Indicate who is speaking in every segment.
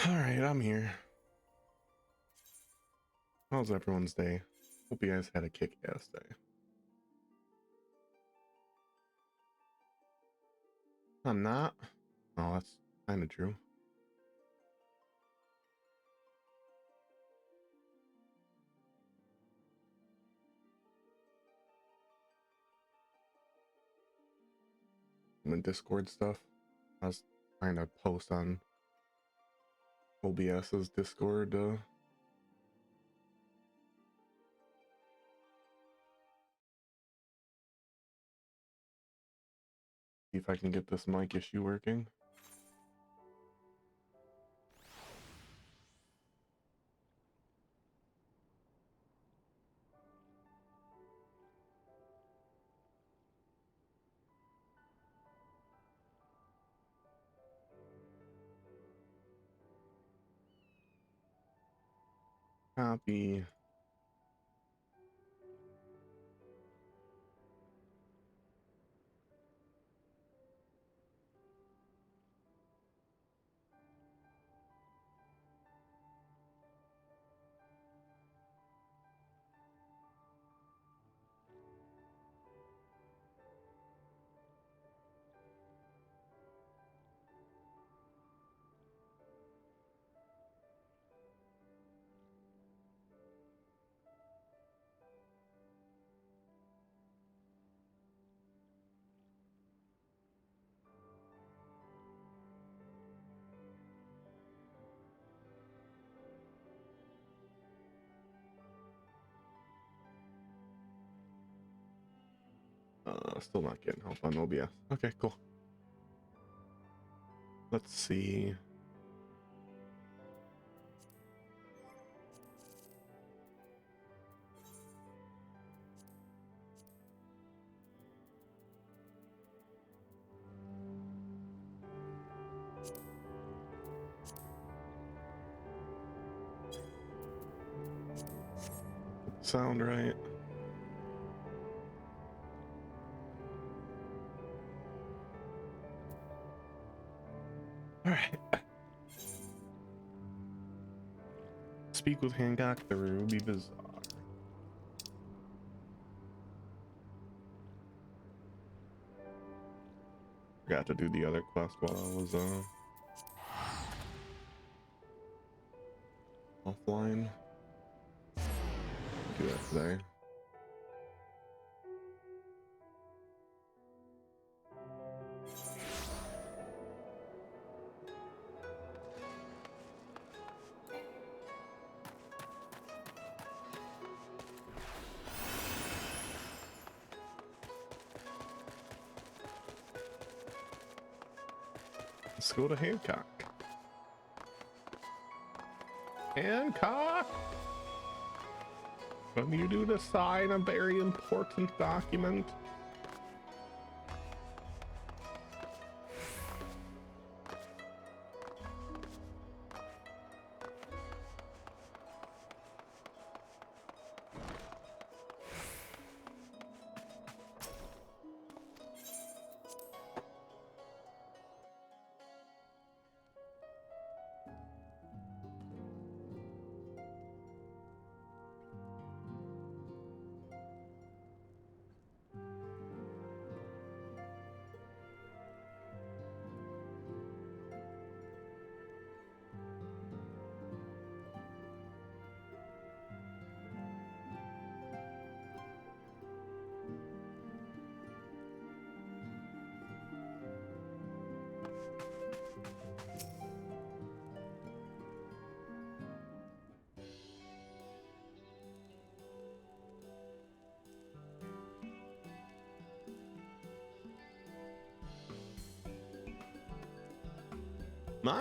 Speaker 1: Alright, I'm here. How's everyone's day? Hope you guys had a kick-ass day. I'm not. Oh, that's kind of true. The Discord stuff. I was trying to post on OBS's Discord. See if I can get this mic issue working. Copy. Still not getting help on OBS. Okay, cool. Let's see. Sound right. Alright. Speak with Hancock, the Ruby Bazaar. Forgot to do the other quest while I was offline. Do that today. Let's go to Hancock. Hancock! What do you do to sign a very important document?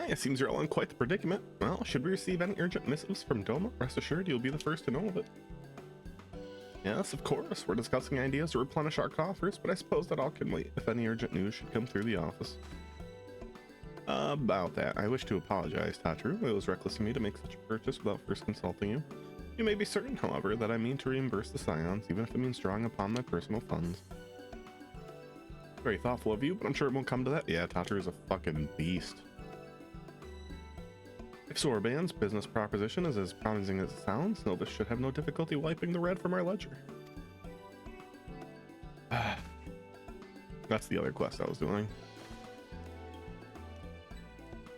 Speaker 1: It seems you're all in quite the predicament. Well, should we receive any urgent missives from Doma, rest assured you'll be the first to know of it. Yes, of course, we're discussing ideas to replenish our coffers, but I suppose that all can wait if any urgent news should come through the office. About that, I wish to apologize, Tataru. It was reckless of me to make such a purchase without first consulting you. You may be certain, however, that I mean to reimburse the scions, even if it means drawing upon my personal funds. Very thoughtful of you, but I'm sure it won't come to that. Yeah, Tataru's a fucking beast. If Sorbann's business proposition is as promising as it sounds, Novus should have no difficulty wiping the red from our ledger. That's the other quest I was doing.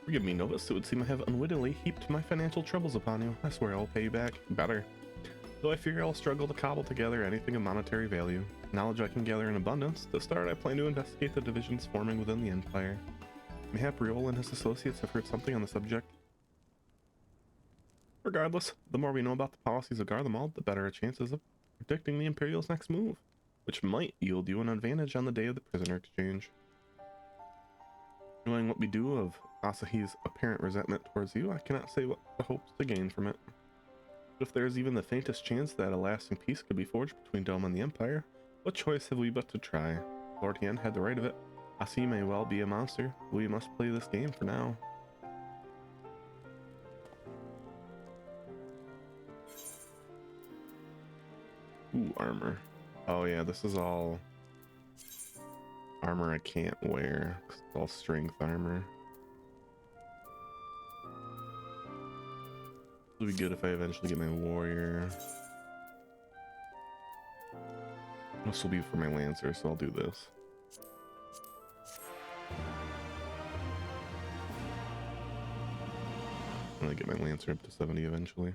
Speaker 1: Forgive me, Novus. It would seem I have unwittingly heaped my financial troubles upon you. I swear I'll pay you back better. Though I fear I'll struggle to cobble together anything of monetary value. Knowledge I can gather in abundance. To start, I plan to investigate the divisions forming within the Empire. Mayhap Riol and his associates have heard something on the subject. Regardless, the more we know about the policies of Garlemald, the better our chances of predicting the Imperial's next move, which might yield you an advantage on the day of the prisoner exchange. Knowing what we do of Asahi's apparent resentment towards you, I cannot say what the hopes to gain from it. But if there is even the faintest chance that a lasting peace could be forged between Dome and the Empire, what choice have we but to try? Lord Hien had the right of it. Asahi may well be a monster, but we must play this game for now. Ooh, armor. Oh yeah, this is all armor I can't wear. It's all strength armor. It'll be good if I eventually get my warrior. This will be for my lancer, so I'll do this. I'm gonna get my lancer up to 70 eventually.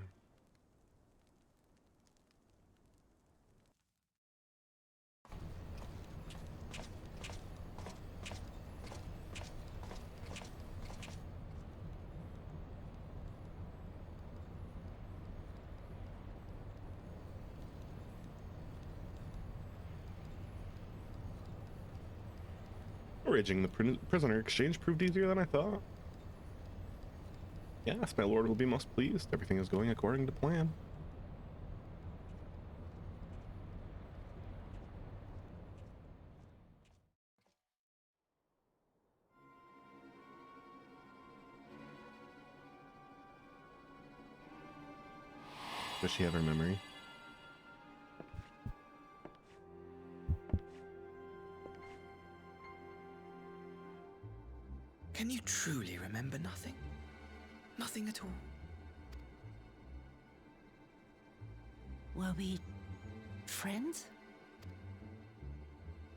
Speaker 1: Arranging the prisoner exchange proved easier than I thought. Yes, my lord will be most pleased. Everything is going according to plan. Does she have her memory?
Speaker 2: Can you truly remember nothing? Nothing at all?
Speaker 3: Were we friends?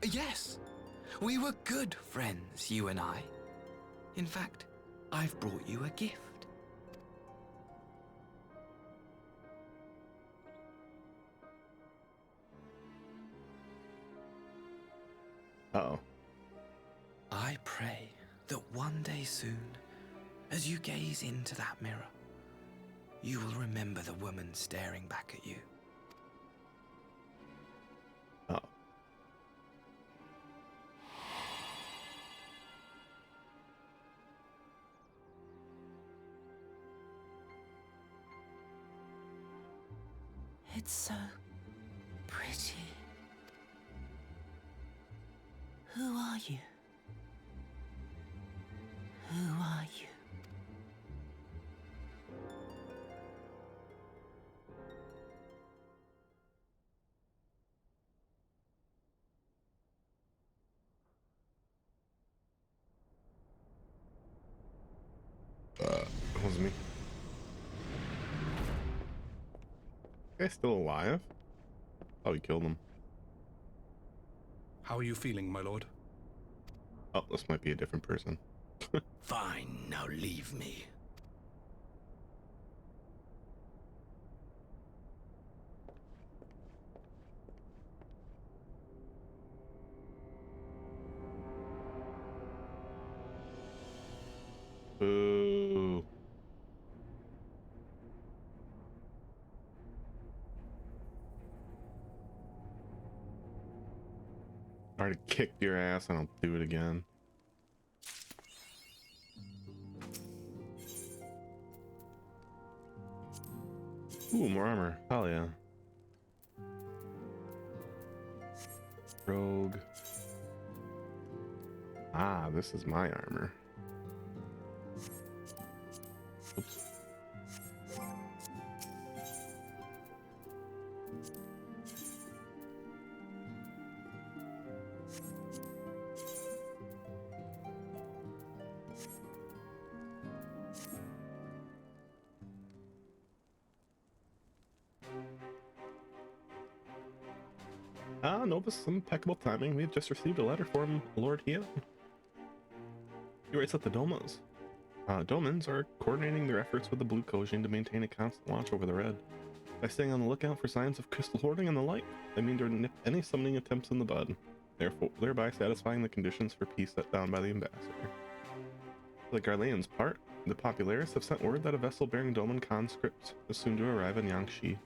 Speaker 2: Yes! We were good friends, you and I. In fact, I've brought you a gift.
Speaker 1: Uh-oh.
Speaker 2: I pray that one day soon, as you gaze into that mirror, you will remember the woman staring back at you.
Speaker 1: Oh.
Speaker 3: It's so pretty. Who are you? Who are you?
Speaker 1: It was me. Guy's still alive? Oh, he killed him.
Speaker 4: How are you feeling, my lord?
Speaker 1: Oh, this might be a different person.
Speaker 2: Fine, now leave me.
Speaker 1: Boo. I already kicked your ass and I'll do it again. Ooh, more armor. Hell yeah. Rogue. Ah, this is my armor. Oops. Ah, Novus, impeccable timing. We have just received a letter from Lord Hian. He writes that the Domans are coordinating their efforts with the Blue Kojin to maintain a constant watch over the Red. By staying on the lookout for signs of crystal hoarding and the like, they mean to nip any summoning attempts in the bud, thereby satisfying the conditions for peace set down by the ambassador. For the Garlean's part, the Populares have sent word that a vessel bearing Doman conscripts is soon to arrive in Yangshi. It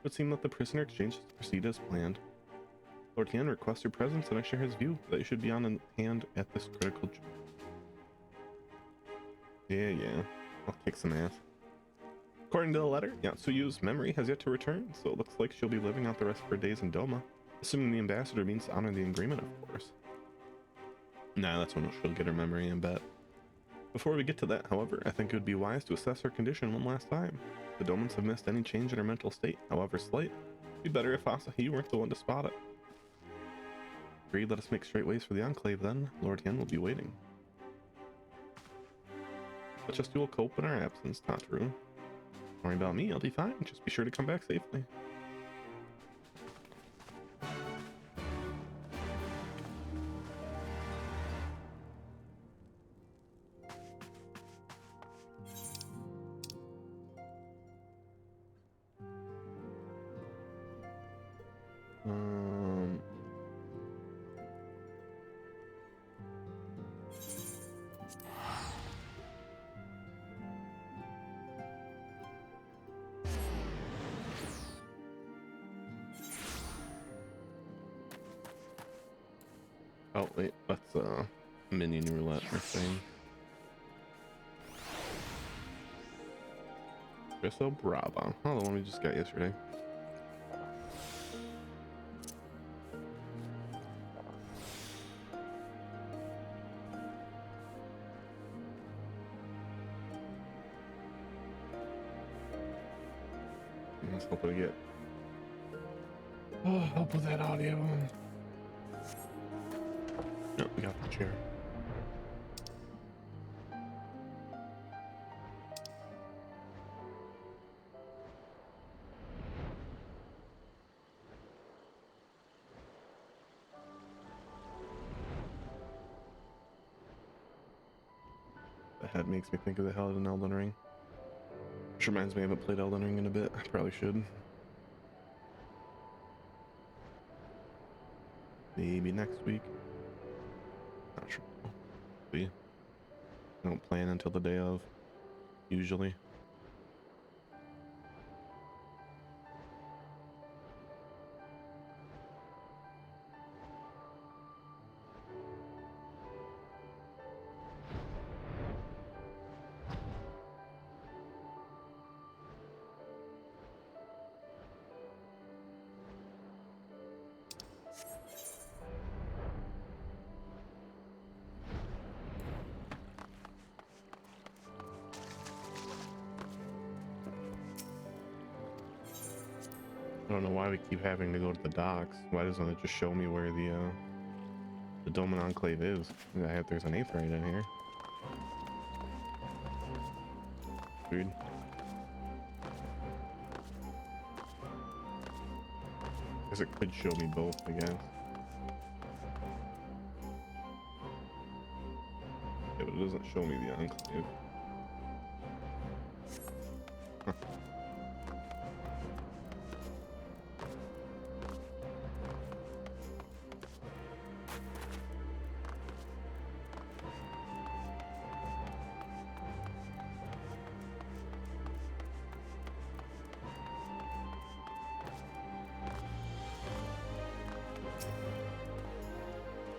Speaker 1: would seem that the prisoner exchange is to proceed as planned. Lord Tian requests your presence, and I share his view that you should be on hand at this critical juncture. Yeah, I'll kick some ass. According to the letter, TSUYU's memory has yet to return, so it looks like she'll be living out the rest of her days in Doma, assuming the ambassador means to honor the agreement, of course. Nah, that's when she'll get her memory, I bet. Before we get to that, however, I think it would be wise to assess her condition one last time. If the Domans have missed any change in her mental state, however slight, it'd be better if Asahi weren't the one to spot it. Agreed, let us make straight ways for the Enclave then. Lord Yen will be waiting. But just you will cope in our absence, Tataru. Don't worry about me, I'll be fine. Just be sure to come back safely. Oh wait, that's minion roulette thing. Crisso Brava. Oh, the one we just got yesterday. Let's hope I get. Oh, help with that audio. Nope, we got the chair. The head makes me think of the hell of an Elden Ring. Which reminds me I haven't played Elden Ring in a bit. I probably should. Maybe next week. Not sure. See. I don't plan until the day of. Usually. I don't know why we keep having to go to the docks. Why doesn't it just show me where the Doman Enclave is? There's an Aetheryte in here. Weird. Guess it could show me both, I guess. Yeah, but it doesn't show me the Enclave. Huh.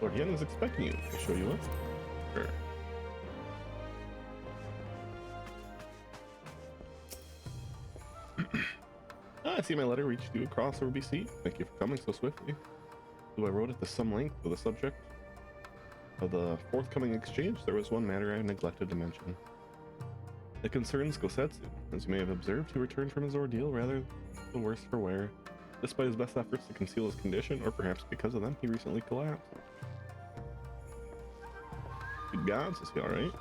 Speaker 1: Lord Yen is expecting you. Can I show you up? Sure. I see my letter reached you across over BC. Thank you for coming so swiftly. Though I wrote it to some length for the subject of the forthcoming exchange, there was one matter I neglected to mention. It concerns Gosetsu. As you may have observed, he returned from his ordeal rather the worse for wear. Despite his best efforts to conceal his condition, or perhaps because of them, he recently collapsed. Good gods, is he alright?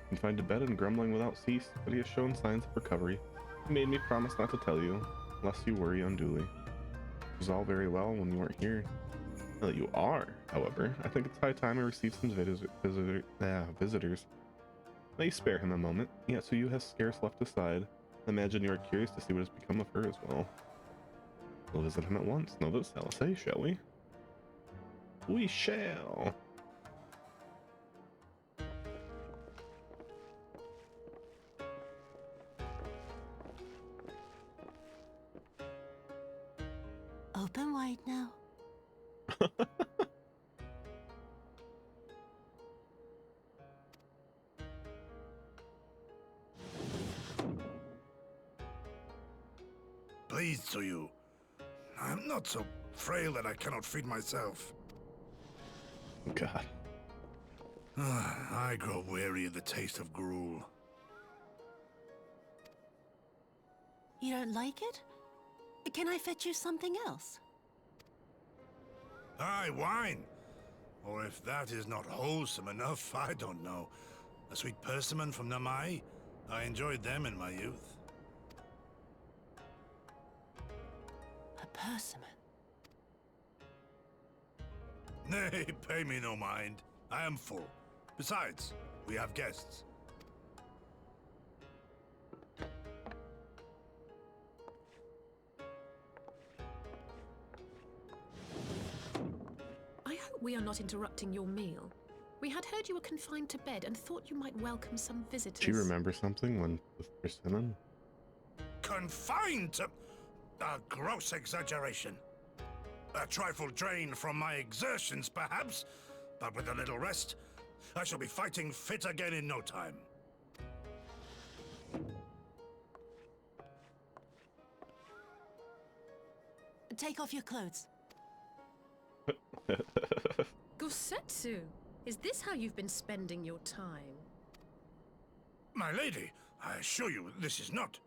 Speaker 1: Confined to bed and grumbling without cease, but he has shown signs of recovery. He made me promise not to tell you, lest you worry unduly. was all very well when you weren't here. Now that you are, however, I think it's high time I receive some visitors. Now you spare him a moment. TSUYU has scarce left aside. I imagine you are curious to see what has become of her as well. We'll visit him at once. No, this say, shall we? We shall.
Speaker 3: Open wide now.
Speaker 4: Please, TSUYU. I'm not so frail that I cannot feed myself.
Speaker 1: God.
Speaker 4: I grow weary of the taste of gruel.
Speaker 3: You don't like it? Can I fetch you something else?
Speaker 4: Aye, wine. Or if that is not wholesome enough, I don't know. A sweet persimmon from Namai? I enjoyed them in my youth.
Speaker 3: A persimmon.
Speaker 4: Nay, pay me no mind. I am full. Besides, we have guests.
Speaker 5: I hope we are not interrupting your meal. We had heard you were confined to bed and thought you might welcome some visitors.
Speaker 1: Do you remember something when with persimmon?
Speaker 4: Confined to... A gross exaggeration. A trifle drained from my exertions, perhaps, but with a little rest, I shall be fighting fit again in no time.
Speaker 3: Take off your clothes.
Speaker 5: Gosetsu, is this how you've been spending your time?
Speaker 4: My lady, I assure you this is not.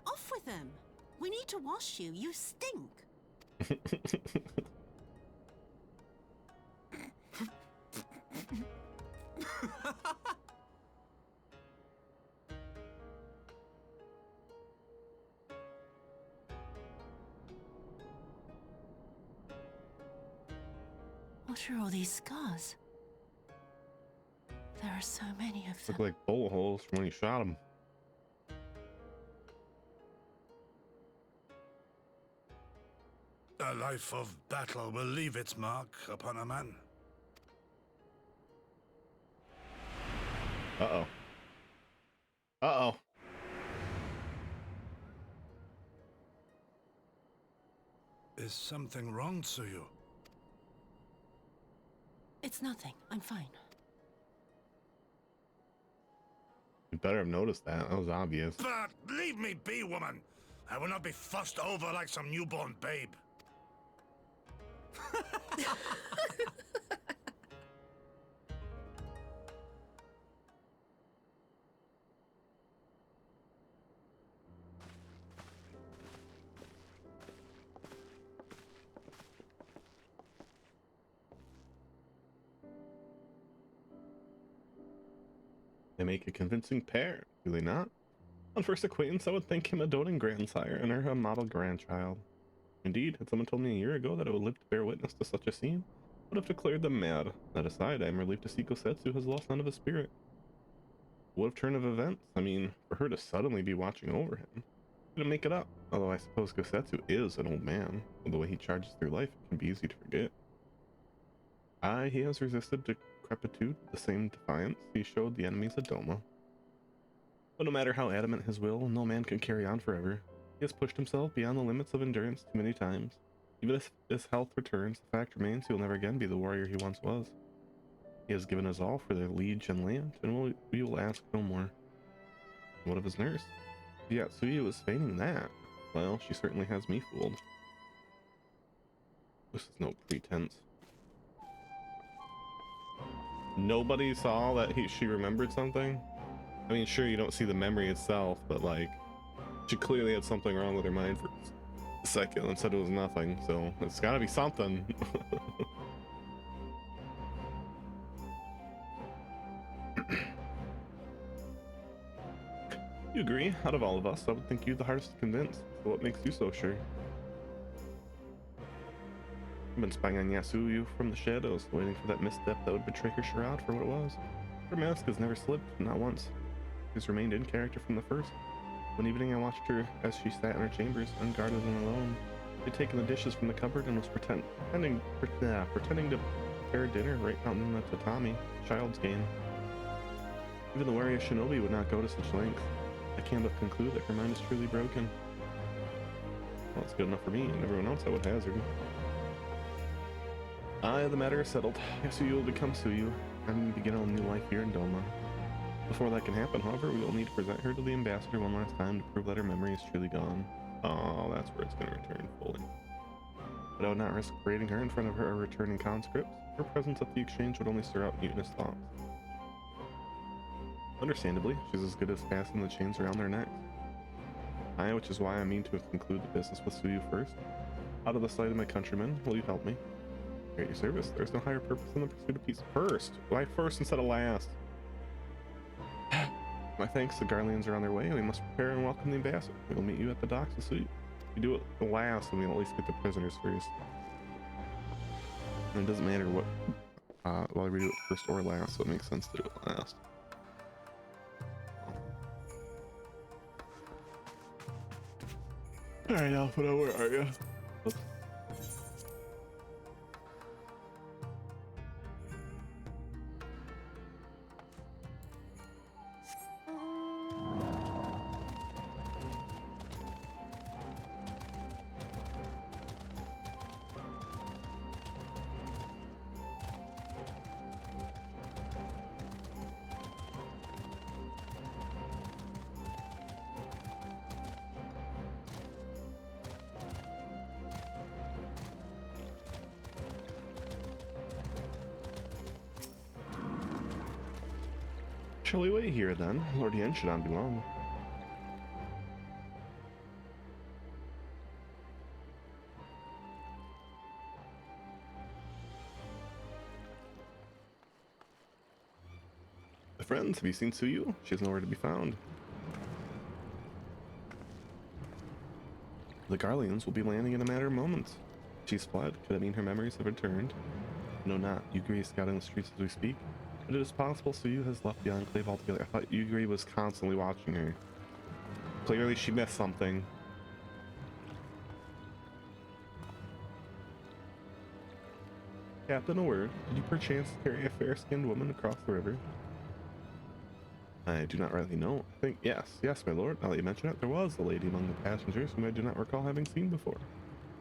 Speaker 3: Off with them. We need to wash you. You stink. What are all these scars? There are so many of them.
Speaker 1: Look like bullet holes from when he shot him.
Speaker 4: A life of battle will leave its mark upon a man.
Speaker 1: Uh-oh. Uh-oh.
Speaker 4: Is something wrong, TSUYU?
Speaker 3: It's nothing. I'm fine.
Speaker 1: You better have noticed that. That was obvious.
Speaker 4: But leave me be, woman. I will not be fussed over like some newborn babe.
Speaker 1: They make a convincing pair, do they not? On first acquaintance, I would think him a doting grandsire and her a model grandchild. Indeed, had someone told me a year ago that I would live to bear witness to such a scene, I would have declared them mad. That aside, I am relieved to see Gosetsu has lost none of his spirit. What of turn of events? I mean, for her to suddenly be watching over him, couldn't make it up. Although I suppose Gosetsu is an old man. With the way he charges through life, it can be easy to forget. Aye, he has resisted decrepitude with the same defiance he showed the enemies at Doma. But no matter how adamant his will, no man can carry on forever. He has pushed himself beyond the limits of endurance too many times. Even if his health returns, the fact remains he will never again be the warrior he once was. He has given us all for the liege and land, and we will ask no more. What of his nurse? TSUYU was feigning that. Well, she certainly has me fooled. This is no pretense. Nobody saw that she remembered something? I mean, sure, you don't see the memory itself, but like, she clearly had something wrong with her mind for a second and said it was nothing, so it's gotta be something. You agree. Out of all of us, I would think you the hardest to convince. So what makes you so sure? I've been spying on TSUYU from the shadows, waiting for that misstep that would betray her charade for what it was. Her mask has never slipped, not once. She's remained in character from the first. One evening I watched her as she sat in her chambers, unguarded and alone. She'd taken the dishes from the cupboard and was pretending to prepare dinner right out in the tatami. Child's game. Even the warrior shinobi would not go to such lengths. I can't but conclude that her mind is truly broken. Well, it's good enough for me, and everyone else I would hazard. The matter is settled. TSUYU will become TSUYU, and we begin a new life here in Doma. Before that can happen, however, we will need to present her to the ambassador one last time to prove that her memory is truly gone. Oh, that's where it's going to return fully. But I would not risk parading her in front of her returning conscripts. Her presence at the exchange would only stir out mutinous thoughts. Understandably, she's as good as fastening the chains around their necks. Which is why I mean to conclude the business with TSUYU first. Out of the sight of my countrymen, will you help me? Here at your service. There's no higher purpose than the pursuit of peace. First! Why first instead of last? My thanks, the Garleans are on their way, and we must prepare and welcome the ambassador. We will meet you at the docks to suit. If we do it last, then we'll at least get the prisoners first. And it doesn't matter what, whether we do it first or last, so it makes sense to do it last. Alright, Alpha, where are you? Oops. Shall we wait here then? Lord Yen should not be long. My friends, have you seen TSUYU? She is nowhere to be found. The Garleans will be landing in a matter of moments. She's fled. Could it mean her memories have returned? No, not. Yugri is scouting the streets as we speak. But it is possible TSUYU has left the Enclave altogether. I thought Yugri was constantly watching her. Clearly she missed something. Captain, a word. Did you perchance carry a fair-skinned woman across the river? I do not rightly know. I think, yes, my lord. Now that you mention it, there was a lady among the passengers whom I do not recall having seen before.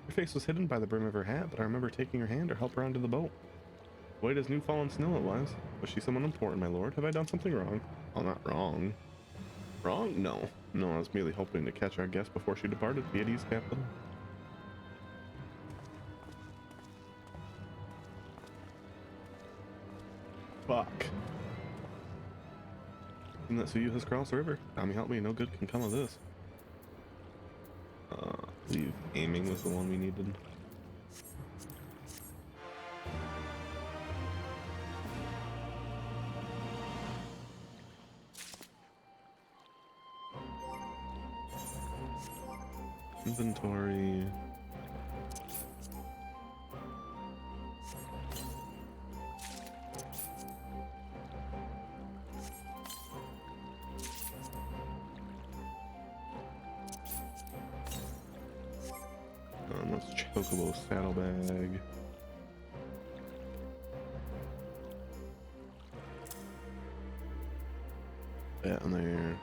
Speaker 1: Her face was hidden by the brim of her hat, but I remember taking her hand to help her onto the boat. White as new fallen snow it was. Was she someone important, my lord? Have I done something wrong? Oh, not wrong. Wrong? No. No, I was merely hoping to catch our guest before she departed. Be at ease, Captain. Fuck. And that TSUYU has crossed the river. Tommy, help me. No good can come of this. I believe aiming was the one we needed. Inventory. Let's chocobo saddlebag. That in there.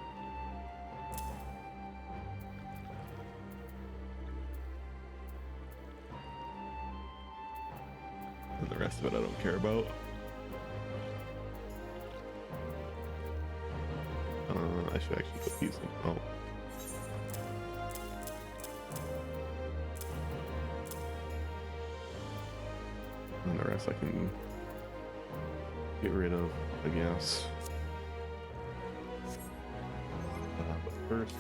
Speaker 1: And the rest of it I don't care about. I should actually put these in. Oh. And the rest I can get rid of, I guess. But first,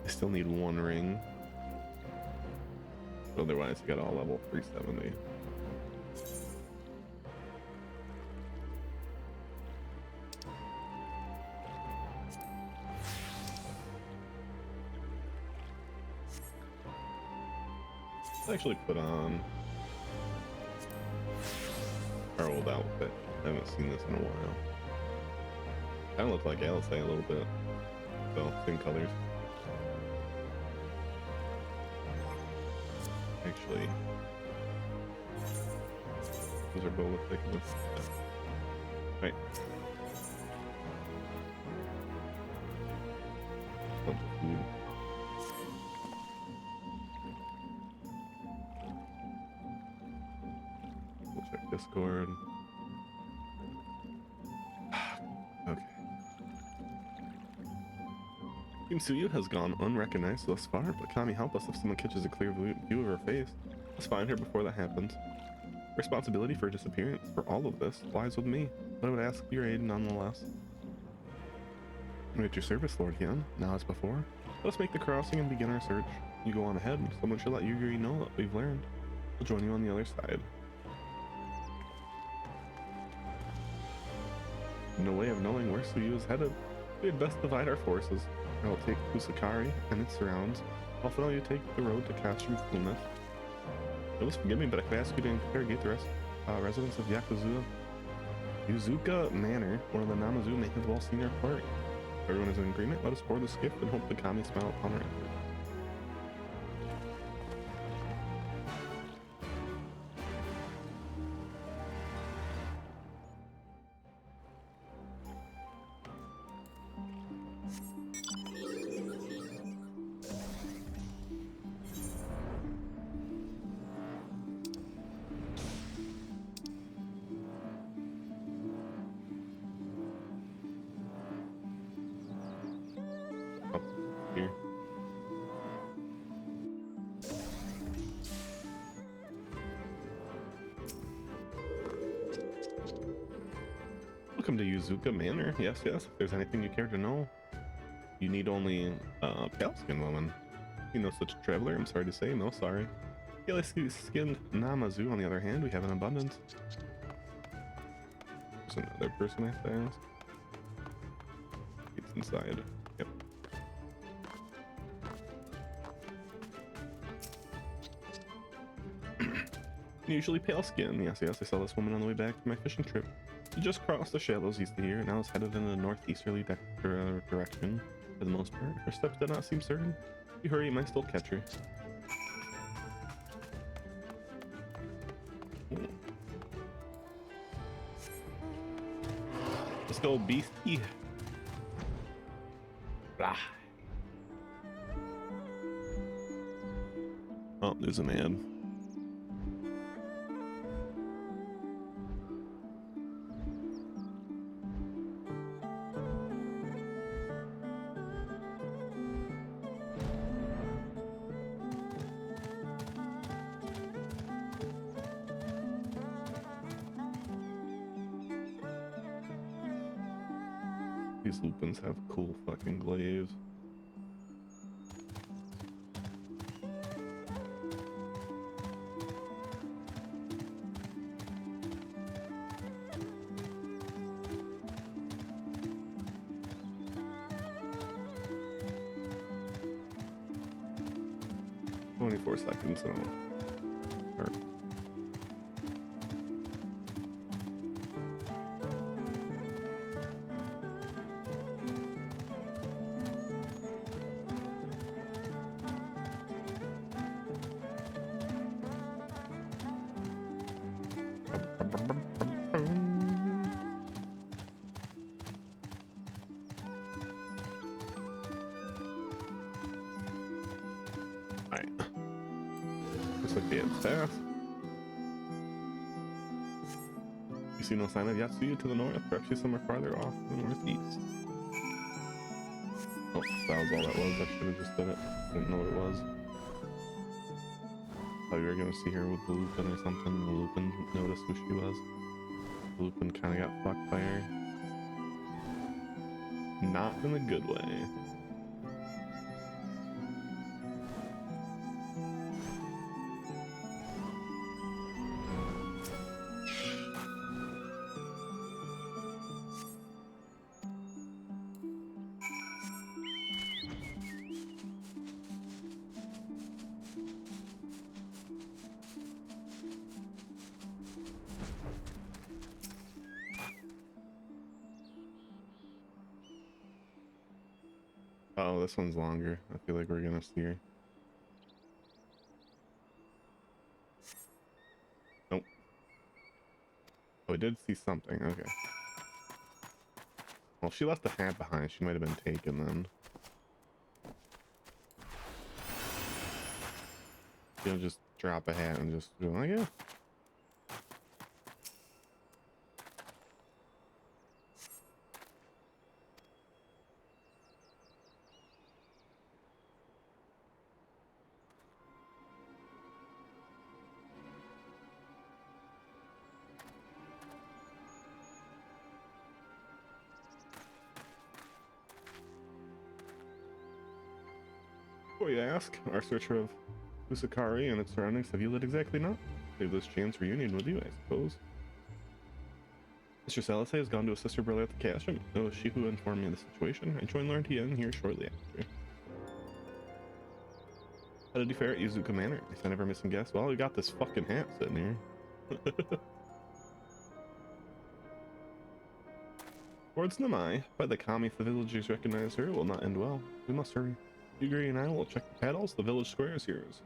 Speaker 1: I still need one ring. Otherwise, you got all level 370. I'll actually put on our old outfit. I haven't seen this in a while. Kind of look like Alice a little bit. So, same colors. Actually, those are both thick. Right. Bunch of food. We'll check Discord. Okay. TSUYU has gone unrecognized thus far, but Kami, help us if someone catches a clear view of her face. Let's find her before that happens. Responsibility for disappearance for all of this lies with me, but I would ask your aid nonetheless. I'm at your service, Lord Hyun. Now as before, let us make the crossing and begin our search. You go on ahead, and someone should let Yuri know what we've learned. We'll join you on the other side. No way of knowing where Suyu is headed. We had best divide our forces. I will take Kusakari and its surrounds. I'll follow you take the road to Kashim Fumet. Please forgive me, but I could ask you to interrogate the residents of Yuzuka Manor, one of the Namazu may have well seen our party. If everyone is in agreement, let us board this gift and hope the Kami smile upon our effort. Here. Welcome to Yuzuka Manor. Yes, yes. If there's anything you care to know, you need only pale skinned woman. You know such a traveler, I'm sorry to say, no sorry. Pale skinned Namazu, on the other hand, we have in abundance. There's another person I have to ask. It's inside. Yep. Usually pale skin. Yes, yes, I saw this woman on the way back from my fishing trip. She just crossed the shallows east of here, and now is headed in the northeasterly direction for the most part. Her steps did not seem certain. If you hurry, you might still catch her. Ooh. Let's go, beastie. Blah. Oh, there's an ad. These lupins have cool fucking glaives. "24 seconds, so start." Alright. Looks like they had fast. You see no sign of Yatsuyu to the north, perhaps she's somewhere farther off to the northeast. Oh, that was all that was. I should have just done it. Didn't know what it was. Thought we were gonna see her with the Lupin or something. The Lupin noticed who she was. The Lupin kinda got fucked by her. Not in a good way. Oh, this one's longer. I feel like we're gonna see her. Nope. Oh, we did see something. Okay. Well, she left the hat behind. She might have been taken then. You'll just drop a hat and just go like, yeah. Before you ask, our search of Usakari and its surroundings have yielded exactly not. Save this chance reunion with you, I suppose. Mr. Salase has gone to assist her brother at the castle. It was she who informed me of the situation. I joined Lord Tien here shortly after. How did you fare at Yuzuka Manor? Is I never missing guest? Well, we got this fucking hat sitting here. Towards Namai, by the kami, if the villagers recognize her, it will not end well. We must hurry. Yuguri and I will check the paddles. The village square is yours.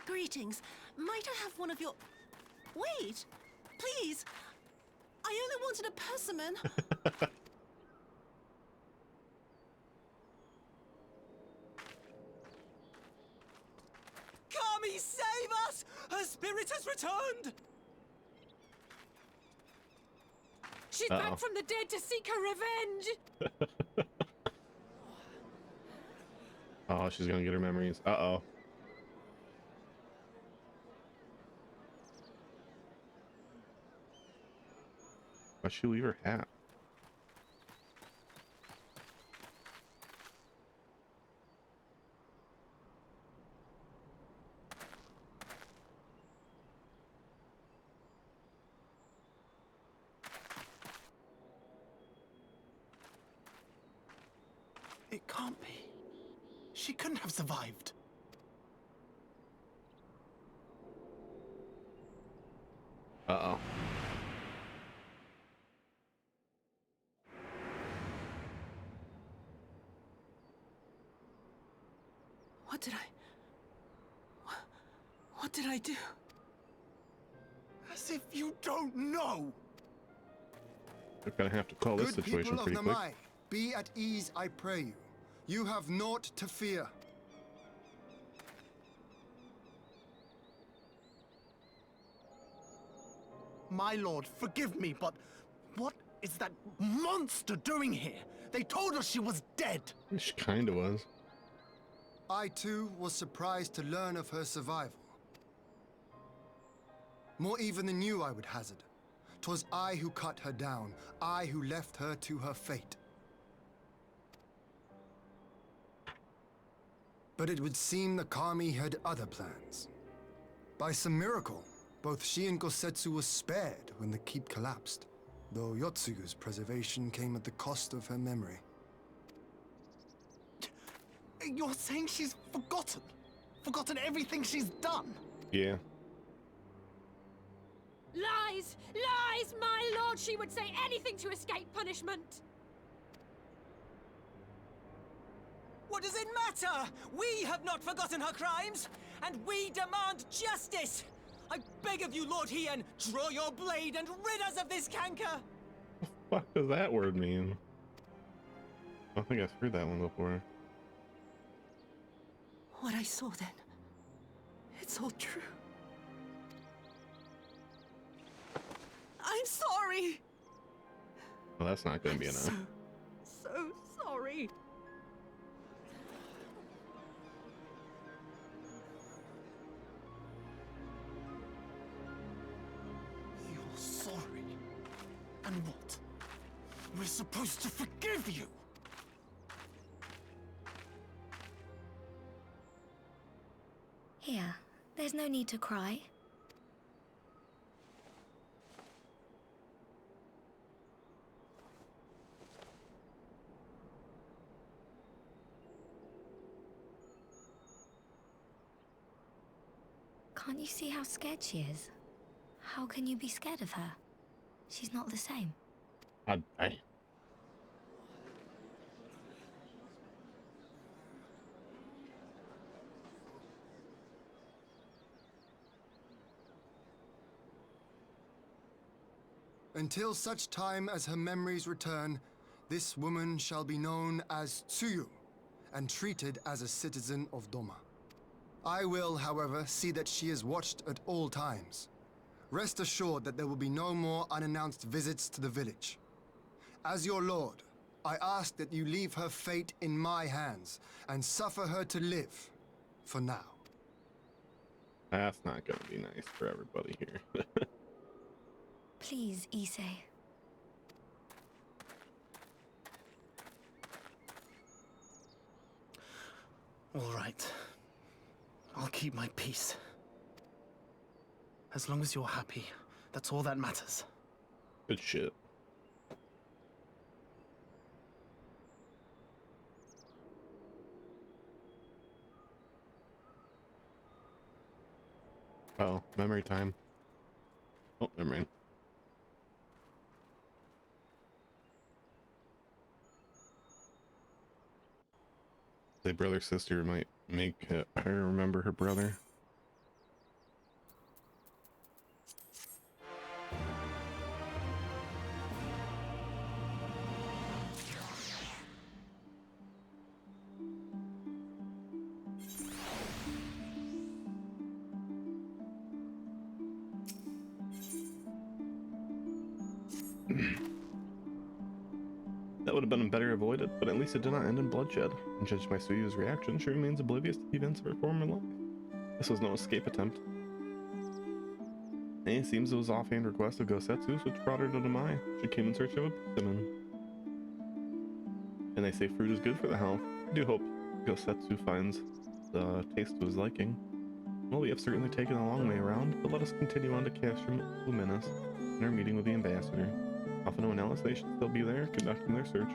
Speaker 3: Greetings. Might I have one of your... Wait! Please! I only wanted a persimmon.
Speaker 6: Kami, save us! Her spirit has returned!
Speaker 5: She's back from the dead to seek her revenge!
Speaker 1: Oh, she's gonna get her memories. Uh-oh. Why'd she leave her hat?
Speaker 6: It can't be. She couldn't have survived.
Speaker 1: Uh-oh.
Speaker 3: What did I do?
Speaker 6: As if you don't know!
Speaker 1: We're gonna have to call this
Speaker 7: Good
Speaker 1: situation
Speaker 7: people of
Speaker 1: pretty quick.
Speaker 7: Namai, be at ease, I pray you. You have naught to fear.
Speaker 6: My lord, forgive me, but what is that monster doing here? They told us she was dead!
Speaker 1: She kinda was.
Speaker 7: I too was surprised to learn of her survival. More even than you, I would hazard. 'Twas I who cut her down, I who left her to her fate. But it would seem the Kami had other plans. By some miracle, both she and Gosetsu were spared when the keep collapsed, though Yotsuyu's preservation came at the cost of her memory.
Speaker 6: You're saying she's forgotten? Forgotten everything she's done?
Speaker 1: Yeah.
Speaker 5: Lies! Lies! My lord, she would say anything to escape punishment!
Speaker 6: What does it matter? We have not forgotten her crimes, and we demand justice! I beg of you, Lord Hien, draw your blade and rid us of this canker!
Speaker 1: What does that word mean? I don't think I've heard that one before.
Speaker 3: What I saw then, it's all true. I'm sorry.
Speaker 1: Well, that's not gonna be enough.
Speaker 3: So sorry.
Speaker 6: You're sorry? And what? We're supposed to forgive you!
Speaker 8: Here, There's no need to cry. Can't you see how scared she is? How can you be scared of her? She's not the same.
Speaker 1: I
Speaker 7: Until such time as her memories return, this woman shall be known as TSUYU and treated as a citizen of Doma. I will, however, see that she is watched at all times. Rest assured that there will be no more unannounced visits to the village. As your lord, I ask that you leave her fate in my hands and suffer her to live, for now.
Speaker 1: That's not gonna be nice for everybody here.
Speaker 8: Please, Issei.
Speaker 9: All right. I'll keep my peace. As long as you're happy, that's all that matters.
Speaker 1: Good shit. Oh, memory time. Oh, never mind. The brother sister might make her remember her brother. That would have been better avoided, but at least it did not end in bloodshed. And judged by Suyu's reaction, she remains oblivious to the events of her former life. This was no escape attempt. It seems it was offhand request of Gosetsu's which brought her to Demai. She came in search of a persimmon. And they say fruit is good for the health. I do hope Gosetsu finds the taste to his liking. Well, we have certainly taken a long way around, but let us continue on to Castrum Luminous in our meeting with the ambassador. Off no one else, they should still be there conducting their search.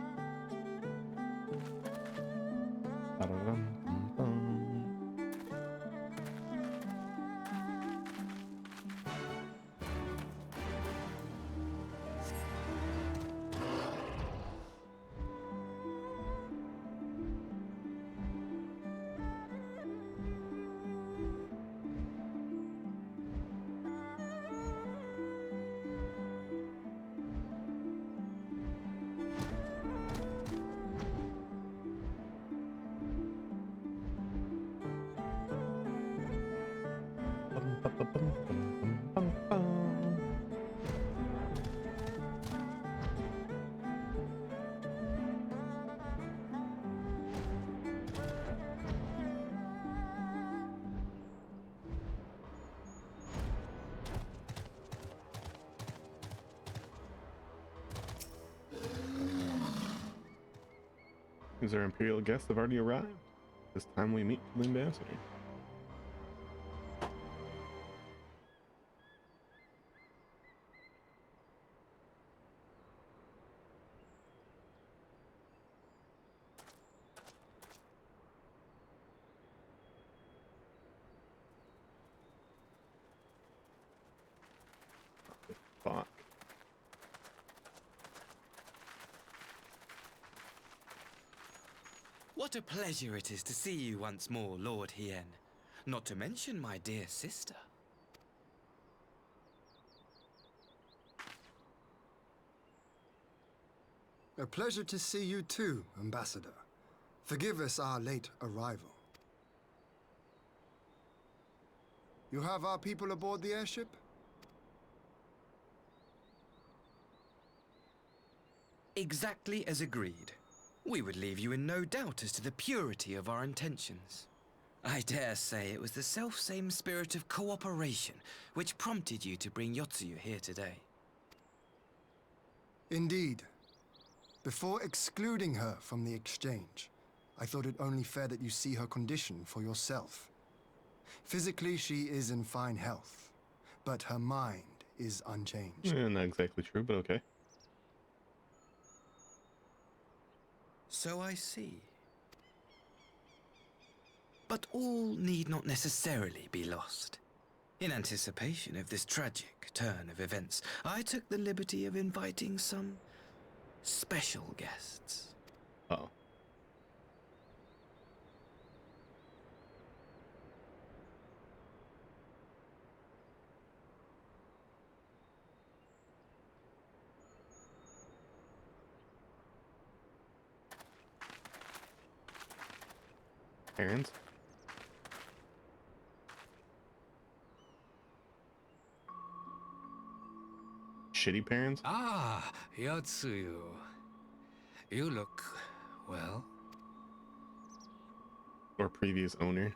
Speaker 1: As our imperial guests have already arrived, it's time we meet the ambassador. Fuck.
Speaker 2: What a pleasure it is to see you once more, Lord Hien. Not to mention my dear sister.
Speaker 7: A pleasure to see you too, Ambassador. Forgive us our late arrival. You have our people aboard the airship?
Speaker 2: Exactly as agreed. We would leave you in no doubt as to the purity of our intentions. I dare say it was the self-same spirit of cooperation which prompted you to bring Yotsuyu here today.
Speaker 7: Indeed. Before excluding her from the exchange, I thought it only fair that you see her condition for yourself. Physically, she is in fine health, but her mind is unchanged.
Speaker 1: Not exactly true, but okay.
Speaker 2: So I see. But all need not necessarily be lost. In anticipation of this tragic turn of events, I took the liberty of inviting some special guests.
Speaker 1: Oh. Parents? Shitty parents?
Speaker 10: Ah, Yotsuyu. You look well.
Speaker 1: Or previous owner?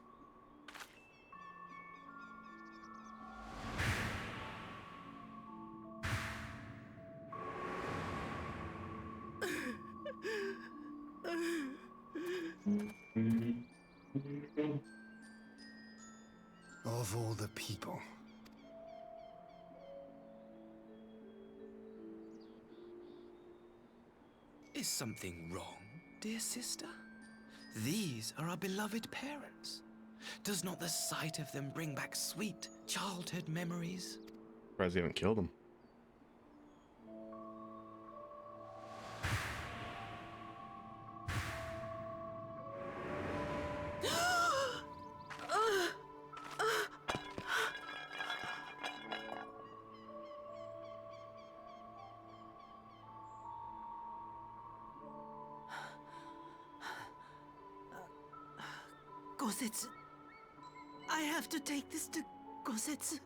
Speaker 7: Of all the people.
Speaker 2: Is something wrong, dear sister? These are our beloved parents. Does not the sight of them bring back sweet childhood memories?
Speaker 1: Surprised you haven't killed him.
Speaker 3: Gosetsu. I have to take this to Gosetsu.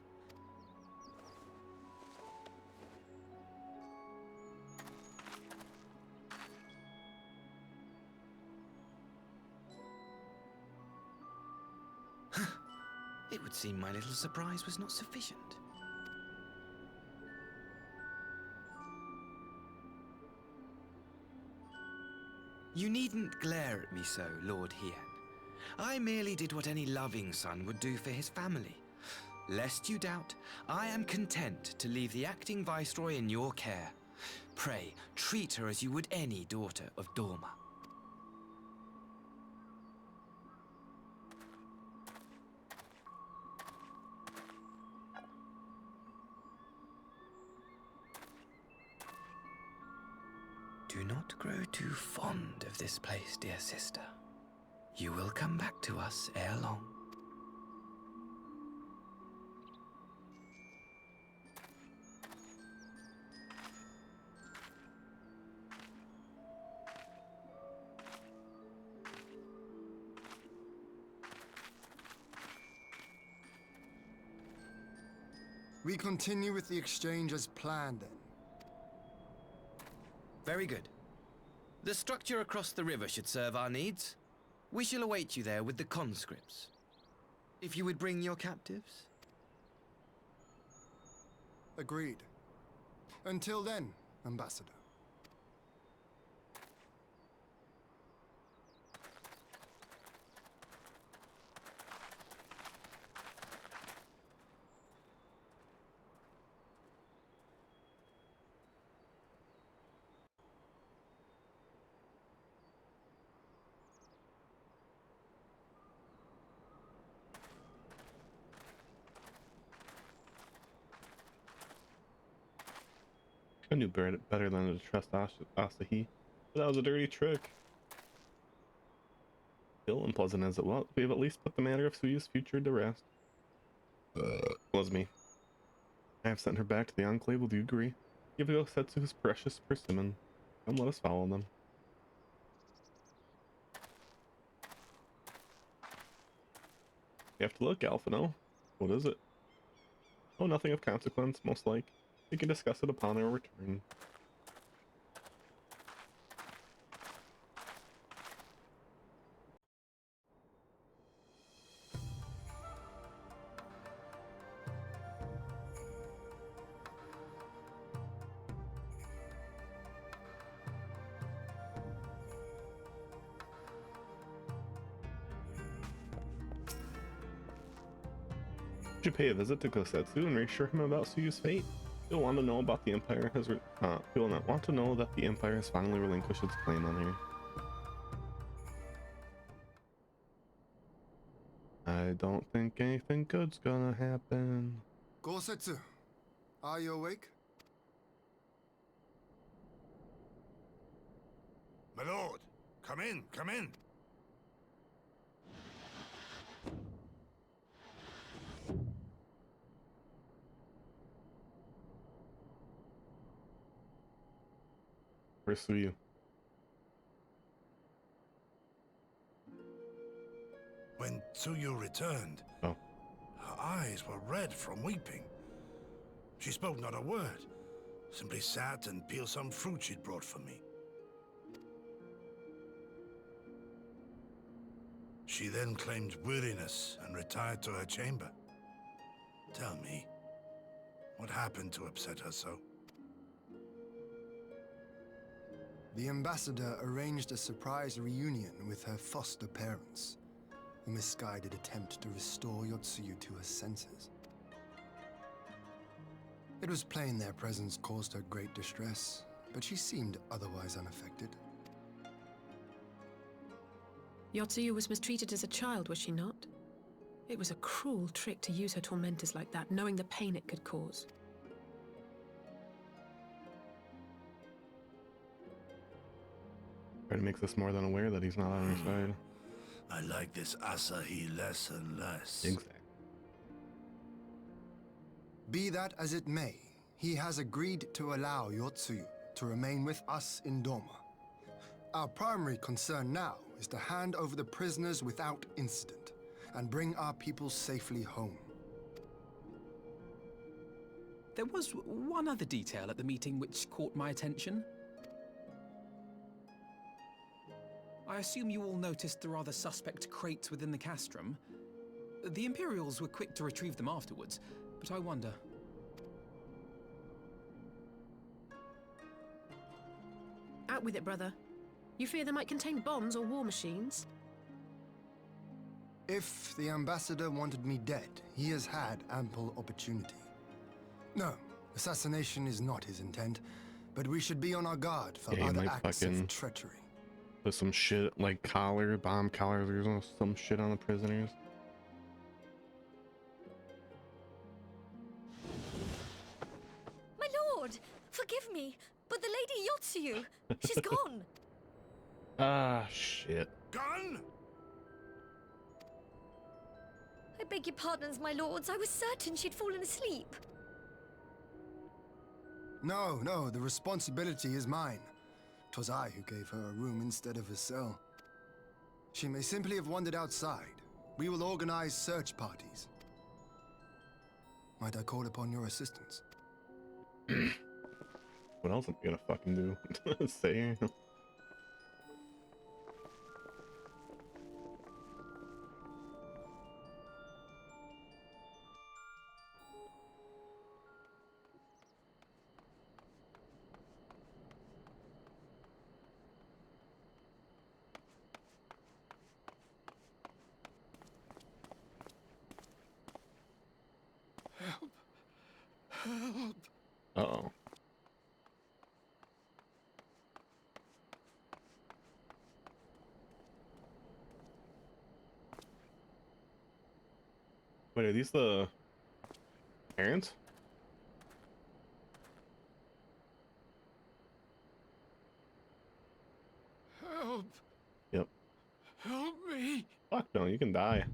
Speaker 2: It would seem my little surprise was not sufficient. You needn't glare at me so, Lord Hien. I merely did what any loving son would do for his family. Lest you doubt, I am content to leave the acting viceroy in your care. Pray, treat her as you would any daughter of Dorma. Do not grow too fond of this place, dear sister. You will come back to us ere long.
Speaker 7: We continue with the exchange as planned, then.
Speaker 2: Very good. The structure across the river should serve our needs. We shall await you there with the conscripts. If you would bring your captives.
Speaker 7: Agreed. Until then, Ambassador.
Speaker 1: I knew better than to trust Asahi, but that was a dirty trick. Still unpleasant as it was, we have at least put the matter of Suyu's future to rest. Was me. I have sent her back to the Enclave, will you agree? Give Gosetsu's precious persimmon. Come, let us follow them. You have to look, Alphino. What is it? Oh, nothing of consequence, most like. We can discuss it upon our return. should pay a visit to Kosetsu and reassure him about Suyu's fate. He'll want to know about the Empire has he'll not want to know that the Empire has finally relinquished its claim on her. I don't think anything good's gonna happen.
Speaker 7: Gosetsu, are you awake?
Speaker 4: My lord, come in, come in.
Speaker 1: Where's Tsuyu?
Speaker 4: When Tsuyu returned,
Speaker 1: Oh.
Speaker 4: her eyes were red from weeping. She spoke not a word, simply sat and peeled some fruit she'd brought for me. She then claimed weariness and retired to her chamber. Tell me, what happened to upset her so?
Speaker 7: The ambassador arranged a surprise reunion with her foster parents. A misguided attempt to restore Yotsuyu to her senses. It was plain their presence caused her great distress, but she seemed otherwise unaffected.
Speaker 5: Yotsuyu was mistreated as a child, was she not? It was a cruel trick to use her tormentors like that, knowing the pain it could cause.
Speaker 1: Fred makes us more than aware that he's not on our side.
Speaker 4: I like this Asahi less and less.
Speaker 1: Exactly.
Speaker 7: Be that as it may, he has agreed to allow Yotsuyu to remain with us in Doma. Our primary concern now is to hand over the prisoners without incident and bring our people safely home.
Speaker 11: There was one other detail at the meeting which caught my attention. I assume you all noticed the rather suspect crates within the castrum. The Imperials were quick to retrieve them afterwards, but I wonder.
Speaker 5: Out with it, brother. You fear they might contain bombs or war machines?
Speaker 7: If the ambassador wanted me dead, he has had ample opportunity. No, assassination is not his intent, but we should be on our guard for
Speaker 1: Yeah, he
Speaker 7: other
Speaker 1: might
Speaker 7: acts
Speaker 1: fucking
Speaker 7: of treachery.
Speaker 1: put some shit like bomb collars or some shit on the prisoners.
Speaker 8: My lord, forgive me, but the Lady Yotsuyu, she's gone.
Speaker 1: Ah, shit.
Speaker 4: Gone?
Speaker 8: I beg your pardons, my lords. I was certain she'd fallen asleep.
Speaker 7: No, no, the responsibility is mine. 'Twas I who gave her a room instead of a cell. She may simply have wandered outside. We will organize search parties. Might I call upon your assistance?
Speaker 1: What else am I gonna fucking do? Say.
Speaker 4: Help!
Speaker 1: Uh-oh. Wait, are these the parents?
Speaker 4: Help!
Speaker 1: Yep.
Speaker 4: Help me!
Speaker 1: Fuck no, you can die.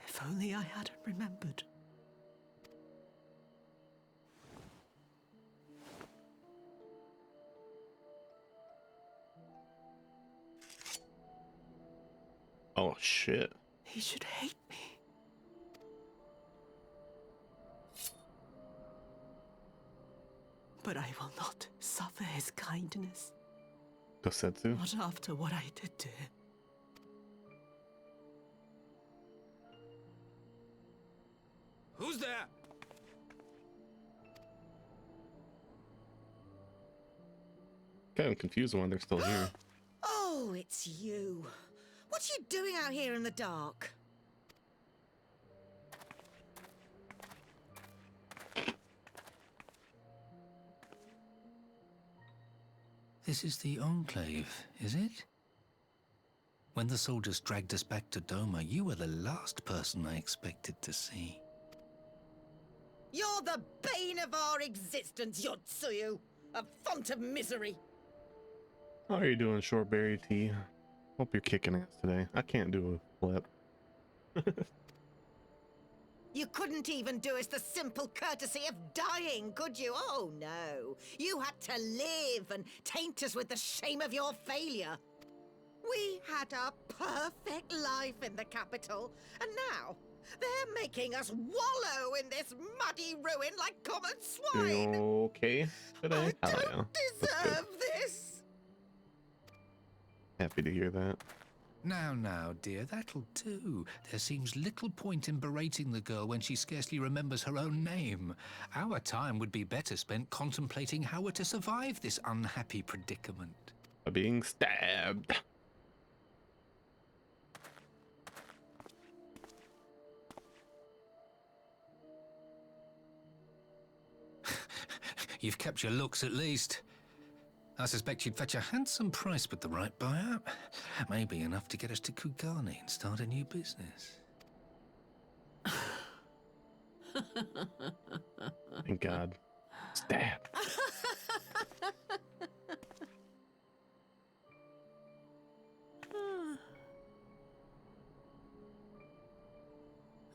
Speaker 3: If only I hadn't remembered.
Speaker 1: Oh shit.
Speaker 3: He should hate me. But I will not suffer his kindness.
Speaker 1: Kosetsu?
Speaker 3: Not after what I did to him.
Speaker 2: Who's there?
Speaker 1: Kind of confused why they're still here.
Speaker 12: Oh, it's you. What are you doing out here in the dark?
Speaker 10: This is the Enclave, is it? When the soldiers dragged us back to Doma, you were the last person I expected to see.
Speaker 12: You're the bane of our existence, TSUYU. A font of misery.
Speaker 1: How are you doing, Shortberry Tea? Hope you're kicking ass today. I can't do a flip.
Speaker 12: You couldn't even do us the simple courtesy of dying, could you? Oh, no. You had to live and taint us with the shame of your failure. We had a perfect life in the capital, and now they're making us wallow in this muddy ruin like common swine.
Speaker 1: Okay today?
Speaker 12: I
Speaker 1: Hell
Speaker 12: don't
Speaker 1: yeah. That's good.
Speaker 12: deserve this.
Speaker 1: Happy to hear that.
Speaker 10: Now, dear, that'll do. There seems little point in berating the girl when she scarcely remembers her own name. Our time would be better spent contemplating how we're to survive this unhappy predicament.
Speaker 1: By being stabbed.
Speaker 10: You've kept your looks at least. I suspect you'd fetch a handsome price with the right buyer. Maybe enough to get us to Kugane and start a new business.
Speaker 1: Thank God. Stab.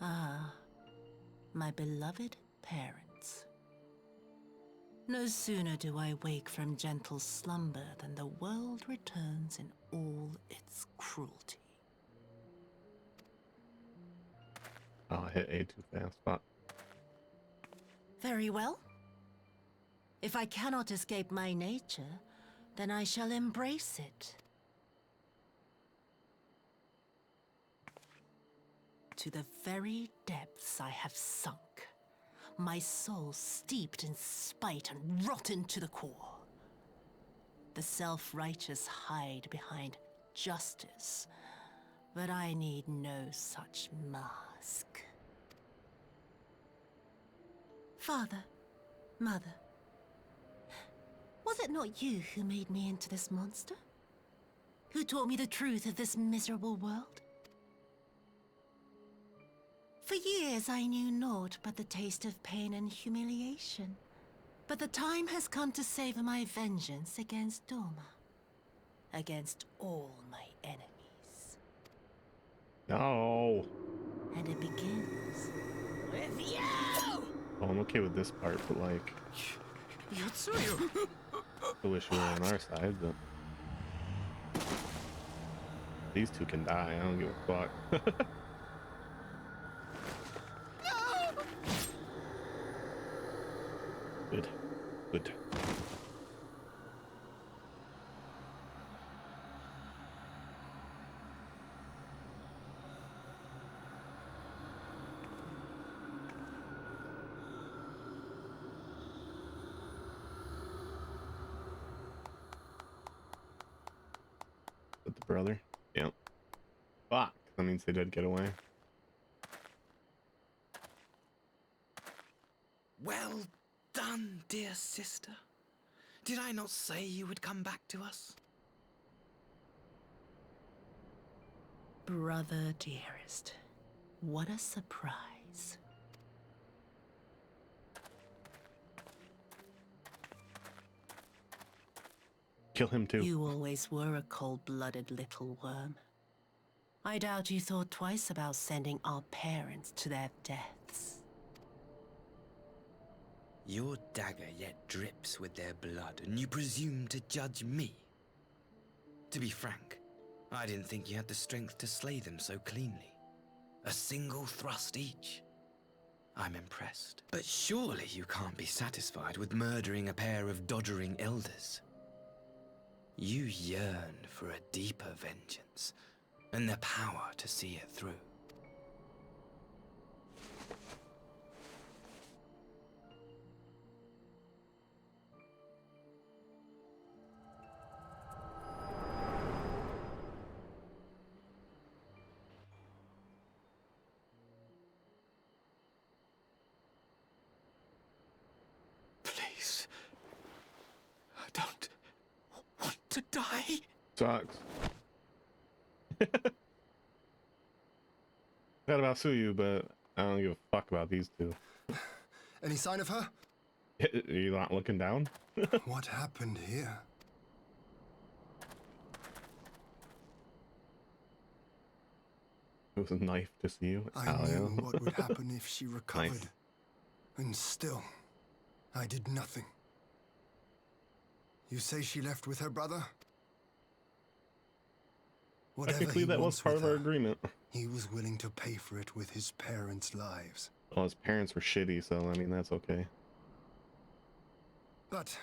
Speaker 3: Ah, my beloved parents. No sooner do I wake from gentle slumber than the world returns in all its cruelty.
Speaker 1: Oh, I hit A too fast. Fuck.
Speaker 3: Very well. If I cannot escape my nature, then I shall embrace it. To the very depths I have sunk. My soul steeped in spite and rotten to the core. The self-righteous hide behind justice, but I need no such mask. Father, Mother, was it not you who made me into this monster? Who taught me the truth of this miserable world? For years I knew naught but the taste of pain and humiliation. But the time has come to savor my vengeance against Doma. Against all my enemies.
Speaker 1: No.
Speaker 3: And it begins
Speaker 12: With you!
Speaker 1: Oh, I'm okay with this part, but like,
Speaker 2: TSUYU!
Speaker 1: I wish we were on our side, but these two can die. I don't give a fuck. Good. Good. With the brother? Yep. Fuck. That means they did get away.
Speaker 2: Well done, dear sister. Did I not say you would come back to us?
Speaker 3: Brother dearest, what a surprise.
Speaker 1: Kill him too.
Speaker 3: You always were a cold-blooded little worm. I doubt you thought twice about sending our parents to their deaths.
Speaker 2: Your dagger yet drips with their blood, and you presume to judge me? To be frank, I didn't think you had the strength to slay them so cleanly. A single thrust each. I'm impressed. But surely you can't be satisfied with murdering a pair of doddering elders. You yearn for a deeper vengeance, and the power to see it through.
Speaker 10: Please. I don't want to die.
Speaker 1: Sucks. Not about TSUYU, but I don't give a fuck about these two.
Speaker 7: Any sign of her?
Speaker 1: Are you not looking down?
Speaker 7: What happened here?
Speaker 1: It was a knife to see you.
Speaker 7: I knew what would happen if she recovered.
Speaker 1: Nice.
Speaker 7: And still, I did nothing. You say she left with her brother? Whatever
Speaker 1: Technically, that was part of our agreement.
Speaker 7: He was willing to pay for it with his parents' lives.
Speaker 1: Well, his parents were shitty, so I mean, that's okay.
Speaker 7: But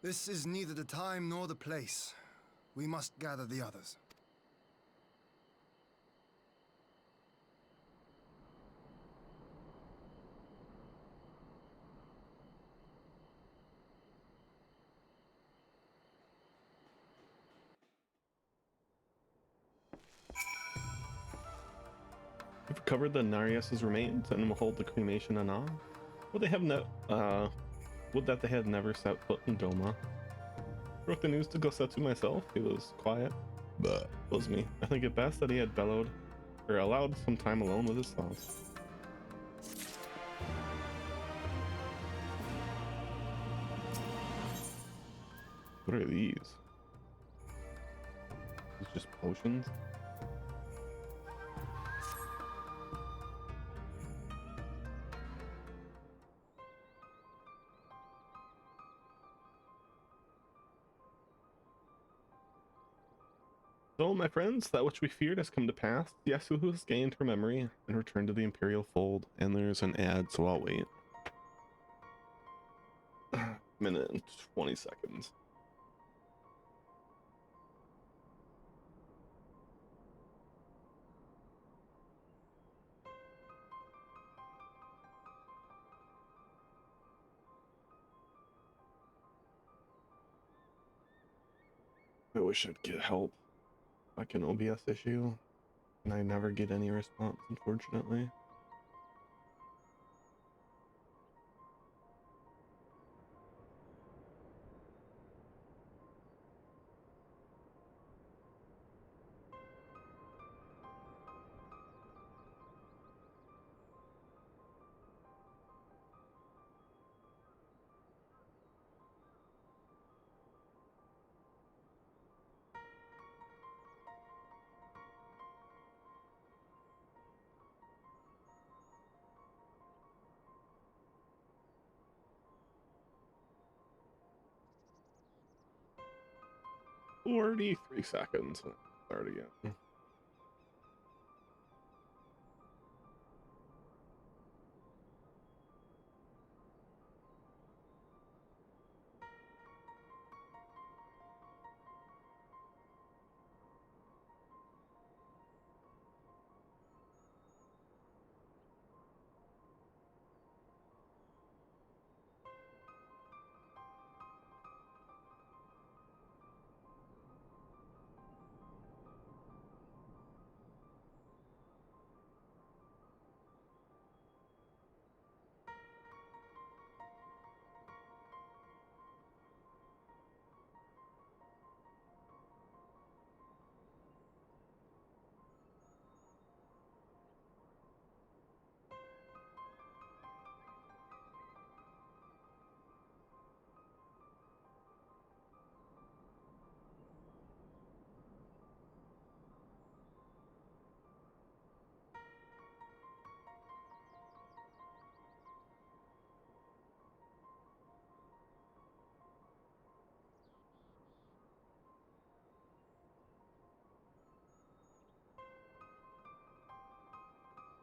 Speaker 7: this is neither the time nor the place. We must gather the others.
Speaker 1: We've recovered the Narius's remains and will hold the cremation on. Would they have would that they had never set foot in Doma. Broke the news to Gosetsu myself. He was quiet. But was me. I think it best that he had allowed some time alone with his thoughts. What are these? It's just potions. So, my friends, that which we feared has come to pass. Yasuo has gained her memory and returned to the Imperial fold. And there's an ad, so I'll wait. Minute and 20 seconds. I wish I'd get help. Like an OBS issue, and I never get any response, unfortunately. Already 3 seconds. Start again.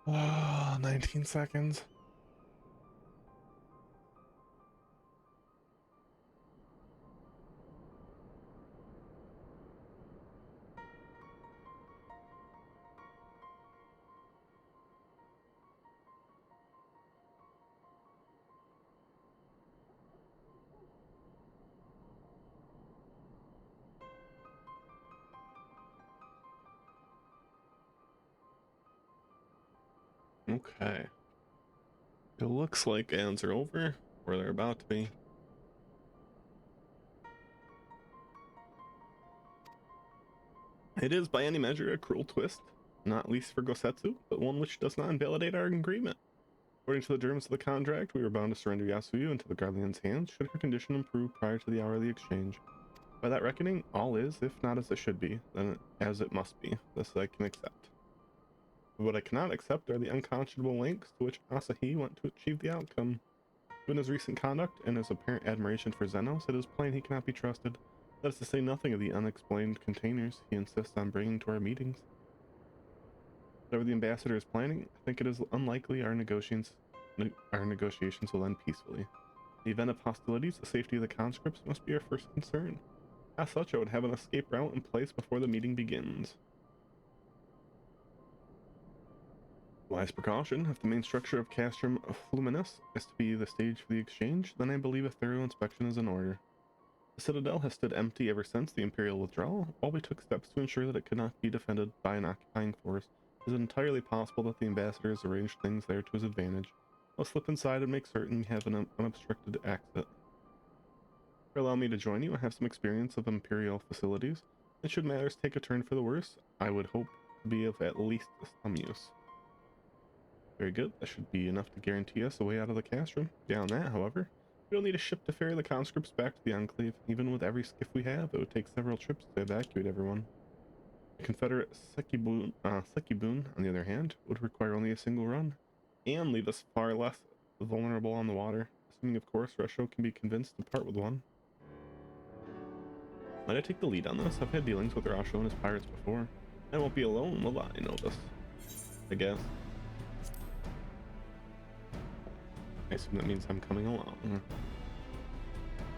Speaker 1: Oh, 19 seconds. Okay. It looks like ads are over, or they're about to be. It is by any measure a cruel twist, not least for Gosetsu, but one which does not invalidate our agreement. According to the terms of the contract, we were bound to surrender Yasuyu into the Guardian's hands should her condition improve prior to the hour of the exchange. By that reckoning, all is, if not as it should be, then as it must be. This I can accept. But what I cannot accept are the unconscionable lengths to which Asahi went to achieve the outcome. Given his recent conduct and his apparent admiration for Zenos, it is plain he cannot be trusted. That is to say nothing of the unexplained containers he insists on bringing to our meetings. Whatever the ambassador is planning, I think it is unlikely our negotiations will end peacefully. In the event of hostilities, the safety of the conscripts must be our first concern. As such, I would have an escape route in place before the meeting begins. Wise precaution. If the main structure of Castrum Fluminus is to be the stage for the exchange, then I believe a thorough inspection is in order. The citadel has stood empty ever since the Imperial withdrawal, while we took steps to ensure that it could not be defended by an occupying force. It is entirely possible that the ambassador has arranged things there to his advantage. I'll slip inside and make certain we have an unobstructed exit. Allow me to join you. I have some experience of Imperial facilities, and should matters take a turn for the worse, I would hope to be of at least some use. Very good. That should be enough to guarantee us a way out of the castrum. Beyond that, however, we will need a ship to ferry the conscripts back to the Enclave. Even with every skiff we have, it would take several trips to evacuate everyone. The Confederate Sekibun, on the other hand, would require only a single run, and leave us far less vulnerable on the water, assuming of course Rusho can be convinced to part with one. Might I take the lead on this? I've had dealings with Rusho and his pirates before. I won't be alone, will I, Novus? I guess. I assume that means I'm coming along.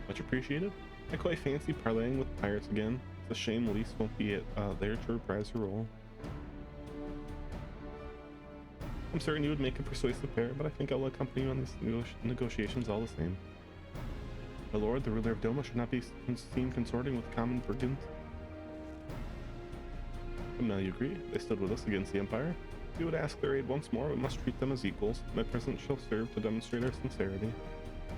Speaker 1: Much appreciated. I quite fancy parlaying with pirates again. It's a shame Lise won't be there to reprise her role. I'm certain you would make a persuasive pair, but I think I'll accompany you on these negotiations all the same. My lord, the ruler of Doma should not be seen consorting with common brigands. Come now, you agree? They stood with us against the Empire. If we would ask their aid once more, we must treat them as equals. My presence shall serve to demonstrate our sincerity.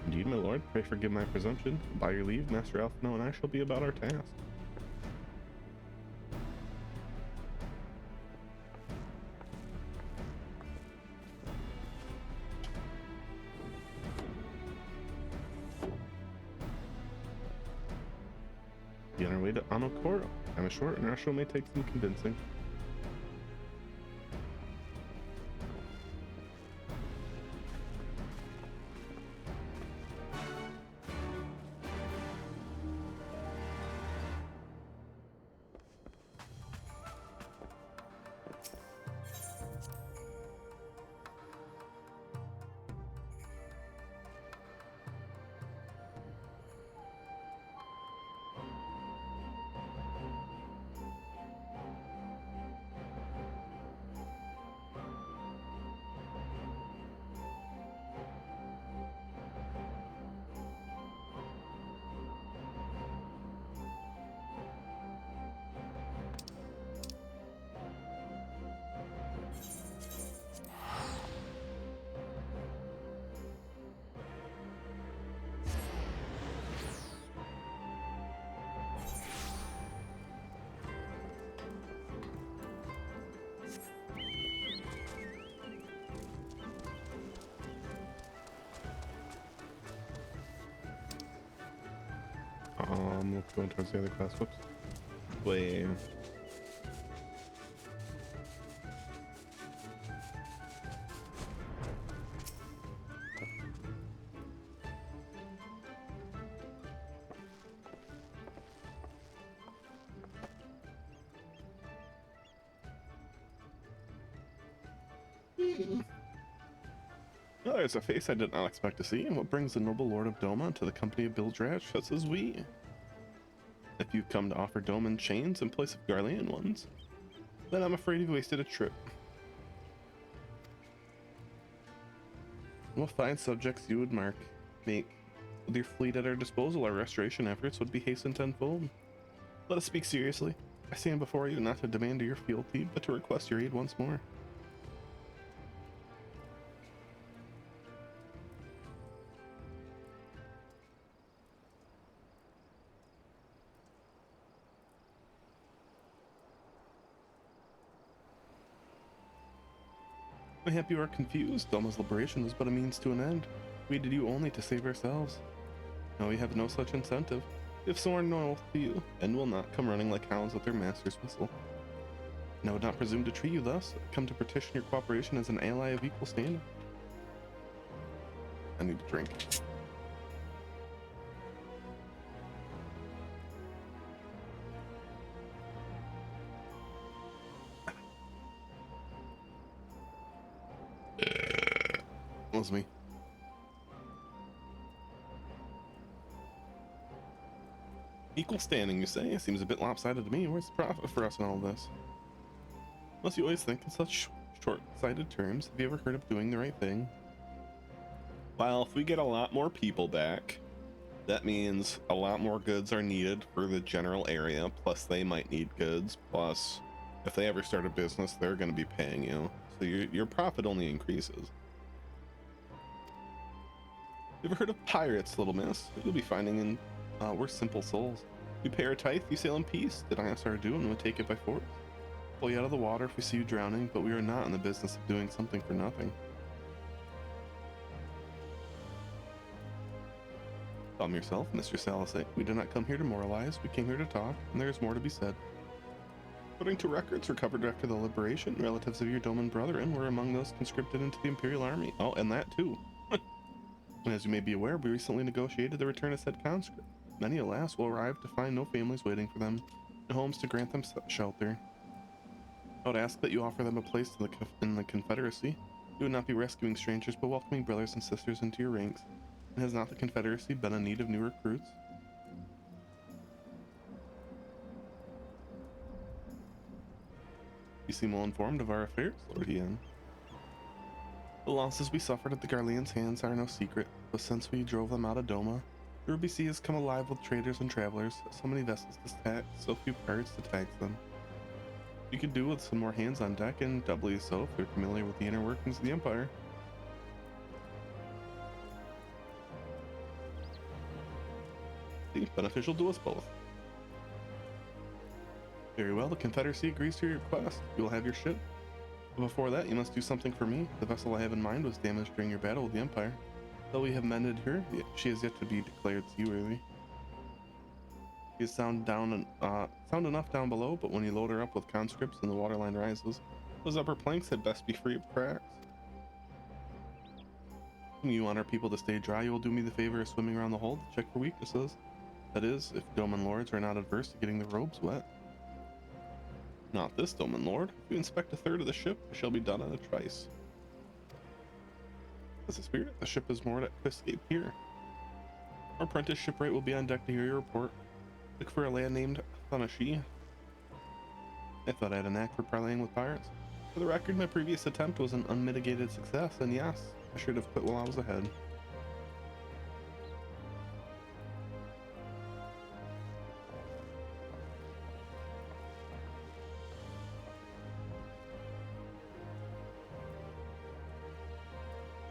Speaker 1: Indeed, my lord, pray forgive my presumption. By your leave, Master Alphino and I shall be about our task. Be on our way to Anokoro. Time is short, and Rusho may take some convincing. Going towards the other class. Whoops. Wait. Oh, there's a face I did not expect to see. What brings the noble lord of Doma to the company of Bildrash such as we? If you've come to offer Doman chains in place of Garlean ones, then I'm afraid you've wasted a trip. What fine subjects you would make. With your fleet at our disposal, our restoration efforts would be hastened tenfold. Let us speak seriously. I stand before you not to demand your fealty, but to request your aid once more. Mayhap you are confused. Doma's liberation was but a means to an end. We did you only to save ourselves. Now we have no such incentive. We have sworn no oath to you, and will not come running like hounds at their master's whistle. And I would not presume to treat you thus. I come to petition your cooperation as an ally of equal standing. I need a drink. Was me. Equal standing, you say? Seems a bit lopsided to me. Where's the profit for us in all this? Unless you always think in such short-sighted terms. Have you ever heard of doing the right thing? Well, if we get a lot more people back, that means a lot more goods are needed for the general area, plus they might need goods, plus if they ever start a business, they're going to be paying you. So your profit only increases. You ever heard of pirates, little miss? You'll be finding in we're simple souls. We pay our tithe, you sail in peace. Deny us our due, and we take it by force. Pull you out of the water if we see you drowning, but we are not in the business of doing something for nothing. Calm yourself, Mr. Salisay. We did not come here to moralize. We came here to talk, and there is more to be said. According to records recovered after the liberation, relatives of your Doman brethren were among those conscripted into the Imperial Army. Oh, and that too. And as you may be aware, we recently negotiated the return of said conscript. Many, alas, will arrive to find no families waiting for them, no homes to grant them shelter. I would ask that you offer them a place in the Confederacy. You would not be rescuing strangers, but welcoming brothers and sisters into your ranks. And has not the Confederacy been in need of new recruits? You seem well informed of our affairs, Lord Ian. The losses we suffered at the Garlean's hands are no secret, but since we drove them out of Doma, the Ruby Sea has come alive with traders and travelers, so many vessels to tax, so few pirates to tax them. You could do with some more hands on deck, and doubly so if they're familiar with the inner workings of the Empire. Beneficial to us both. Very well, the Confederacy agrees to your request. You will have your ship. But before that, you must do something for me. The vessel I have in mind was damaged during your battle with the Empire. Though we have mended her, she has yet to be declared seaworthy. She is sound enough down below, but when you load her up with conscripts and the waterline rises, those upper planks had best be free of cracks. When you want our people to stay dry, you will do me the favor of swimming around the hold to check for weaknesses. That is, if Doman lords are not adverse to getting the robes wet. Not this Doman lord. If you inspect a third of the ship, it shall be done at a trice. As a spirit, the ship is moored at Cliff's Gate Pier. Our apprentice shipwright will be on deck to hear your report. Look for a land named Thanashi. I thought I had a knack for parleying with pirates. For the record, my previous attempt was an unmitigated success, and yes, I should have quit while I was ahead.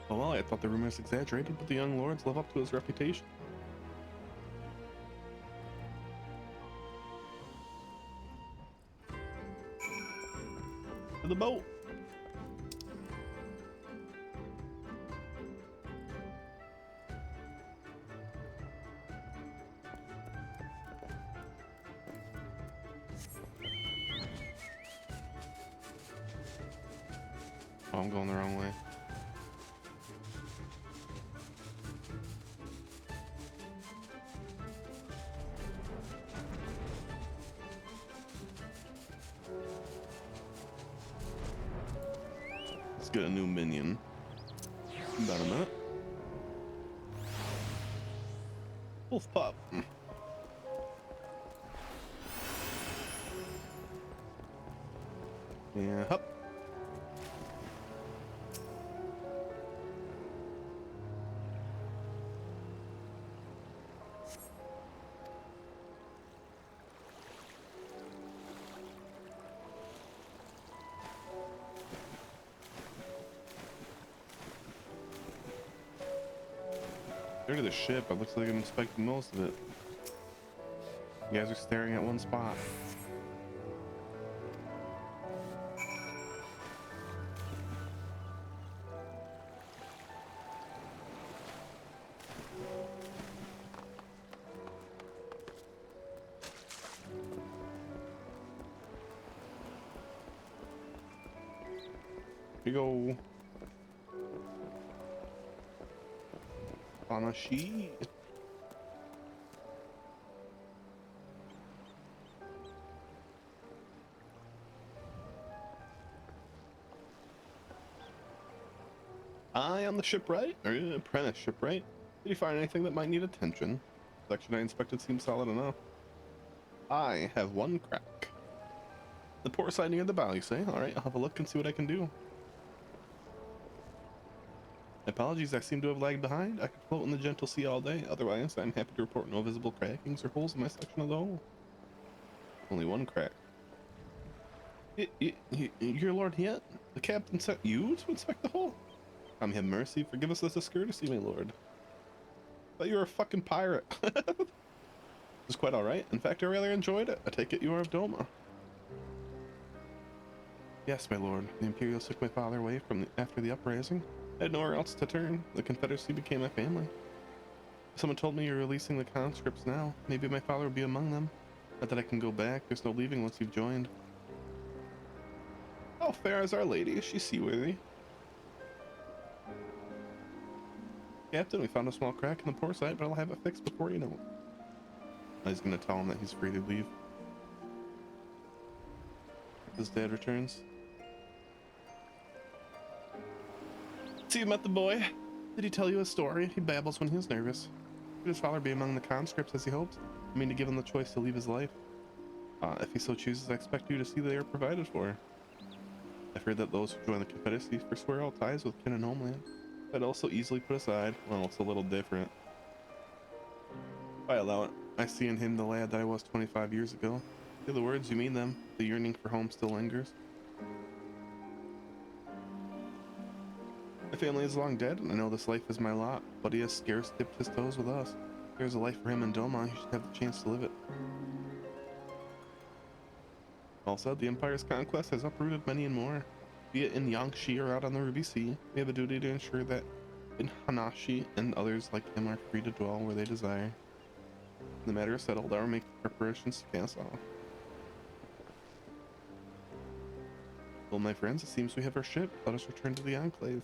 Speaker 1: Oh well, I thought the rumors exaggerated, but the young lords live up to his reputation. To the boat! Oh, I'm going the wrong way. get a new minion. About a minute. Wolf pup. Yeah, hup. Look at the ship. It looks like I'm inspecting most of it. You guys are staring at one spot. Here you go. On a sheet. On the shipwright, or apprentice shipwright. Did you find anything that might need attention? The section I inspected seems solid enough. I have one crack. The port side near the bow, you say? Alright, I'll have a look and see what I can do. Apologies, I seem to have lagged behind. I could float in the gentle sea all day. Otherwise, I'm happy to report no visible crackings or holes in my section of the hull. Only one crack. Your lord yet? The captain sent you to inspect the hull? Come have mercy, forgive us this discourtesy, my lord. Thought you were a fucking pirate. It was quite alright. In fact, I rather enjoyed it. I take it you are of Doma. Yes, my lord. The Imperials took my father away after the uprising. I had nowhere else to turn. The Confederacy became my family. Someone told me you're releasing the conscripts now. Maybe my father will be among them. Not that I can go back. There's no leaving once you've joined. How fair is Our Lady? Is she seaworthy? Captain, we found a small crack in the port side, but I'll have it fixed before you know it. He's gonna tell him that he's free to leave. His dad returns. So you met the boy. Did he tell you a story? He babbles when he's nervous. Could his father be among the conscripts as he hoped? I mean, to give him the choice to leave his life. If he so chooses, I expect you to see they are provided for. I've heard that those who join the Confederacy forswear all ties with kin and homeland. But also easily put aside. Well, it's a little different. I allow it. I see in him the lad that I was 25 years ago. Say the words, you mean them. The yearning for home still lingers. My family is long dead, and I know this life is my lot, but he has scarce dipped his toes with us. There's a life for him in Doma, he should have the chance to live it. Also, the Empire's conquest has uprooted many and more. Be it in Yangshi or out on the Ruby Sea, we have a duty to ensure that in Hanashi and others like him are free to dwell where they desire. The matter is settled, I will make preparations to pass off. Well, my friends, it seems we have our ship. Let us return to the Enclave.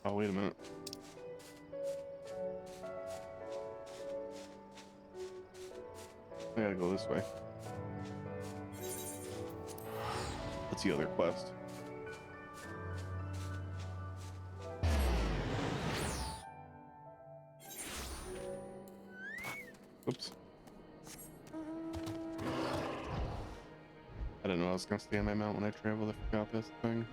Speaker 1: Oh, wait a minute. I gotta go this way. What's the other quest? Oops. I didn't know I was gonna stay on my mount when I traveled. I forgot this thing.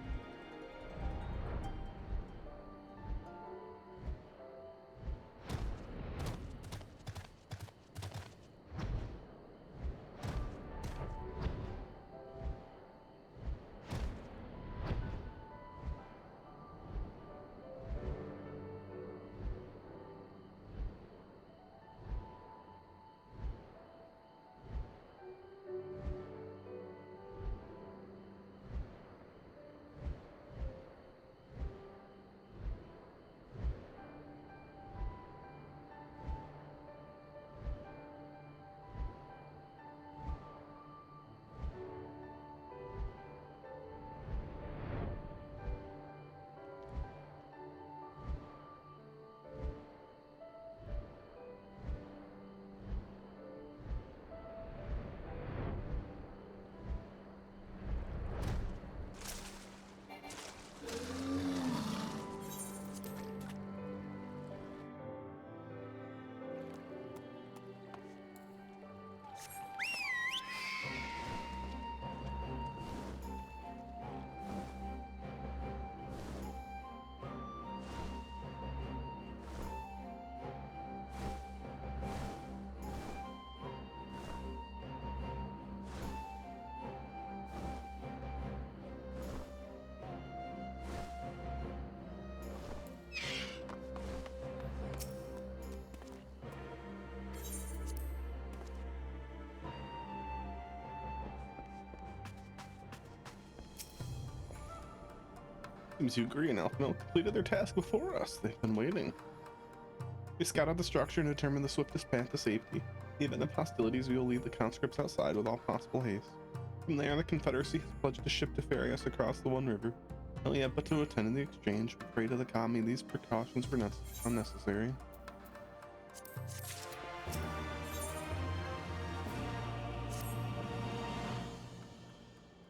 Speaker 1: seems Yugri and Alphamil completed their task before us. They've been waiting. They scouted the structure and determined the swiftest path to safety. In the event of hostilities, we will lead the conscripts outside with all possible haste. From there, the Confederacy has pledged a ship to ferry us across the One River. No, yet but to attend the exchange. Pray to the Kami these precautions were unnecessary.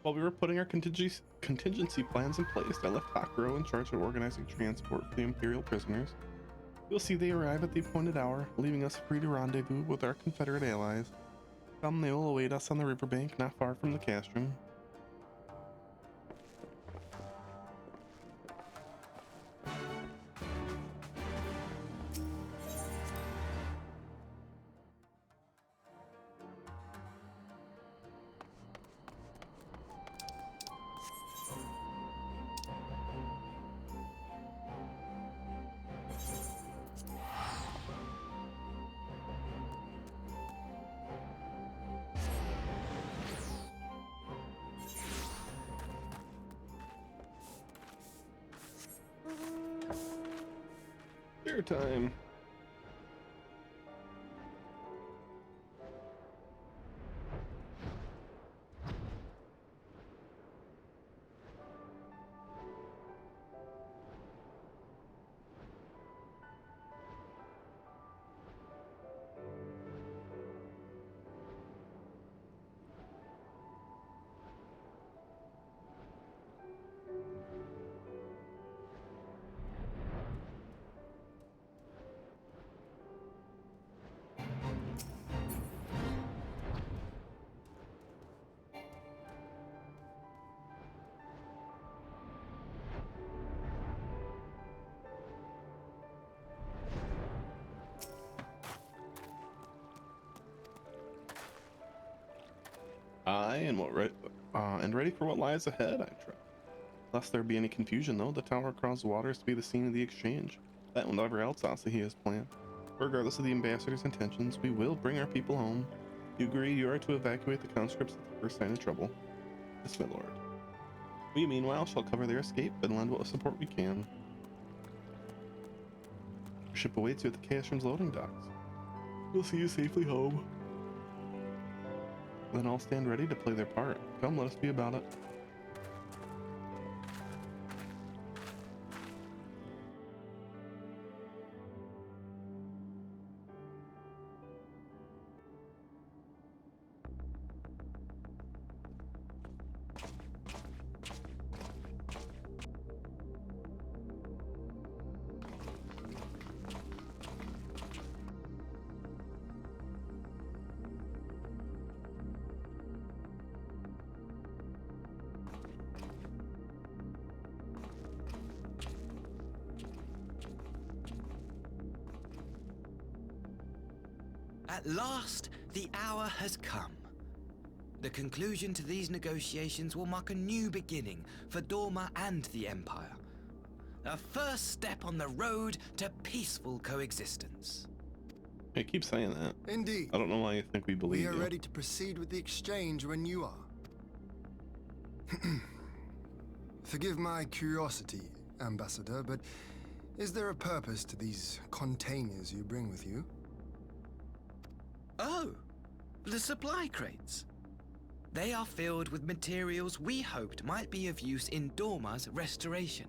Speaker 1: While we were putting our contingency plans in place, I left Takuro in charge of organizing transport for the Imperial prisoners. You'll see they arrive at the appointed hour, leaving us free to rendezvous with our Confederate allies. Come, they will await us on the riverbank not far from the castrum. Time. And ready for what lies ahead, I trust. Lest there be any confusion, though, the tower across the water is to be the scene of the exchange. That and whatever else Asahi has planned. Regardless of the ambassador's intentions, we will bring our people home. You agree you are to evacuate the conscripts at the first sign of trouble? Yes, my lord. We, meanwhile, shall cover their escape and lend what support we can. Your ship awaits you at the castrum's loading docks. We'll see you safely home. Then all stand ready to play their part. Come, let us be about it.
Speaker 2: At last, the hour has come. The conclusion to these negotiations will mark a new beginning for Dorma and the Empire. A first step on the road to peaceful coexistence.
Speaker 1: I keep saying that.
Speaker 7: Indeed.
Speaker 1: I don't know why you think we believe you.
Speaker 7: We are ready to proceed with the exchange when you are. Forgive my curiosity, Ambassador, but is there a purpose to these containers you bring with you?
Speaker 2: Oh, the supply crates. They are filled with materials we hoped might be of use in Dorma's restoration.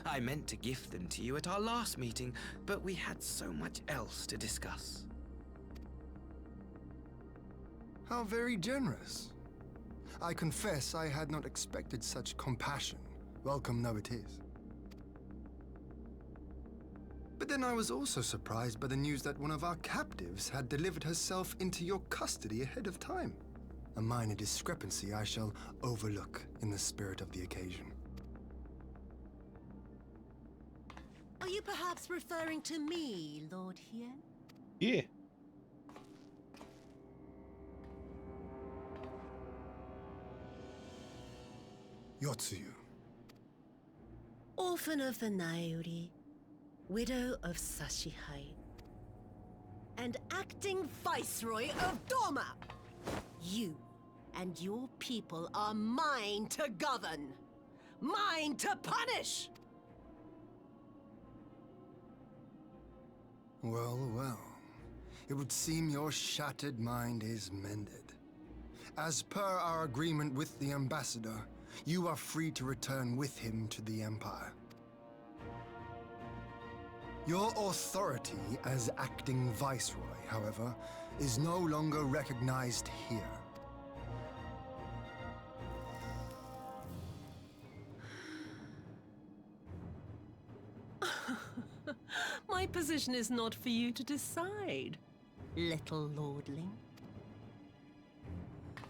Speaker 2: I meant to gift them to you at our last meeting, but we had so much else to discuss.
Speaker 7: How very generous. I confess I had not expected such compassion. Welcome though it is. But then I was also surprised by the news that one of our captives had delivered herself into your custody ahead of time. A minor discrepancy I shall overlook in the spirit of the occasion.
Speaker 3: Are you perhaps referring to me, Lord Hien?
Speaker 1: Yeah.
Speaker 7: Yotsuyu.
Speaker 3: Orphan of the Nairi, widow of Sashihai, and acting Viceroy of Dorma! You and your people are mine to govern. mine to punish!
Speaker 7: Well, well. It would seem your shattered mind is mended. As per our agreement with the ambassador, you are free to return with him to the Empire. Your authority as acting viceroy, however, is no longer recognized here.
Speaker 3: My position is not for you to decide, little lordling.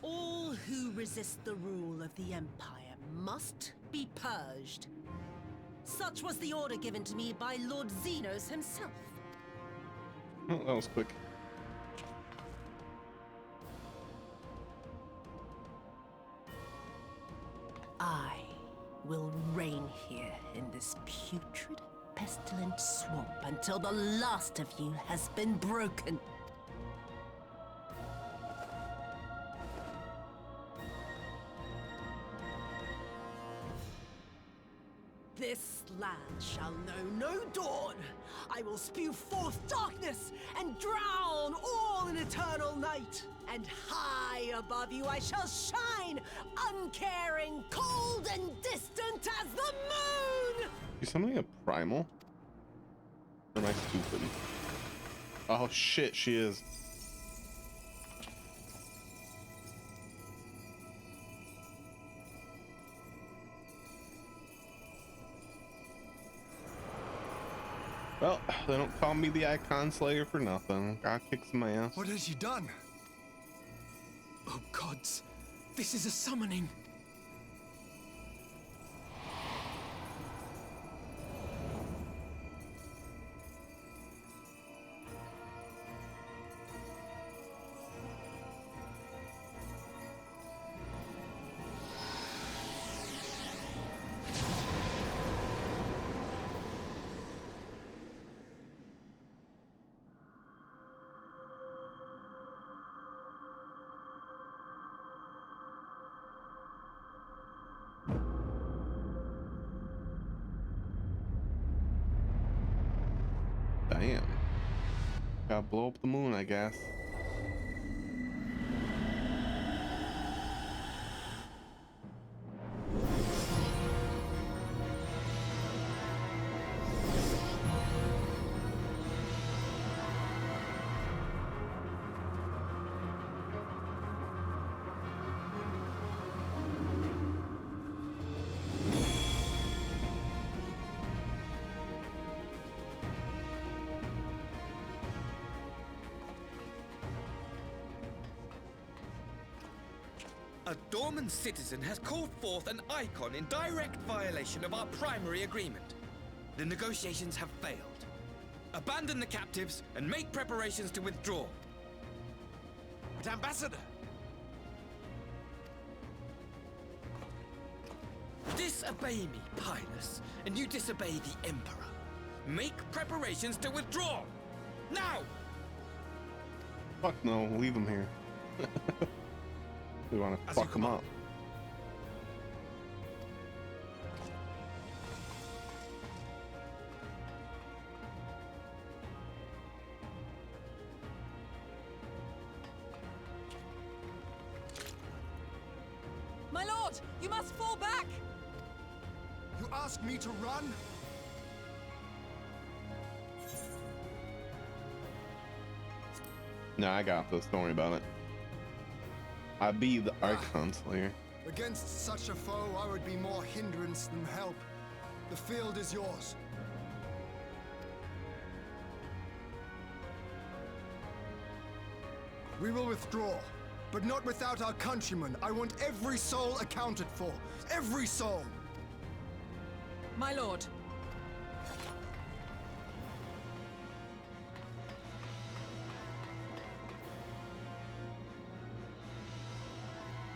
Speaker 3: All who resist the rule of the Empire must be purged. Such was the order given to me by Lord Xenos himself.
Speaker 1: Oh, that was quick.
Speaker 3: I will reign here in this putrid, pestilent swamp until the last of you has been broken. This land shall know no dawn. I will spew forth darkness and drown all in eternal night. And high above you I shall shine, uncaring, cold and distant as the moon!
Speaker 1: Is something a primal? Or am I stupid? Oh shit, she is. Well, they don't call me the Icon Slayer for nothing. God kicks my ass.
Speaker 7: What has she done?
Speaker 11: Oh gods, this is a summoning.
Speaker 1: Damn. Gotta blow up the moon, I guess.
Speaker 2: A Dorman citizen has called forth an icon in direct violation of our primary agreement. The negotiations have failed. Abandon the captives and make preparations to withdraw.
Speaker 6: But Ambassador!
Speaker 2: Disobey me, Pilus, and you disobey the Emperor. Make preparations to withdraw! Now!
Speaker 1: Fuck no, leave him here. We want to fuck him up.
Speaker 6: My lord, you must fall back!
Speaker 7: You ask me to run?
Speaker 1: No, I got this. Don't worry about it. I be the Icon Slayer.
Speaker 7: Against such a foe, I would be more hindrance than help. The field is yours. We will withdraw, but not without our countrymen. I want every soul accounted for. Every soul!
Speaker 6: My lord.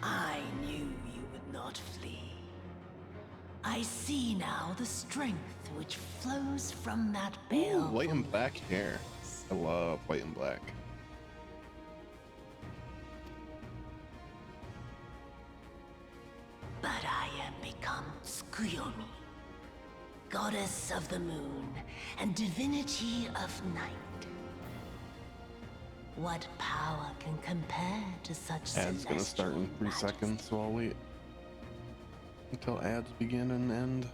Speaker 3: I knew you would not flee. I see now the strength which flows from that
Speaker 1: Ooh,
Speaker 3: baleful
Speaker 1: white and black hair. I love white and black.
Speaker 3: But I am become Tsuyomi, goddess of the moon and divinity of night. What power can compare to such
Speaker 1: Ad's gonna start in 3 seconds, so I'll wait until ads begin and end.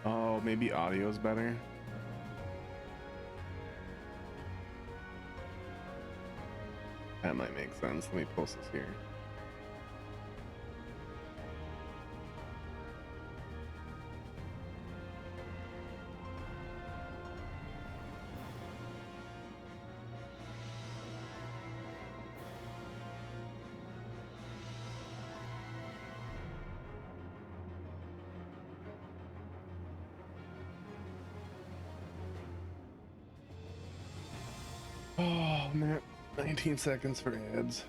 Speaker 1: Oh, maybe audio's better. That might make sense. Let me post this here. Oh man, 19 seconds for ads.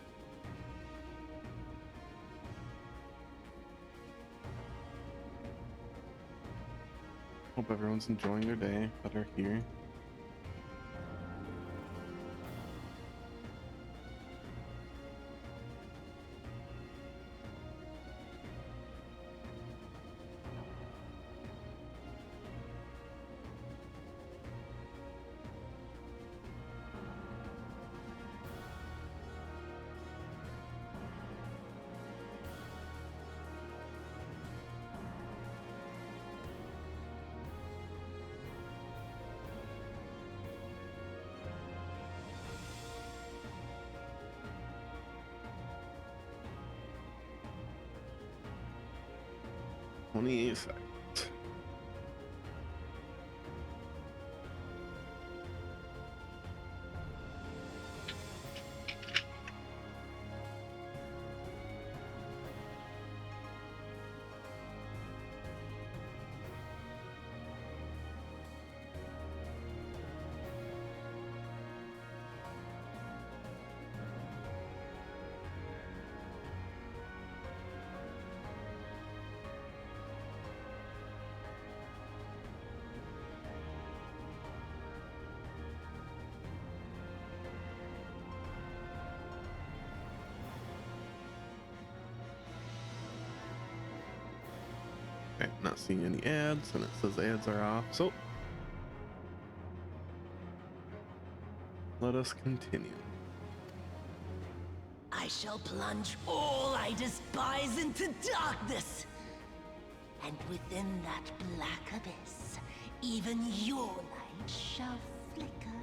Speaker 1: Hope everyone's enjoying their day that are here. Only 8 seconds. Okay, not seeing any ads, and it says ads are off, so let us continue.
Speaker 3: I shall plunge all I despise into darkness. And within that black abyss, even your light shall flicker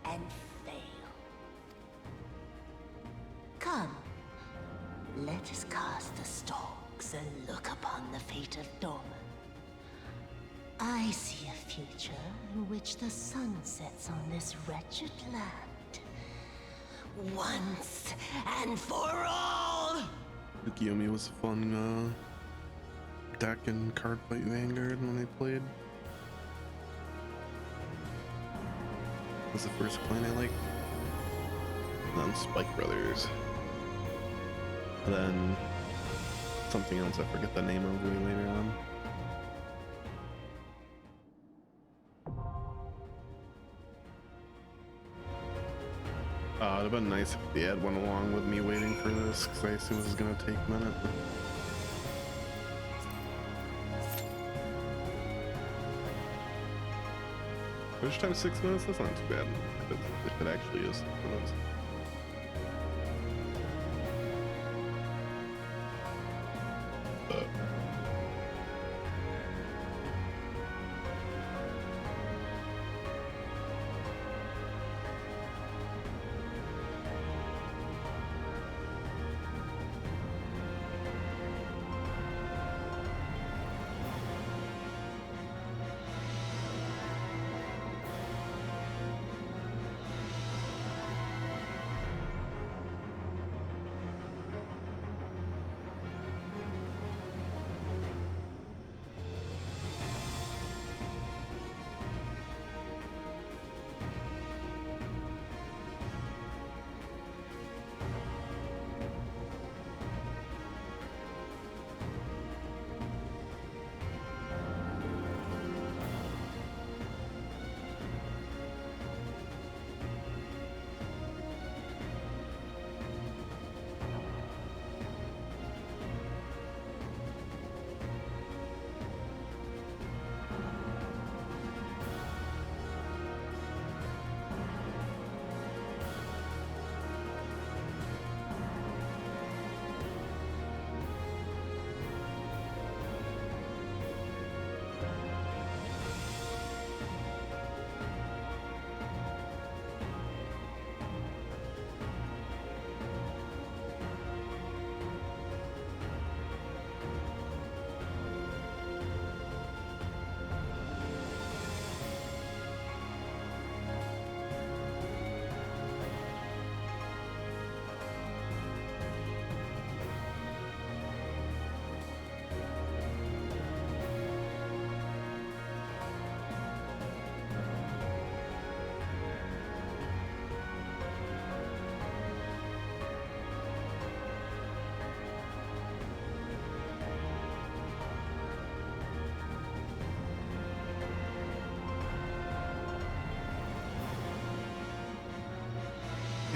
Speaker 3: and fail. Come, let us cast the stalks and look upon the fate of Dorman. I see a future in which the sun sets on this wretched land. Once and for all!
Speaker 1: Tsukiyomi was a fun deck in Cardfight Vanguard when I played. Was the first clan I liked. And then Spike Brothers. And then something else I forget the name of way later on. It'd have been nice if the ad went along with me waiting for this, because I assume this is going to take a minute. Which time 6 minutes? That's not too bad. If it actually is 6 minutes.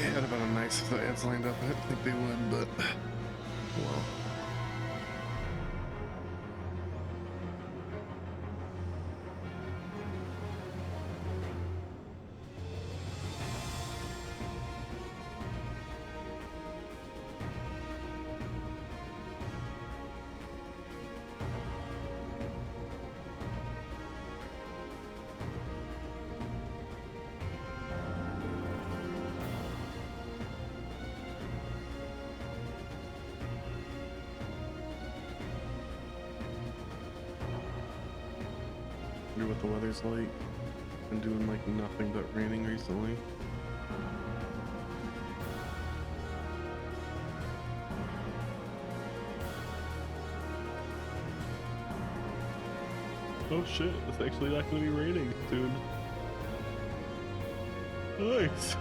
Speaker 1: It would have been nice if the ads lined up. I didn't think they would, but well. Wonder what the weather's like. Been doing like nothing but raining recently. Oh shit, it's actually not gonna be raining soon. Nice.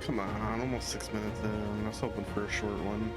Speaker 1: Come on, almost 6 minutes in. I was hoping for a short one.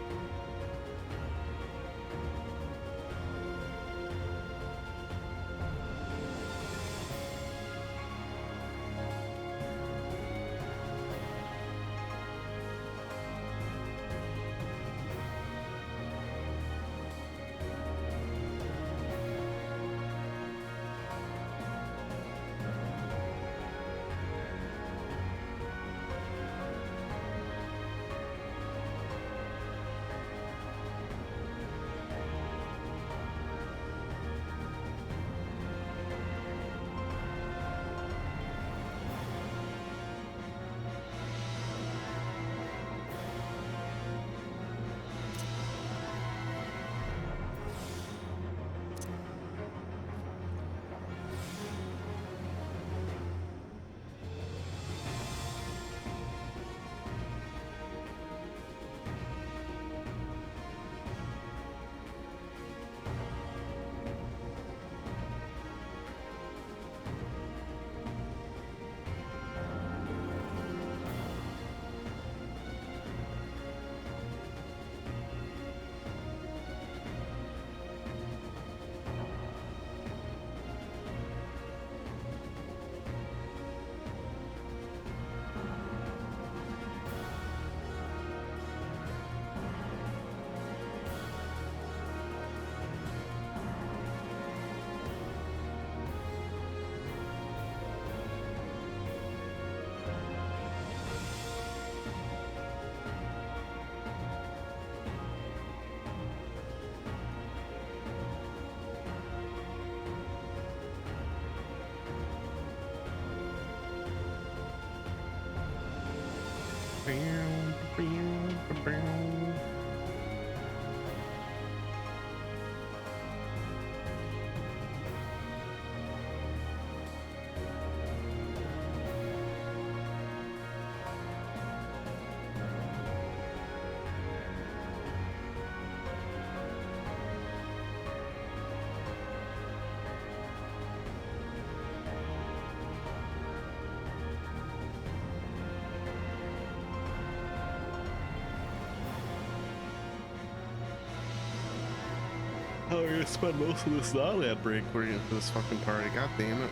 Speaker 1: we're gonna spend most of this non-ad break waiting for this fucking party. God damn it.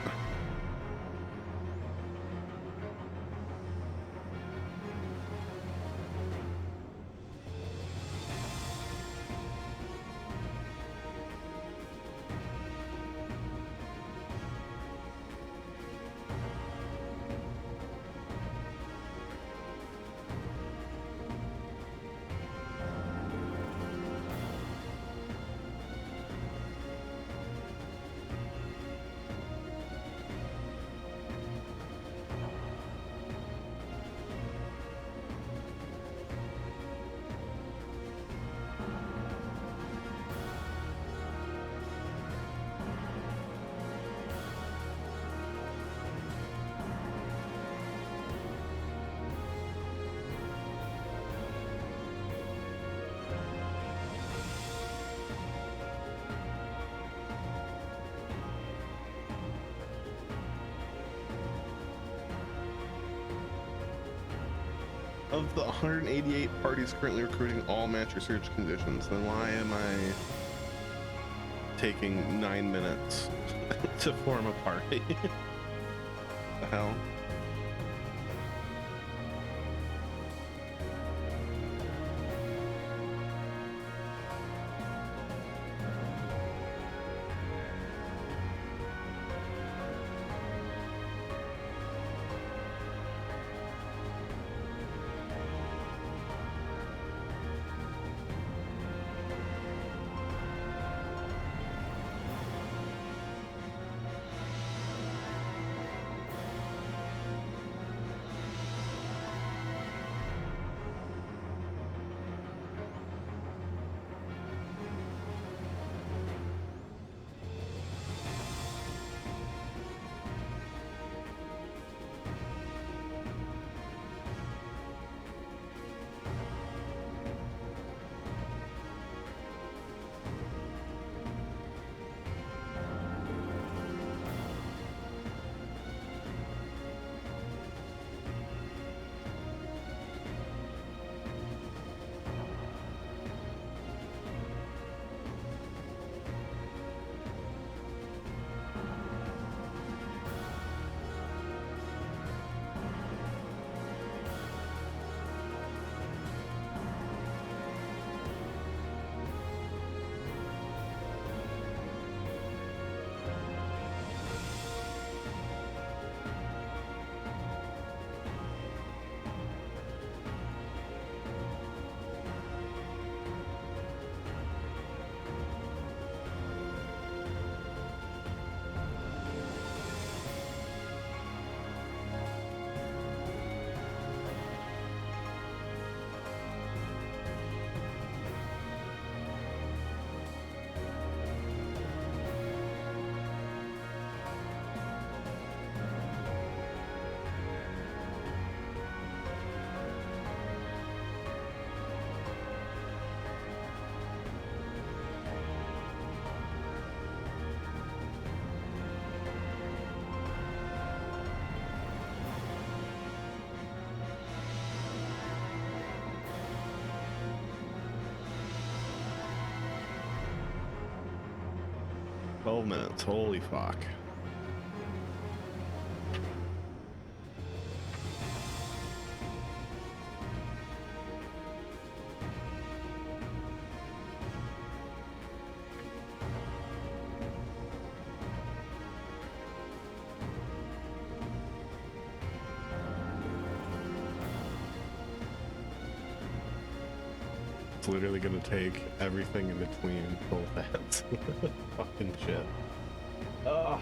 Speaker 1: Of the 188 parties currently recruiting all match research conditions, then why am I taking 9 minutes to form a party? The hell? Minutes, holy fuck. It's literally gonna take everything in between both ends. Fucking shit. Ugh.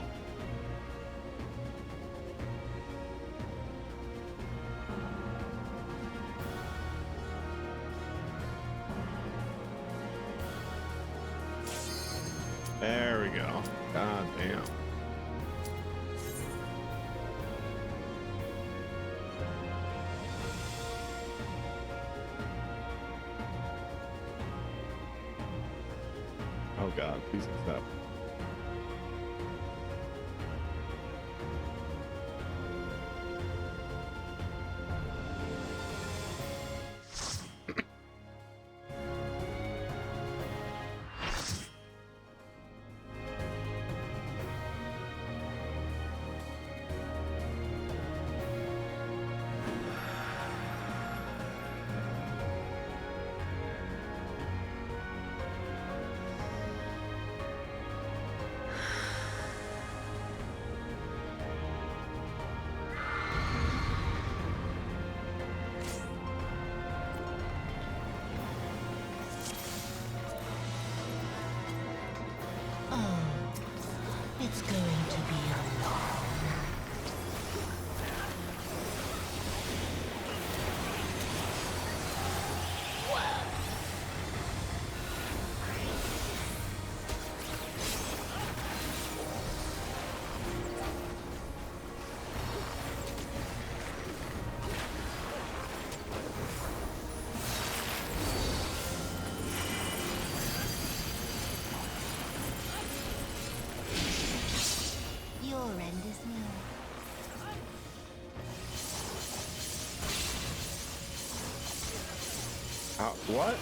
Speaker 1: There we go. God damn. Oh God, please accept. What?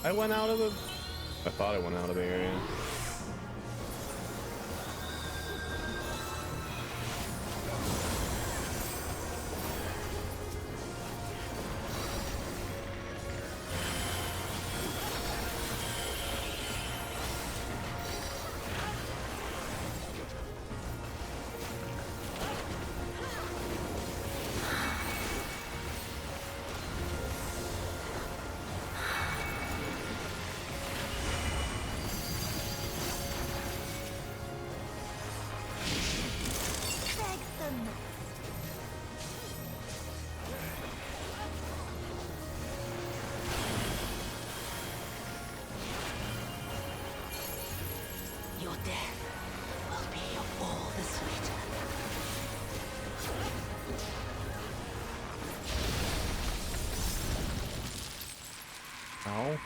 Speaker 1: I went out of the... I thought I went out of the area.
Speaker 3: Your death will be all the sweeter.
Speaker 1: Ow.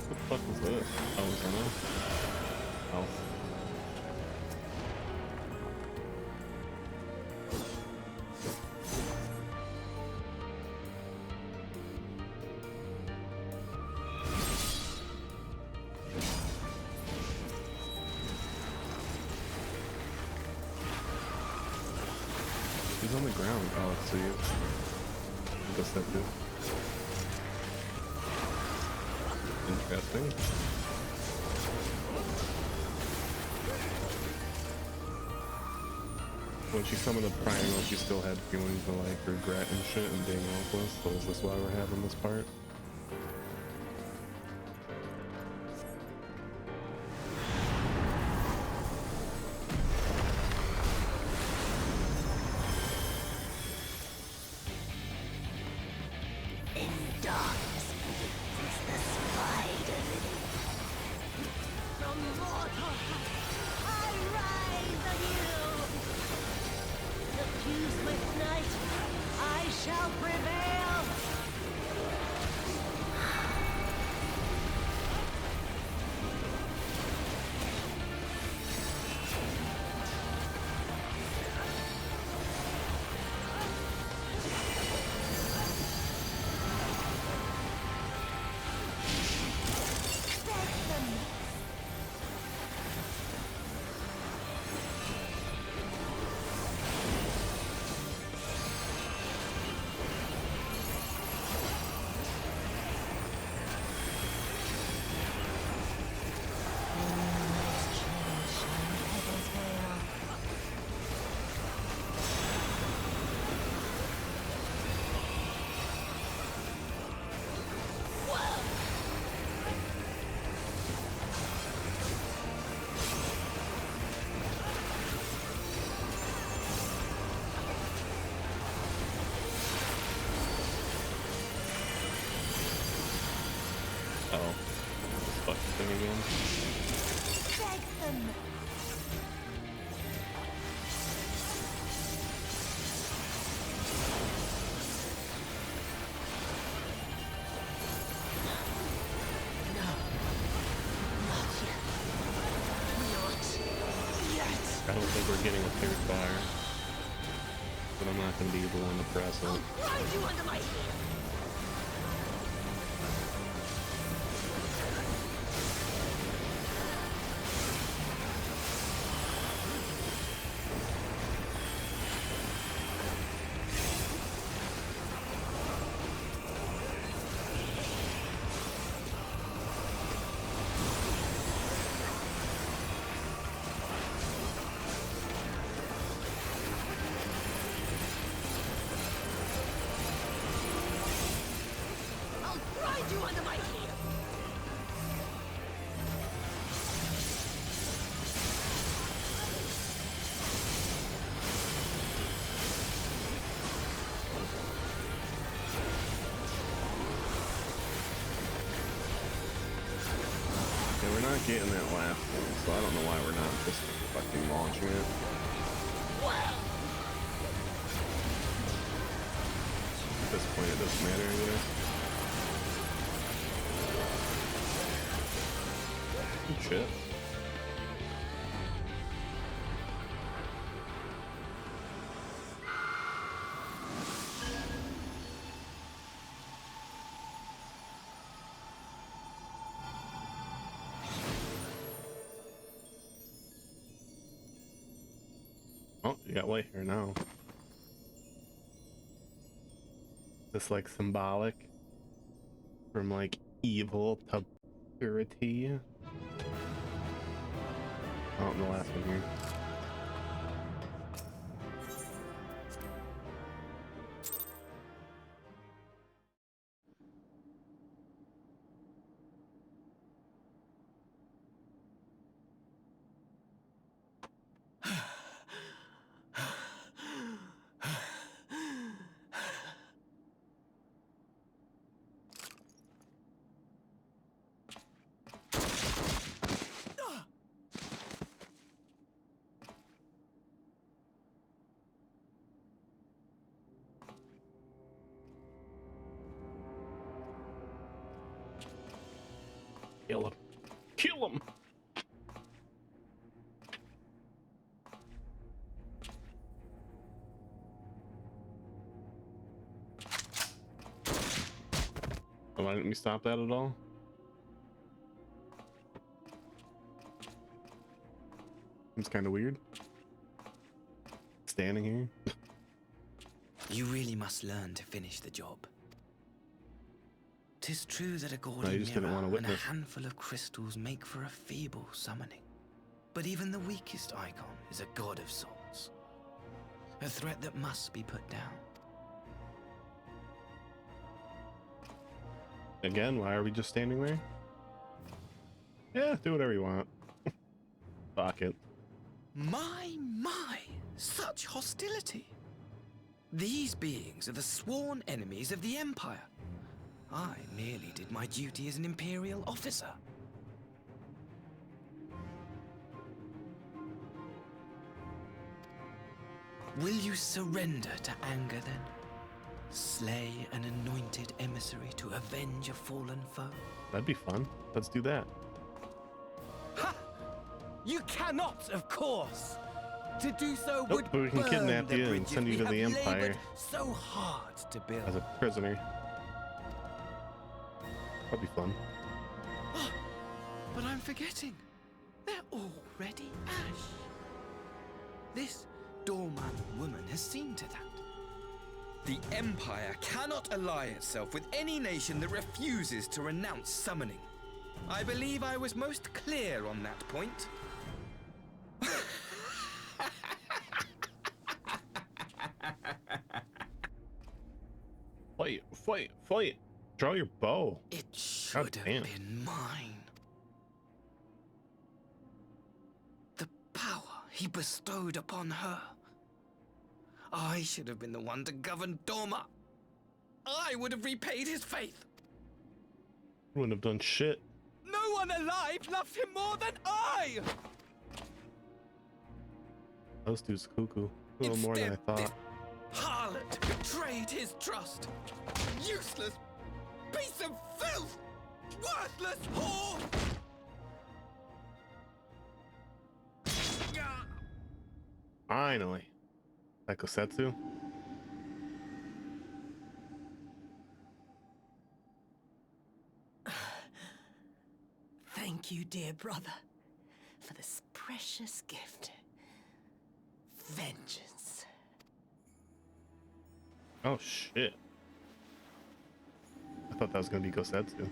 Speaker 1: What the fuck was that? Oh, was that now? Oh. He's on the ground. Oh, so you. I guess that too. Interesting. When she summoned the Primal, she still had feelings of like regret and shit and being helpless. So is this why we're having this part? Uh-oh. Fuck thing again. I don't think we're getting a third fire, but I'm not going to be the one to press it.
Speaker 12: I'll grind you under my heel.
Speaker 1: not getting that last one, so I don't know why we're not just fucking launching it. At this point, it doesn't matter anyway. Oh, shit. Oh, you got white hair now. This like symbolic from like evil to purity. Oh, and the last one here. Kill him. Kill him! Why didn't we stop that at all? Seems kind of weird. Standing here.
Speaker 2: You really must learn to finish the job. 'Tis true that a
Speaker 1: No, you
Speaker 2: gaudy
Speaker 1: just didn't
Speaker 2: mirror
Speaker 1: want to
Speaker 2: and a
Speaker 1: witness.
Speaker 2: handful of crystals make for a feeble summoning. But even the weakest icon is a god of sorts. A threat that must be put down.
Speaker 1: Again, why are we just standing there? Yeah, do whatever you want. Fuck it.
Speaker 2: My, such hostility. These beings are the sworn enemies of the Empire. I merely did my duty as an Imperial officer. Will you surrender to anger then? Slay an anointed emissary to avenge a fallen foe?
Speaker 1: That'd be fun. Let's do that.
Speaker 6: Ha! You cannot, of course. To do so
Speaker 1: Nope,
Speaker 6: would
Speaker 1: but we can
Speaker 6: burn
Speaker 1: kidnap
Speaker 6: the
Speaker 1: you and
Speaker 6: bridges
Speaker 1: send you
Speaker 6: we
Speaker 1: to the
Speaker 6: have
Speaker 1: Empire
Speaker 6: labored so hard to build.
Speaker 1: as a prisoner. That'd be fun.
Speaker 2: But I'm forgetting. They're already ash. This dormant woman has seen to that. The Empire cannot ally itself with any nation that refuses to renounce summoning. I believe I was most clear on that point.
Speaker 1: Fight, fight, fight. Draw your bow.
Speaker 2: It should have
Speaker 1: damn.
Speaker 2: been mine. The power he bestowed upon her. I should have been the one to govern Doma. I would have repaid his faith.
Speaker 1: Wouldn't have done shit.
Speaker 6: No one alive loves him more than I!
Speaker 1: Those dudes cuckoo. A little more than I thought.
Speaker 2: This harlot betrayed his trust. Useless piece of filth! Worthless whore!
Speaker 1: Finally. Psychosetsu.
Speaker 3: Thank you, dear brother, for this precious gift. Vengeance.
Speaker 1: Oh shit. I thought that was gonna be Gosetsu.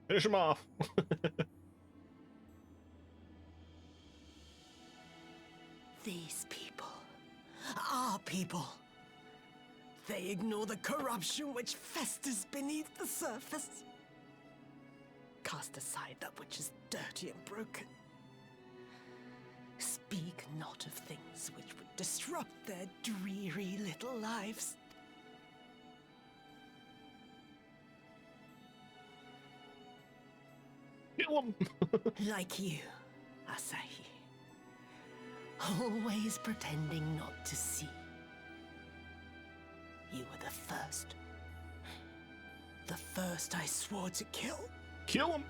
Speaker 1: Finish him off.
Speaker 3: These people, our people, they ignore the corruption which festers beneath the surface. Cast aside that which is dirty and broken. Speak not of things which would disrupt their dreary little lives.
Speaker 1: Kill him!
Speaker 3: Like you, Asahi. Always pretending not to see. You were the first. The first I swore to kill.
Speaker 1: Kill him!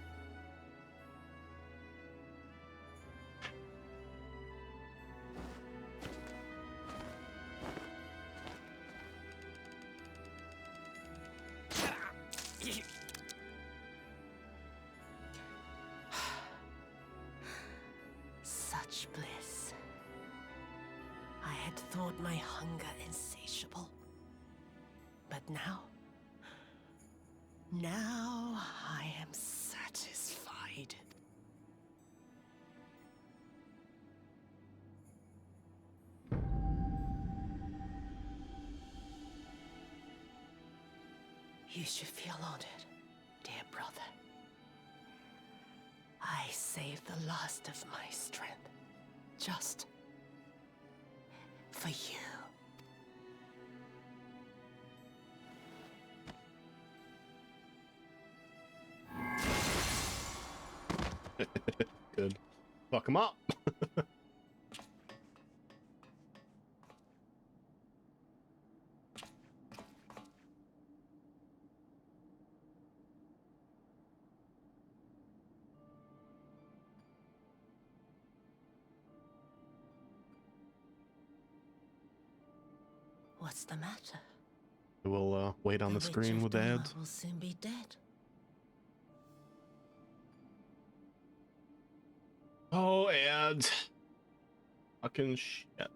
Speaker 3: Such bliss. I had thought my hunger insatiable. But now I am satisfied. You should feel honored, dear brother. I saved the last of my strength, just for you.
Speaker 1: Good. Fuck him up.
Speaker 3: What's the matter?
Speaker 1: We'll wait on the
Speaker 3: Witch
Speaker 1: screen
Speaker 3: of
Speaker 1: with
Speaker 3: Doma
Speaker 1: ads.
Speaker 3: will soon be dead.
Speaker 1: Oh, ads. Fucking shit.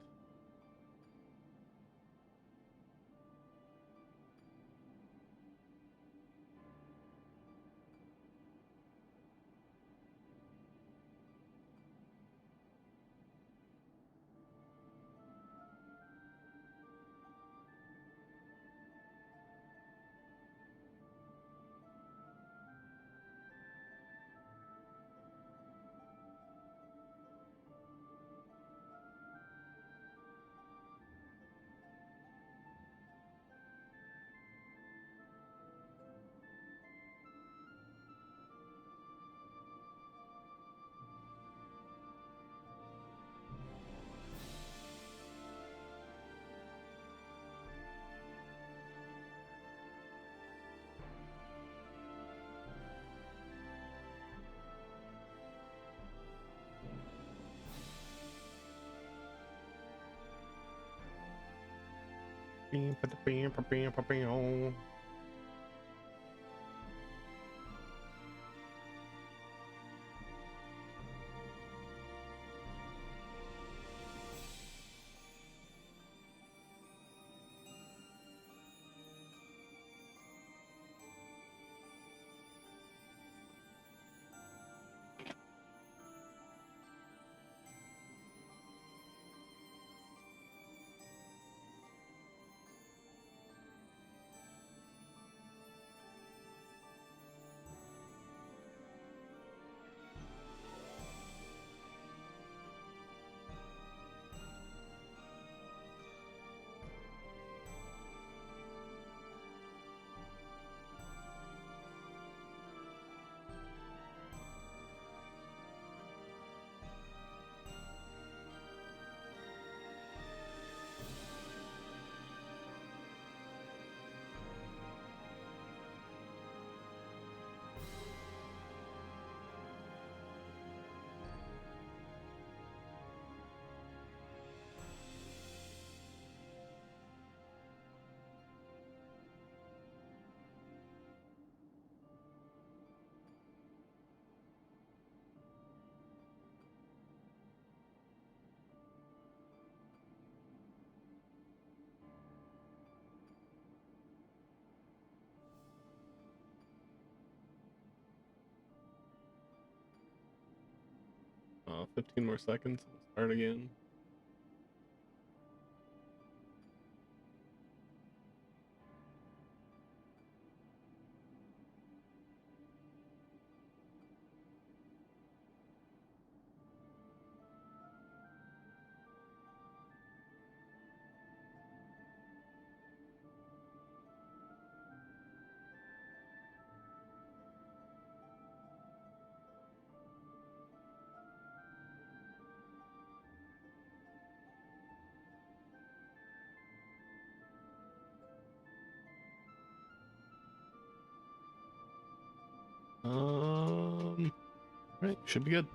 Speaker 1: Oh, 15 more seconds. Start again. Alright, should be good.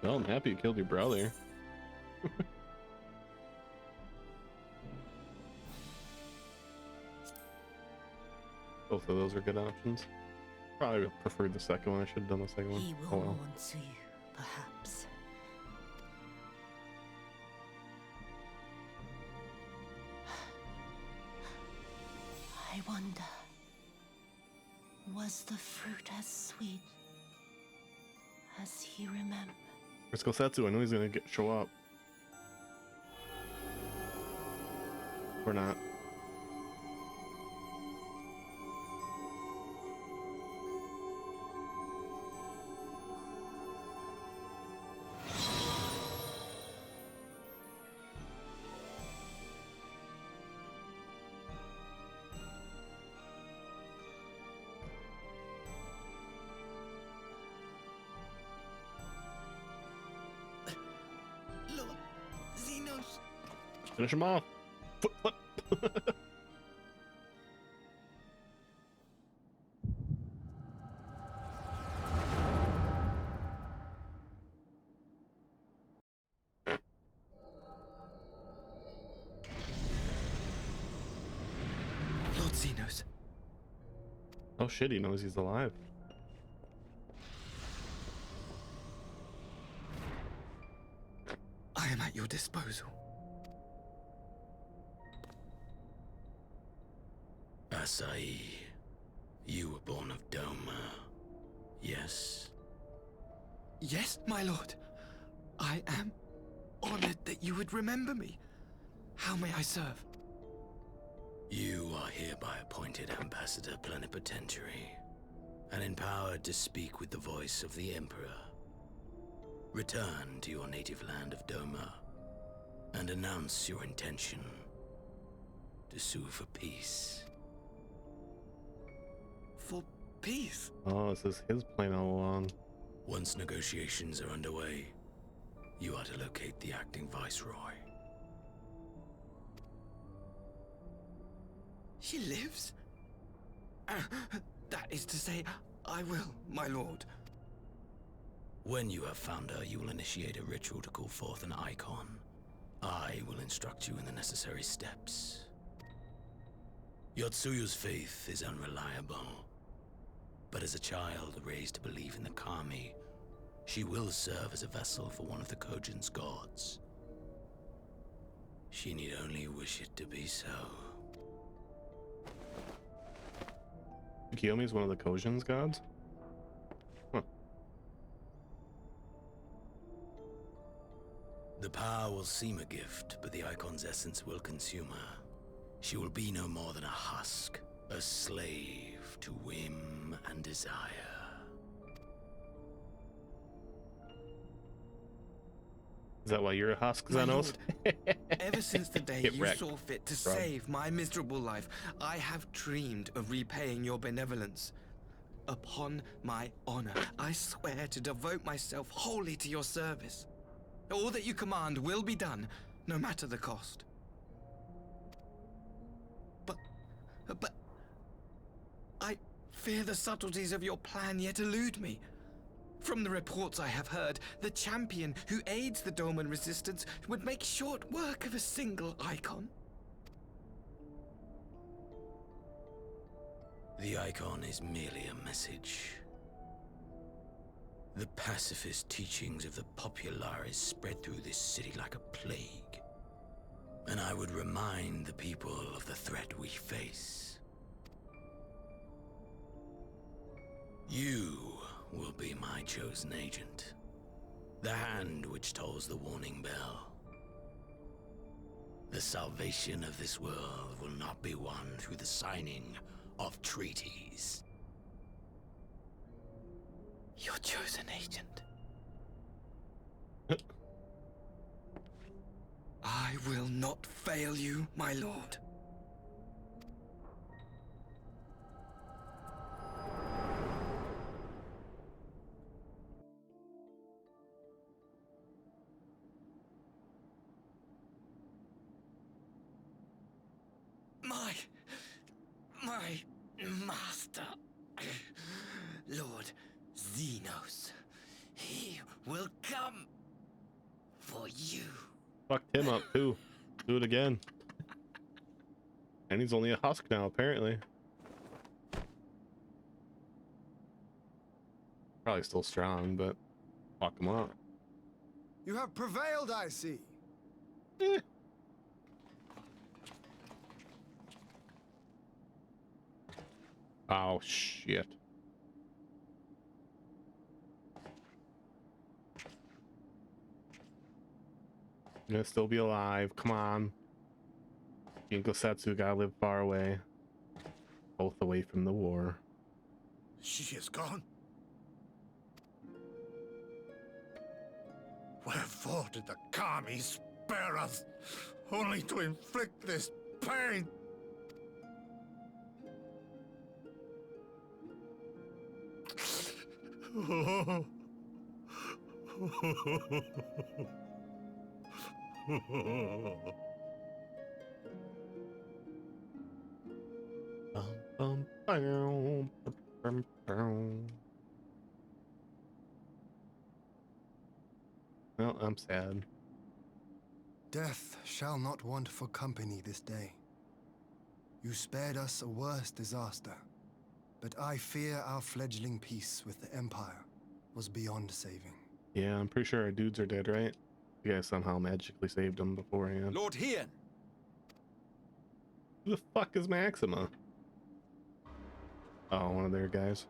Speaker 1: Well, I'm happy you killed your brother. Both of those are good options. Probably preferred the second one. I should have done the second one.
Speaker 3: He will
Speaker 1: Oh well.
Speaker 3: mourn to you, perhaps. I wonder, was the fruit as sweet as he remembered?
Speaker 1: Let's go Setsu. I know he's gonna show up. Or not.
Speaker 2: Lord Xenos.
Speaker 1: Finish him off. Flip.
Speaker 2: Lord Xenos.
Speaker 1: Oh shit, he knows he's alive.
Speaker 2: I am at your disposal.
Speaker 13: Asai, you were born of Doma, yes?
Speaker 2: Yes, my lord. I am honored that you would remember me. How may I serve?
Speaker 13: You are hereby appointed Ambassador Plenipotentiary, and empowered to speak with the voice of the Emperor. Return to your native land of Doma, and announce your intention to sue for peace.
Speaker 2: For peace?
Speaker 1: Oh, this is his plan all along.
Speaker 13: Once negotiations are underway, you are to locate the acting Viceroy.
Speaker 2: She lives? That is to say, I will, my lord.
Speaker 13: When you have found her, you will initiate a ritual to call forth an icon. I will instruct you in the necessary steps. Yotsuyu's faith is unreliable, but as a child raised to believe in the Kami, she will serve as a vessel for one of the Kojin's gods. She need only wish it to be so.
Speaker 1: Kiyomi is one of the Kojin's gods? Huh.
Speaker 13: The power will seem a gift, but the icon's essence will consume her. She will be no more than a husk, a slave to whim and desire.
Speaker 1: Is that why you're a husk,
Speaker 2: My
Speaker 1: Xenos?
Speaker 2: lord, ever since the day
Speaker 1: Get
Speaker 2: you
Speaker 1: wrecked,
Speaker 2: saw fit to
Speaker 1: bro.
Speaker 2: save my miserable life, I have dreamed of repaying your benevolence. Upon my honor, I swear to devote myself wholly to your service. All that you command will be done, no matter the cost. But I fear the subtleties of your plan yet elude me. From the reports I have heard, the champion who aids the Doman resistance would make short work of a single icon.
Speaker 13: The icon is merely a message. The pacifist teachings of the Populares spread through this city like a plague. And I would remind the people of the threat we face. You will be my chosen agent. The hand which tolls the warning bell. The salvation of this world will not be won through the signing of treaties.
Speaker 2: Your chosen agent. I will not fail you, my lord. My master, Lord Xenos. He will come for you.
Speaker 1: Fucked him up too. Do it again. And he's only a husk now, apparently. Probably still strong, but fuck him up.
Speaker 7: You have prevailed, I see.
Speaker 1: Eh. Oh shit. I'm gonna still be alive. Come on. Setsu gotta live far away. Both away from the war.
Speaker 4: She is gone. Wherefore did the Kami spare us, only to inflict this pain?
Speaker 1: Well, I'm sad.
Speaker 7: Death shall not want for company this day. You spared us a worse disaster, but I fear our fledgling peace with the Empire was beyond saving.
Speaker 1: Yeah, I'm pretty sure our dudes are dead, right? You guys somehow magically saved them beforehand.
Speaker 14: Lord Hien!
Speaker 1: Who the fuck is Maxima? Oh, one of their guys.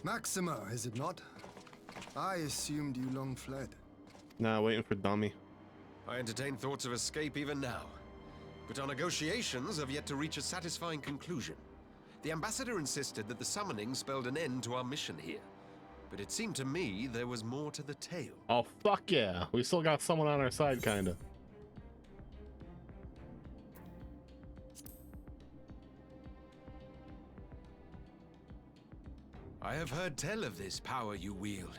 Speaker 7: Maxima, is it not? I assumed you long fled.
Speaker 1: Nah, waiting for Dummy.
Speaker 14: I entertain thoughts of escape even now, but our negotiations have yet to reach a satisfying conclusion. The ambassador insisted that the summoning spelled an end to our mission here, but it seemed to me there was more to the tale.
Speaker 1: Oh, fuck yeah. We still got someone on our side, kinda.
Speaker 14: I have heard tell of this power you wield.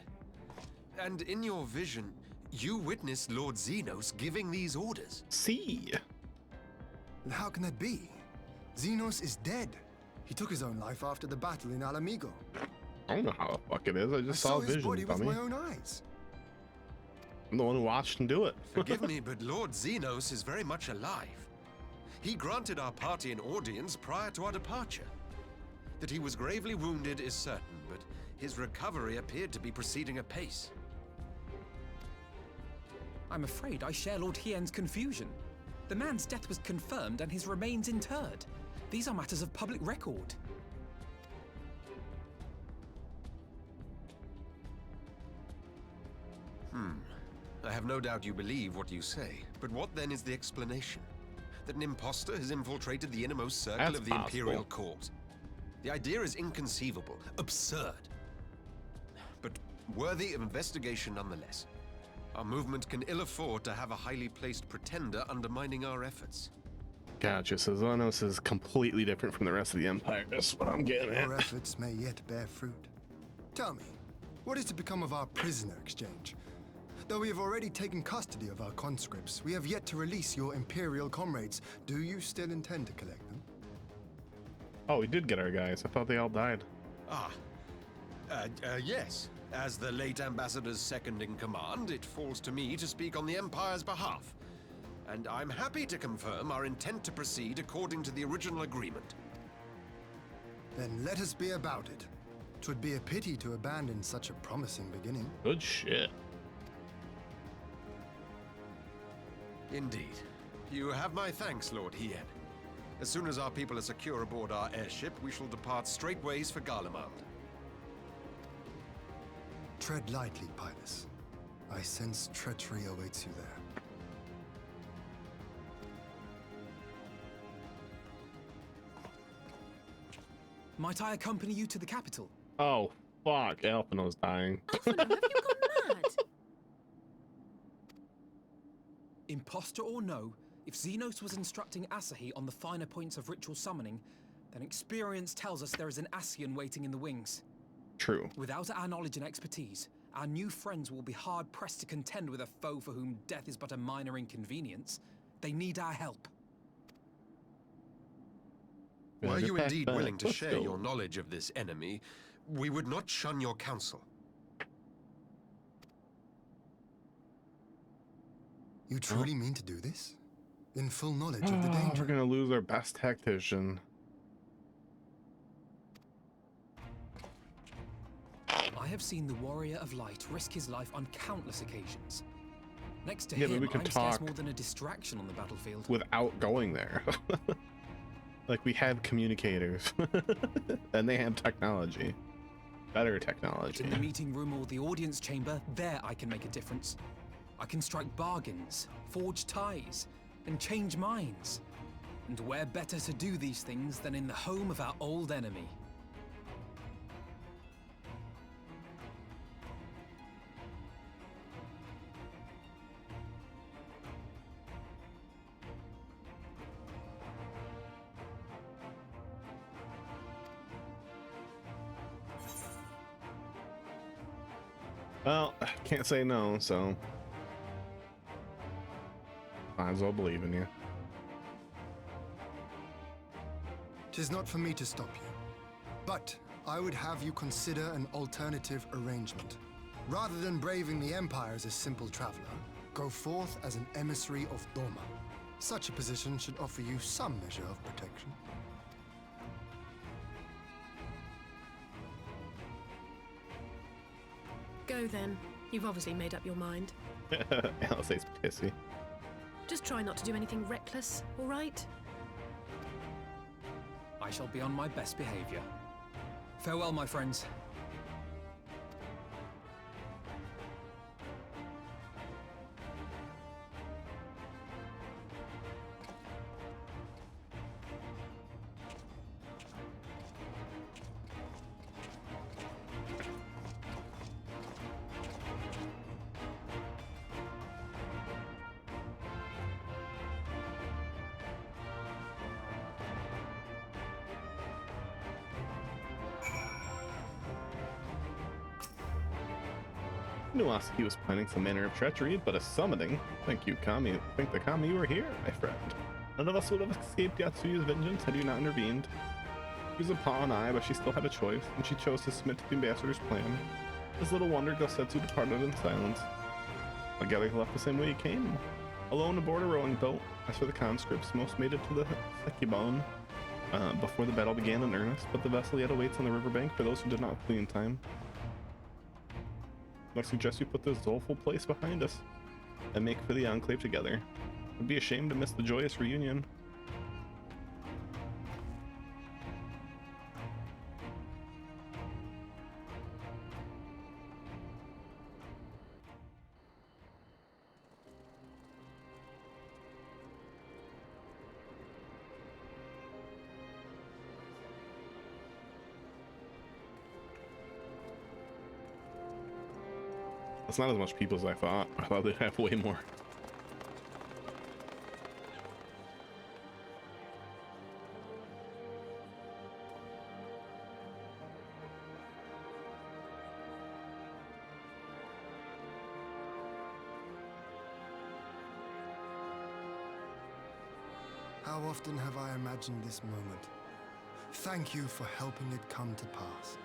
Speaker 14: And in your vision, you witnessed Lord Xenos giving these orders.
Speaker 1: See?
Speaker 7: How can that be? Xenos is dead. He took his own life after the battle in Alamigo.
Speaker 1: I don't know how the fuck it is. I just saw
Speaker 7: his
Speaker 1: vision,
Speaker 7: body with
Speaker 1: Dummy.
Speaker 7: my own eyes.
Speaker 1: I'm the one who watched him do it.
Speaker 14: Forgive me, but Lord Xenos is very much alive. He granted our party an audience prior to our departure. That he was gravely wounded is certain, but his recovery appeared to be proceeding apace.
Speaker 11: I'm afraid I share Lord Hien's confusion. The man's death was confirmed and his remains interred. These are matters of public record.
Speaker 14: I have no doubt you believe what you say, but what then is the explanation? That an imposter has infiltrated the innermost circle
Speaker 1: That's
Speaker 14: of the
Speaker 1: possible.
Speaker 14: Imperial Court. The idea is inconceivable, absurd, but worthy of investigation nonetheless. Our movement can ill afford to have a highly placed pretender undermining our efforts.
Speaker 1: Gotcha. So Xenos is completely different from the rest of the Empire. That's what I'm getting at.
Speaker 7: Your efforts may yet bear fruit. Tell me, what is to become of our prisoner exchange? Though we have already taken custody of our conscripts, we have yet to release your Imperial comrades. Do you still intend to collect them?
Speaker 1: Oh, we did get our guys. I thought they all died.
Speaker 14: Yes. As the late ambassador's second in command, it falls to me to speak on the Empire's behalf. And I'm happy to confirm our intent to proceed according to the original agreement.
Speaker 7: Then let us be about it. 'Twould be a pity to abandon such a promising beginning.
Speaker 1: Good shit.
Speaker 14: Indeed. You have my thanks, Lord Hien. As soon as our people are secure aboard our airship, we shall depart straightways for Garlemald.
Speaker 7: Tread lightly, Pilus. I sense treachery awaits you there.
Speaker 11: Might I accompany you to the capital?
Speaker 1: Oh, fuck. Alphino's dying.
Speaker 3: Alphino, have you gone mad?
Speaker 11: Imposter or no, if Xenos was instructing Asahi on the finer points of ritual summoning, then experience tells us there is an Ascian waiting in the wings.
Speaker 1: True.
Speaker 11: Without our knowledge and expertise, Our new friends will be hard-pressed to contend with a foe for whom death is but a minor inconvenience. They need our help.
Speaker 14: Were you indeed willing to
Speaker 1: Let's
Speaker 14: share
Speaker 1: go.
Speaker 14: your knowledge of this enemy, we would not shun your counsel.
Speaker 7: You truly mean to do this? In full knowledge of the danger?
Speaker 1: We're gonna lose our best tactician.
Speaker 11: I have seen the Warrior of Light risk his life on countless occasions. Next to
Speaker 1: Yeah, but
Speaker 11: him,
Speaker 1: we can
Speaker 11: I'm scarce
Speaker 1: talk
Speaker 11: more than a distraction on the battlefield.
Speaker 1: Without going there. Like, we have communicators. And they have technology. Better technology.
Speaker 11: In the meeting room or the audience chamber, there I can make a difference. I can strike bargains, forge ties, and change minds. And where better to do these things than in the home of our old enemy?
Speaker 1: Well, can't say no, so might as well believe in you.
Speaker 7: 'Tis not for me to stop you, but I would have you consider an alternative arrangement. Rather than braving the Empire as a simple traveler, go forth as an emissary of Doma. Such a position should offer you some measure of protection.
Speaker 5: Go then. You've obviously made up your mind.
Speaker 1: Alice's pissy.
Speaker 5: Just try not to do anything reckless, all right?
Speaker 11: I shall be on my best behavior. Farewell, my friends.
Speaker 1: Knew he was planning some manner of treachery, but a summoning. Thank you, Kami. Thank the Kami you were here, my friend. None of us would have escaped TSUYU's vengeance had you not intervened. She was a pawn eye, but she still had a choice, and she chose to submit to the ambassador's plan. This little wonder Gosetsu departed in silence. I gather he left the same way he came, alone aboard a rowing boat. As for the conscripts, most made it to the Sekibon before the battle began in earnest, but the vessel yet awaits on the riverbank for those who did not flee in time. I suggest we put this doleful place behind us and make for the Enclave together. It would be a shame to miss the joyous reunion. That's not as much people as I thought. I thought they'd have way more.
Speaker 7: How often have I imagined this moment? Thank you for helping it come to pass.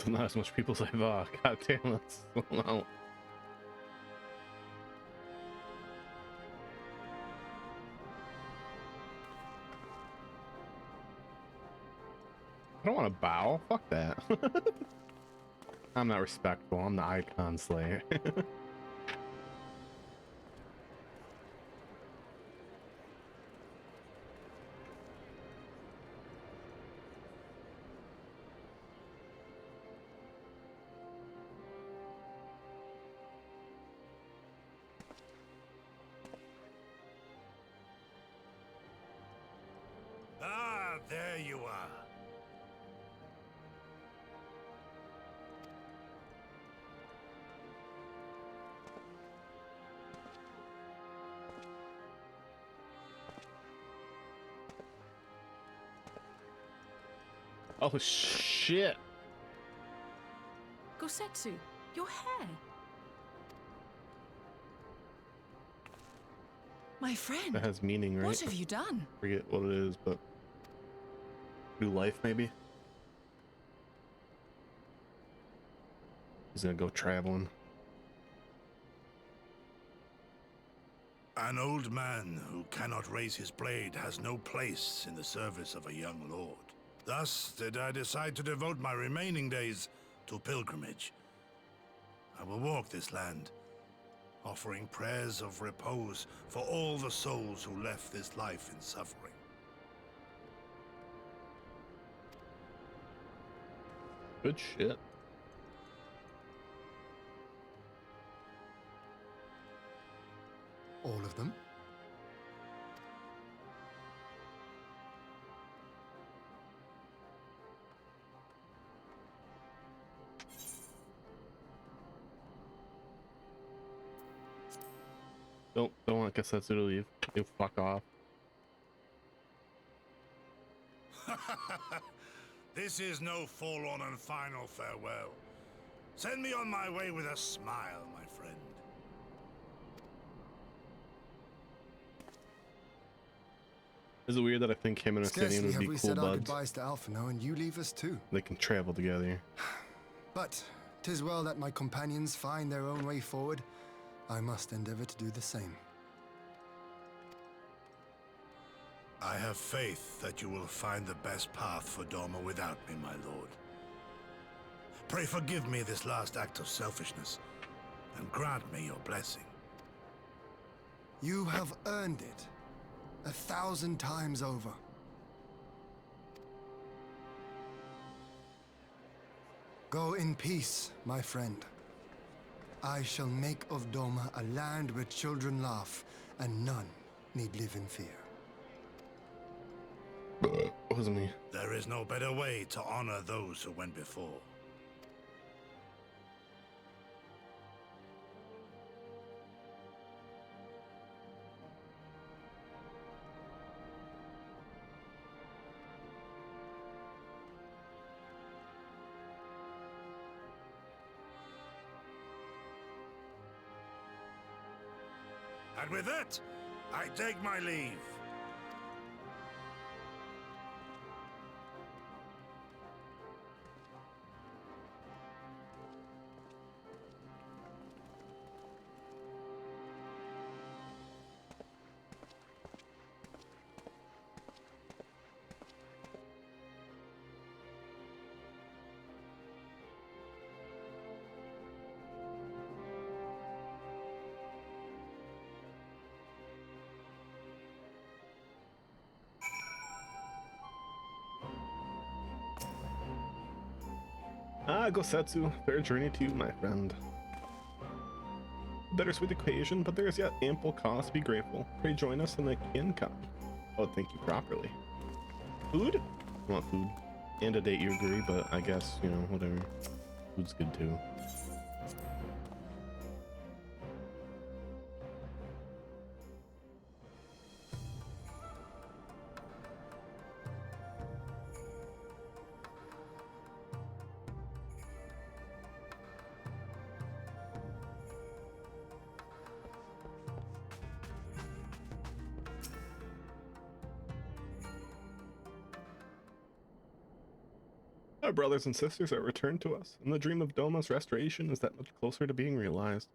Speaker 1: Not as much people as I thought. God damn, that's no. I don't want to bow. Fuck that. I'm not respectful. I'm the icon slayer.
Speaker 4: Ah, there you are.
Speaker 1: Oh shit!
Speaker 5: Gosetsu, your hair.
Speaker 3: My friend.
Speaker 1: That has meaning, right?
Speaker 3: What have you done?
Speaker 1: Forget what it is, but new life maybe. He's gonna go traveling.
Speaker 4: An old man who cannot raise his blade has no place in the service of a young lord. Thus did I decide to devote my remaining days to pilgrimage. I will walk this land, offering prayers of repose for all the souls who left this life in suffering.
Speaker 1: Good shit.
Speaker 7: All of them?
Speaker 1: Don't want Gosetsu to leave. You fuck off.
Speaker 4: This is no forlorn and final farewell. Send me on my way with a smile, my friend.
Speaker 1: Is it weird that I think him and Asinian
Speaker 7: Scarcely
Speaker 1: would
Speaker 7: have
Speaker 1: be
Speaker 7: we
Speaker 1: cool
Speaker 7: said our
Speaker 1: buds?
Speaker 7: goodbyes to Alphino, and you leave us too.
Speaker 1: They can travel together.
Speaker 7: But 'tis well that my companions find their own way forward. I must endeavor to do the same.
Speaker 4: I have faith that you will find the best path for Doma without me, my lord. Pray forgive me this last act of selfishness, and grant me your blessing.
Speaker 7: You have earned it 1,000 times over. Go in peace, my friend. I shall make of Doma a land where children laugh and none need live in fear.
Speaker 1: Wasn't me.
Speaker 4: There is no better way to honor those who went before. And with that, I take my leave.
Speaker 1: Ah, Gosetsu, fair journey to you, my friend. Bittersweet occasion, but there is yet ample cause to be grateful. Pray join us in the Kienka. Oh, thank you properly. Food? I want food. And a date, you agree, but I guess, you know, whatever. Food's good too. Our brothers and sisters are returned to us, and the dream of Doma's restoration is that much closer to being realized.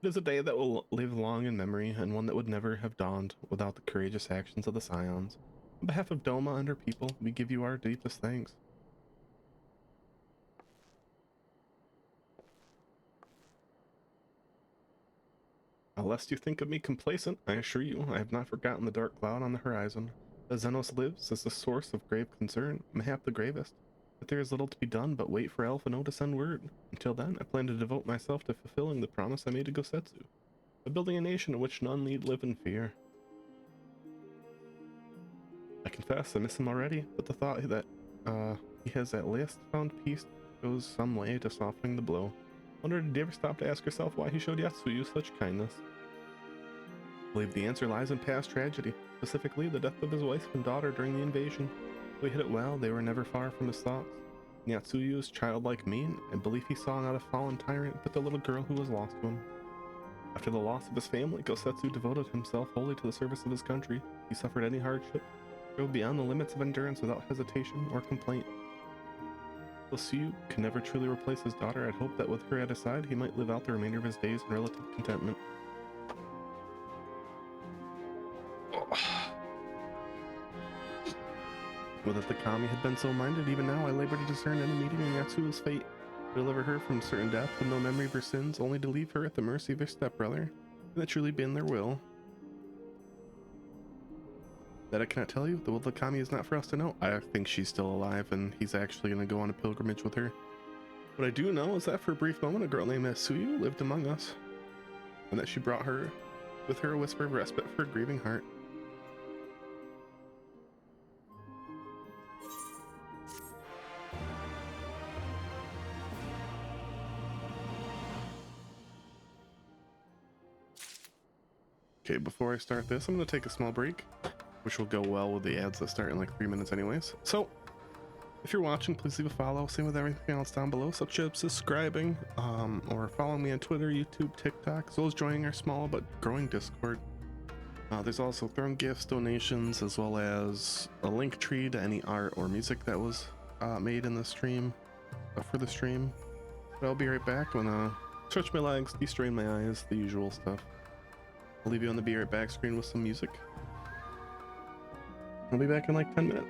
Speaker 1: It is a day that will live long in memory, and one that would never have dawned without the courageous actions of the Scions. On behalf of Doma and her people, we give you our deepest thanks. Lest you think of me complacent, I assure you I have not forgotten the dark cloud on the horizon. As Xenos lives as the source of grave concern, mayhap the gravest. But there is little to be done but wait for Alphino to send word. Until then, I plan to devote myself to fulfilling the promise I made to Gosetsu, of building a nation in which none need live in fear. I confess I miss him already, but the thought that he has at last found peace goes some way to softening the blow. Wonder did he ever stop to ask herself why he showed TSUYU such kindness? I believe the answer lies in past tragedy, specifically the death of his wife and daughter during the invasion. Though he hid it well, they were never far from his thoughts. In Yatsuyu's childlike mien, I believe he saw not a fallen tyrant, but the little girl who was lost to him. After the loss of his family, Gosetsu devoted himself wholly to the service of his country. He suffered any hardship, drove beyond the limits of endurance without hesitation or complaint. TSUYU can never truly replace his daughter. I'd hope that with her at his side, he might live out the remainder of his days in relative contentment. Would that the kami had been so minded, even now I labor to discern any meeting in Yatsuo's fate, to deliver her from certain death with no memory of her sins, only to leave her at the mercy of her stepbrother. Can that truly been their will? That I cannot tell you. The will of the kami is not for us to know. I think she's still alive, and he's actually going to go on a pilgrimage with her. What I do know is that for a brief moment, a girl named TSUYU lived among us, and that she brought her with her a whisper of respite for a grieving heart. Okay, before I start this, I'm going to take a small break, which will go well with the ads that start in like 3 minutes anyways. So, if you're watching, please leave a follow. Same with everything else down below, such as subscribing, or following me on Twitter, YouTube, TikTok, as well as joining our small but growing Discord. There's also throwing gifts, donations, as well as a link tree to any art or music that was made in the stream, for the stream. But I'll be right back. I'm gonna stretch my legs, de-strain my eyes, the usual stuff. I'll leave you on the Be Right Back screen with some music. I'll be back in like 10 minutes.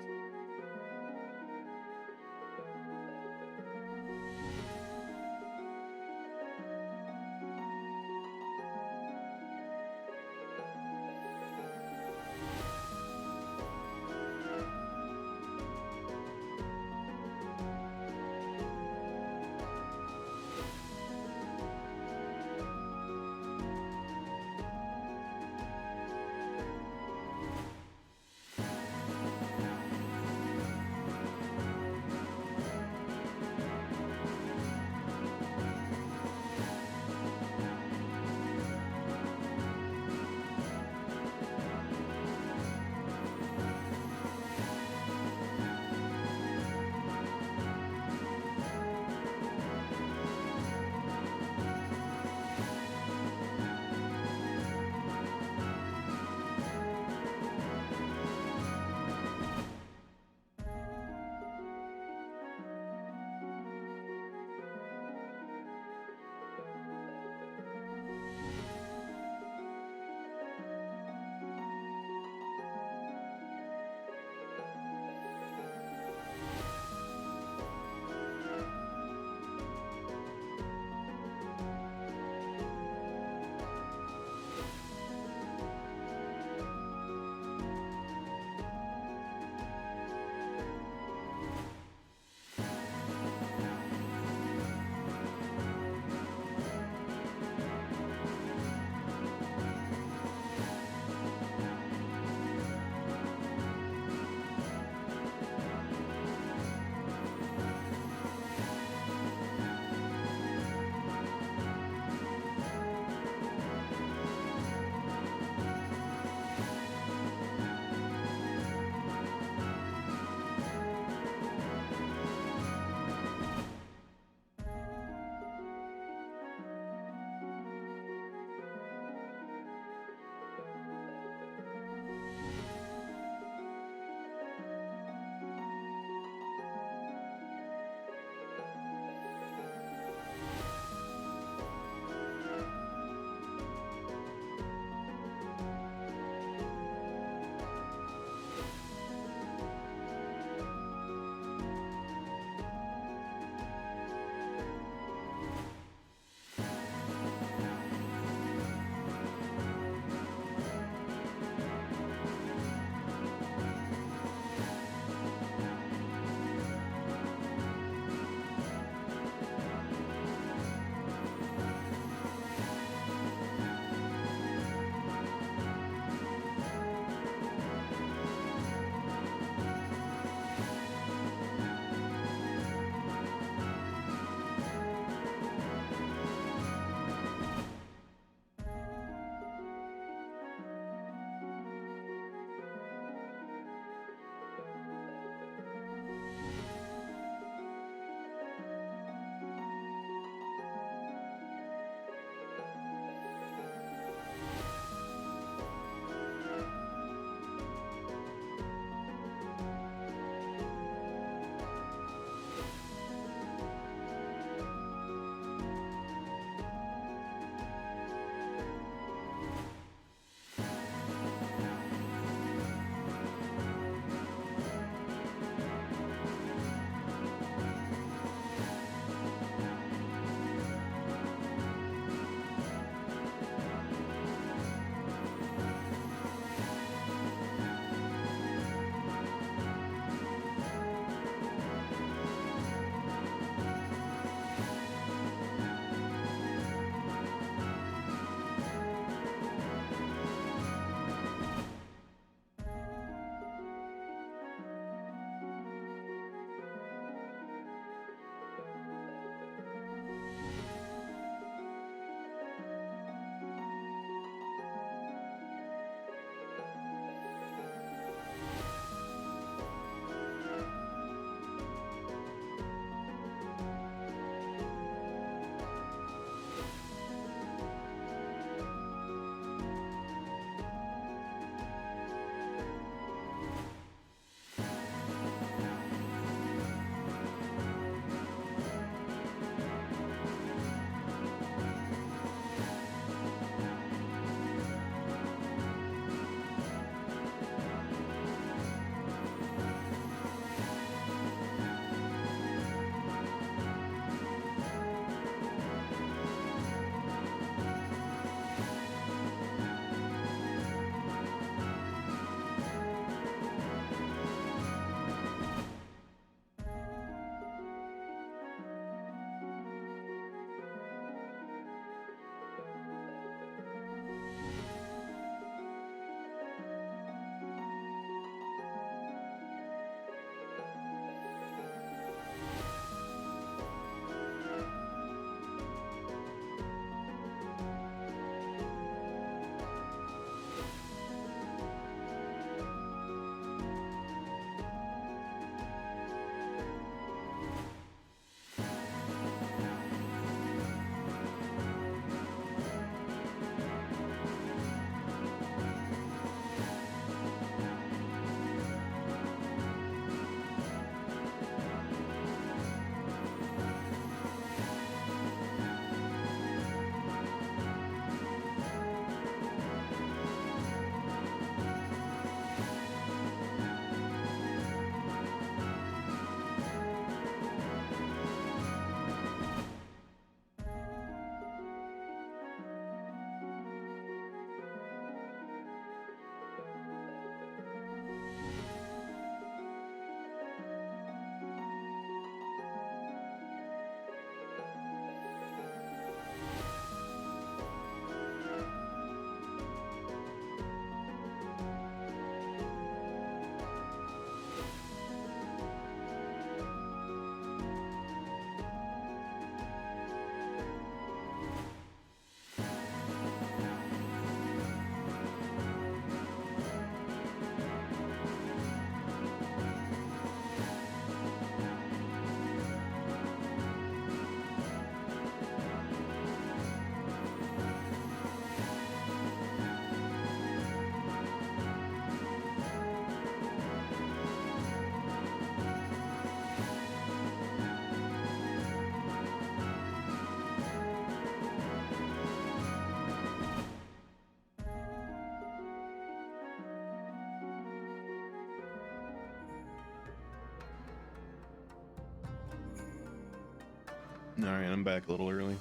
Speaker 1: Alright, I'm back a little early.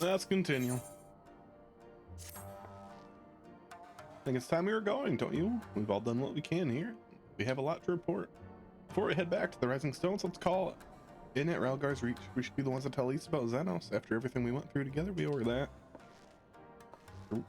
Speaker 1: Let's continue. I think it's time we were going, don't you? We've all done what we can here. We have a lot to report. Before we head back to the Rising Stones, let's call it in at Ralgar's Reach. We should be the ones to tell Lise about Xenos. After everything we went through together, we owe her that. Ooh.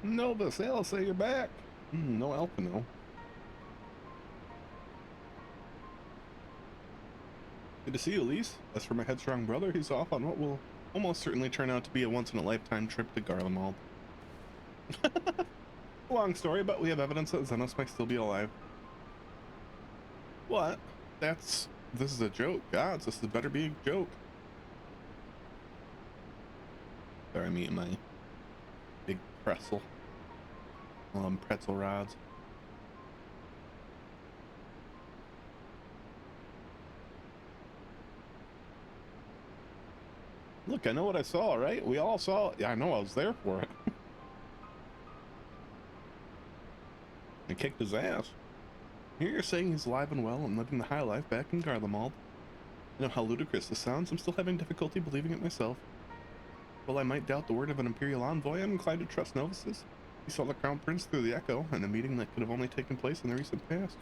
Speaker 1: Nova, say you're back. No Alpino. Good to see you, Elise. As for my headstrong brother, he's off on what will almost certainly turn out to be a once-in-a-lifetime trip to Garlemald. Long story, but we have evidence that Xenos might still be alive. What? This is a joke. Gods, this better be a joke. Sorry, I'm eating my big pretzel. Pretzel rods. Look, I know what I saw, right? We all saw it. Yeah, I know, I was there for it. I kicked his ass. Here you're saying he's alive and well and living the high life back in Garlemald. You know how ludicrous this sounds? I'm still having difficulty believing it myself. While I might doubt the word of an Imperial envoy, I'm inclined to trust novices. We saw the Crown Prince through the Echo, in a meeting that could have only taken place in the recent past.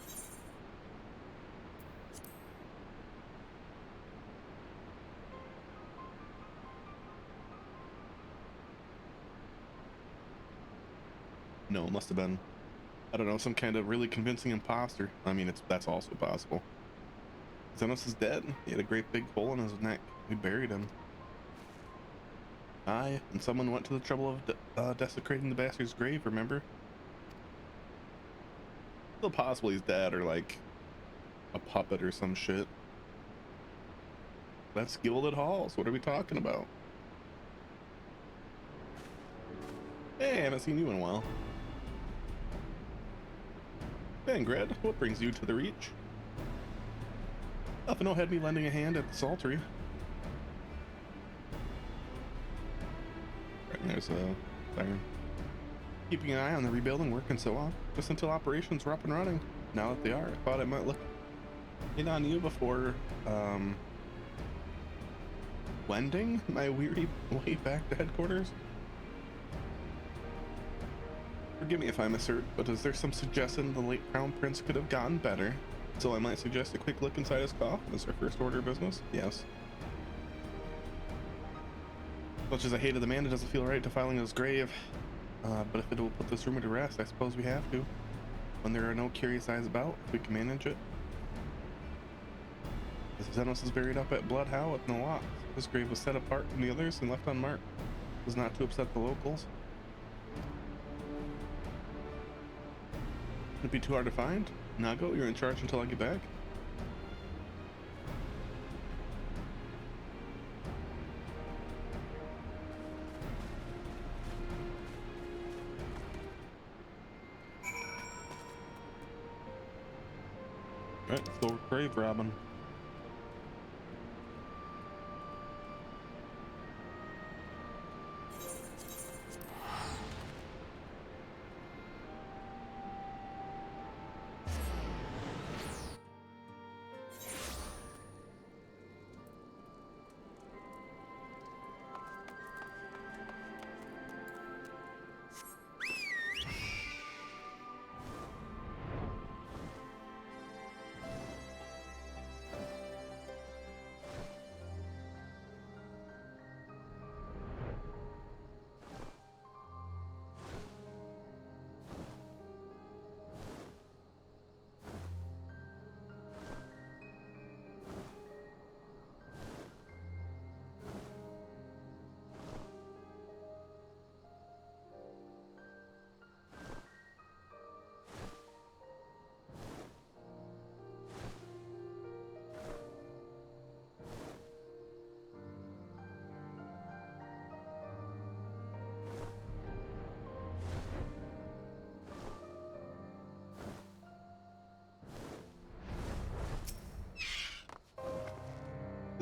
Speaker 1: No, it must have been, I don't know, some kind of really convincing imposter. I mean, that's also possible. Xenos is dead. He had a great big hole in his neck. We buried him. Aye, and someone went to the trouble of desecrating the bastard's grave, remember? Still possible he's dead, or like a puppet or some shit. That's Gilded Halls. What are we talking about? Hey, I haven't seen you in a while. Bangred, what brings you to the Reach? Elfino had me lending a hand at the Saltery. Right, there's a siren. Keeping an eye on the rebuilding work and so on, just until operations were up and running. Now that they are, I thought I might look in on you before, wending my weary way back to headquarters. Forgive me if I misheard, but is there some suggestion the late Crown Prince could have gotten better? So I might suggest a quick look inside his coffin as our first order of business? Yes. Much as I hated the man, it doesn't feel right defiling his grave. But if it will put this rumor to rest, I suppose we have to. When there are no curious eyes about, if we can manage it. As Xenos is buried up at Bloodhow with no locks. His grave was set apart from the others and left unmarked. It was not to upset the locals. It'd be too hard to find. Nago, you're in charge until I get back. Alright, let's go grave robbing.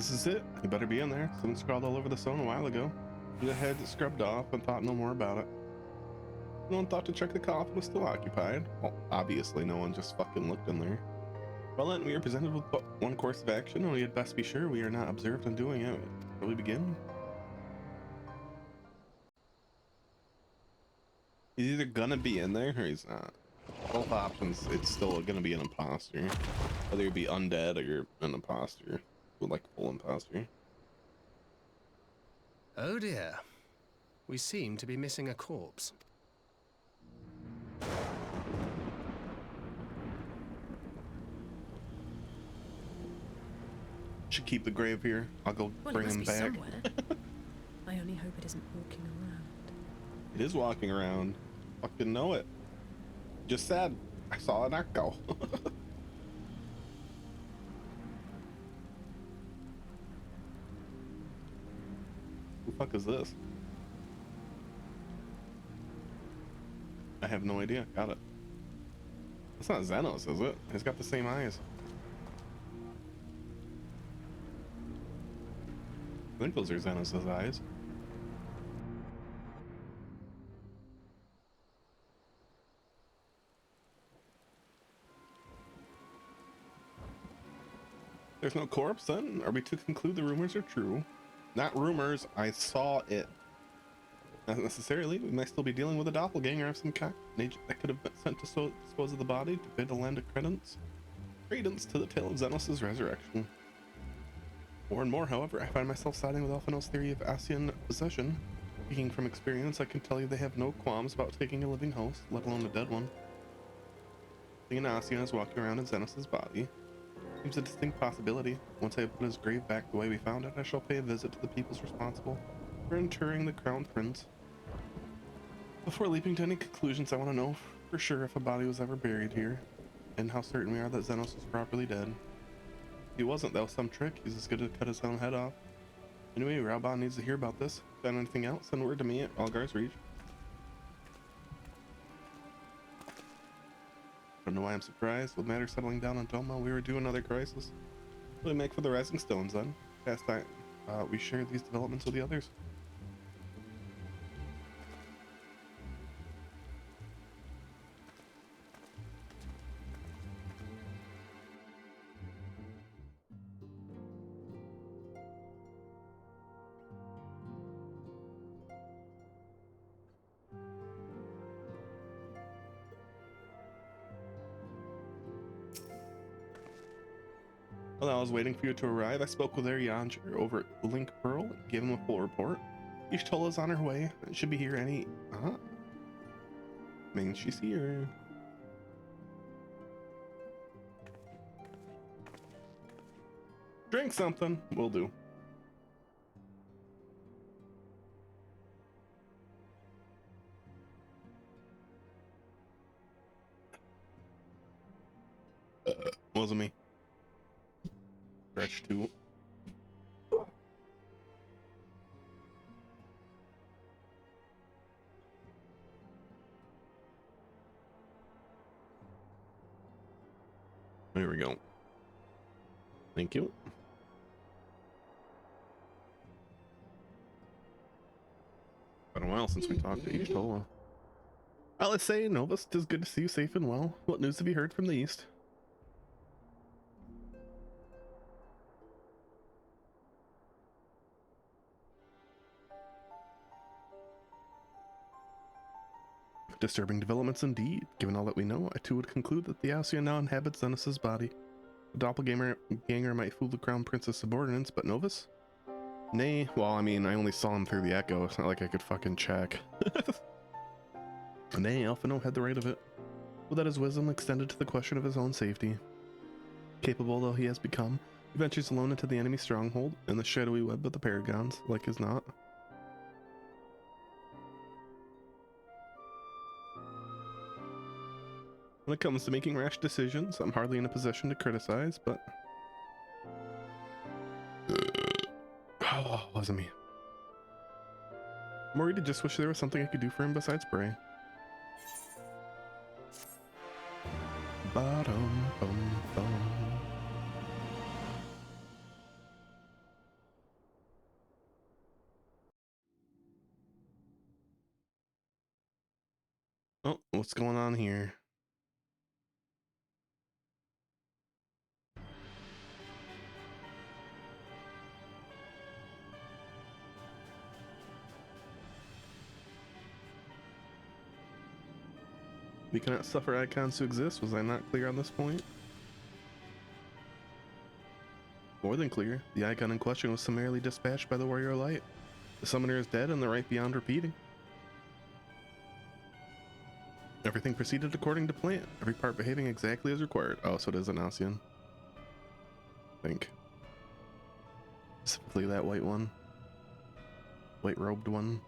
Speaker 1: this is it. You better be in there. Someone scrawled all over the stone a while ago. The head scrubbed off and thought no more about it. No one thought to check the coffin was still occupied. Well, obviously no one just fucking looked in there. Well then, we are presented with but one course of action, and we had best be sure we are not observed in doing it. Shall we begin? He's either gonna be in there or he's not. Both options, it's still gonna be an imposter. Whether you be undead or you're an imposter. Like full imposter.
Speaker 9: Oh dear. We seem to be missing a corpse.
Speaker 1: Should keep the grave here. I'll go
Speaker 5: Well,
Speaker 1: bring
Speaker 5: it must
Speaker 1: him
Speaker 5: be
Speaker 1: back.
Speaker 5: somewhere. I only hope it isn't walking around.
Speaker 1: It is walking around. Fucking know it. Just said I saw an echo. Who the fuck is this? I have no idea. Got it. It's not Xenos, is it? He's got the same eyes. I think those are Xenos' eyes. There's no corpse then? Are we to conclude the rumors are true? Not rumors, I saw it. Not necessarily. We might still be dealing with a doppelganger of some kind. An agent that could have been sent to dispose of the body to bid a land of credence to the tale of Xenos' resurrection. More and more, however, I find myself siding with Alphino's theory of Asian possession. Speaking from experience, I can tell you they have no qualms about taking a living host, let alone a dead one. Seeing an Asian is walking around in Xenos' body seems a distinct possibility. Once I have put his grave back the way we found it, I shall pay a visit to the peoples responsible for interring the crown prince. Before leaping to any conclusions, I want to know for sure if a body was ever buried here, and how certain we are that Xenos was properly dead. If he wasn't, that was some trick. He's as good to cut his own head off. Anyway, Raubon needs to hear about this. If you anything else, send word to me at Algar's Reach. Don't know why I'm surprised. With matters settling down on Doma, we were due another crisis. Really make for the Rising Stones then. Past time, we shared these developments with the others. While I was waiting for you to arrive, I spoke with Arianger over at Link Pearl and gave him a full report. Ishtola's on her way and should be here any... I mean, she's here. Drink something. Will do. Wasn't me. Stretch too. There we go. Thank you. Been a while since we talked to Ishtola. Well, let's say, Novus, 'tis good to see you safe and well. What news have you heard from the east? Disturbing developments indeed. Given all that we know, I too would conclude that the Alcyon now inhabits Xenos' body. The doppelganger might fool the crown prince's subordinates, but Novus? Nay, well, I mean, I only saw him through the echo. It's not like I could fucking check. Nay, Alphino had the right of it. But that his wisdom extended to the question of his own safety. Capable though he has become, he ventures alone into the enemy stronghold in the shadowy web of the Paragons, like as not. When it comes to making rash decisions, I'm hardly in a position to criticize, but... Oh, wasn't me. I'm worried to just wish there was something I could do for him besides pray. Bottom, bum, bum. Oh, what's going on here? We cannot suffer icons to exist. Was I not clear on this point? More than clear. The icon in question was summarily dispatched by the Warrior of Light. The summoner is dead and the right beyond repeating. Everything proceeded according to plan. Every part behaving exactly as required. Oh, so it is an Ascian. I think. Specifically that white one. White robed one.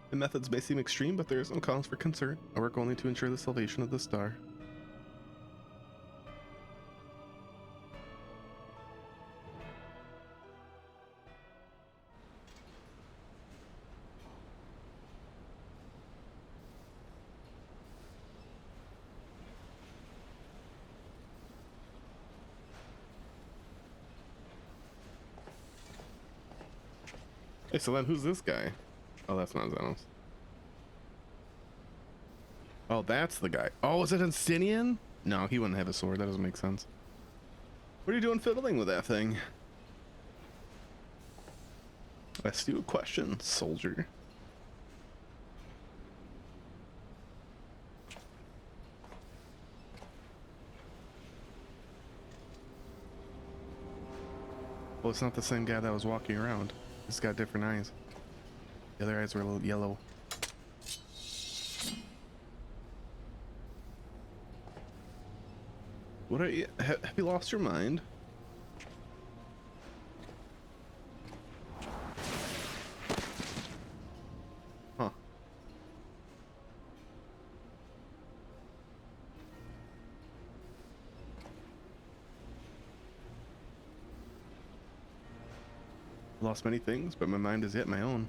Speaker 1: The methods may seem extreme, but there is no cause for concern. I work only to ensure the salvation of the star. Hey, so then who's this guy? Oh, that's not Xenos. Oh, that's the guy. Oh, is it Instinian? No, he wouldn't have a sword. That doesn't make sense. What are you doing fiddling with that thing? Ask you a question, soldier. Well, it's not the same guy that was walking around. He's got different eyes. The other eyes were a little yellow. What are you? Have you lost your mind? Huh. Lost many things, but my mind is yet my own.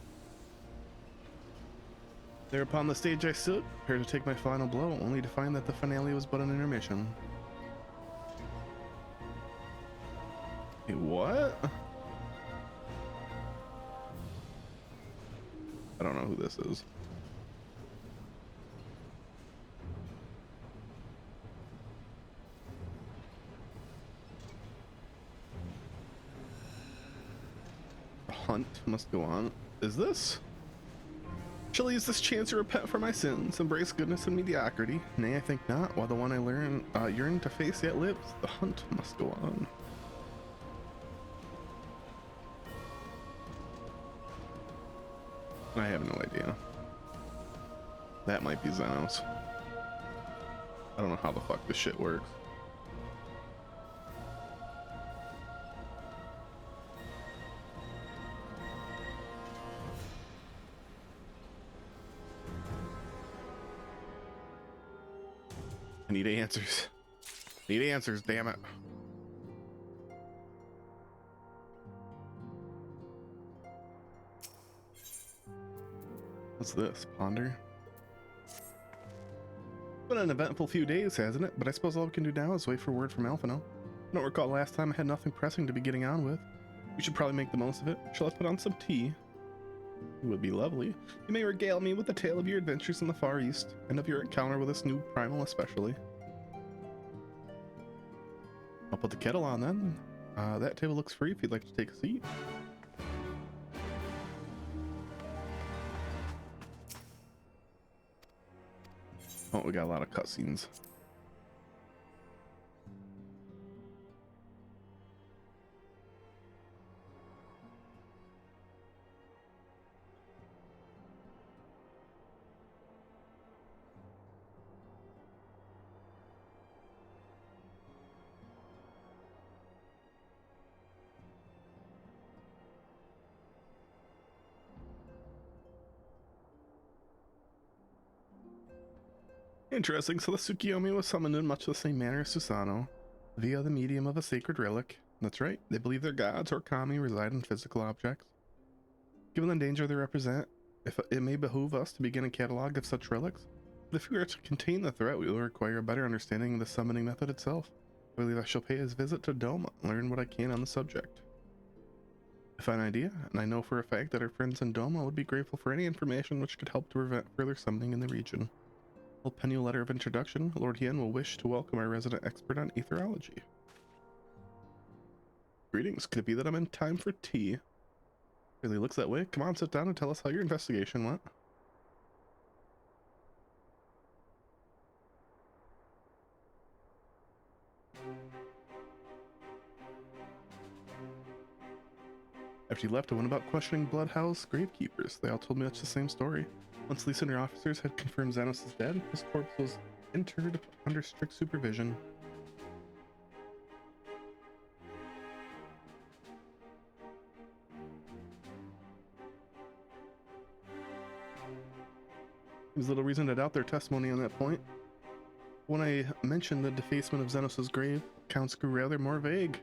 Speaker 1: There upon the stage I stood, prepared to take my final blow, only to find that the finale was but an intermission. Hey, what? I don't know who this is. The hunt must go on. Is this? Shall I use this chance to repent for my sins, embrace goodness and mediocrity? Nay, I think not. While the one I yearn to face yet lives, the hunt must go on. I have no idea. That might be Xenos. I don't know how the fuck this shit works. I need answers. Need answers, damn it. What's this? Ponder? Been an eventful few days, hasn't it? But I suppose all we can do now is wait for word from Alphino. I don't recall last time I had nothing pressing to be getting on with. We should probably make the most of it. Shall I put on some tea? It would be lovely. You may regale me with the tale of your adventures in the Far East, and of your encounter with this new primal especially. I'll put the kettle on then. That table looks free if you'd like to take a seat. Oh, we got a lot of cutscenes. Interesting, so the Tsukiyomi was summoned in much the same manner as Susanoo, via the medium of a sacred relic. That's right, they believe their gods or kami reside in physical objects. Given the danger they represent, it may behoove us to begin a catalog of such relics. But if we are to contain the threat, we will require a better understanding of the summoning method itself. I believe I shall pay a visit to Doma and learn what I can on the subject. A fine idea, and I know for a fact that our friends in Doma would be grateful for any information which could help to prevent further summoning in the region. I'll pen you a letter of introduction. Lord Hien will wish to welcome our resident expert on aetherology. Greetings. Could it be that I'm in time for tea? Really looks that way. Come on, sit down and tell us how your investigation went. After you left, I went about questioning Bloodhouse gravekeepers. They all told me much the same story. Once Lisa and her officers had confirmed Xanos is dead, his corpse was interred under strict supervision. There's little reason to doubt their testimony on that point. When I mentioned the defacement of Xanos' grave, accounts grew rather more vague.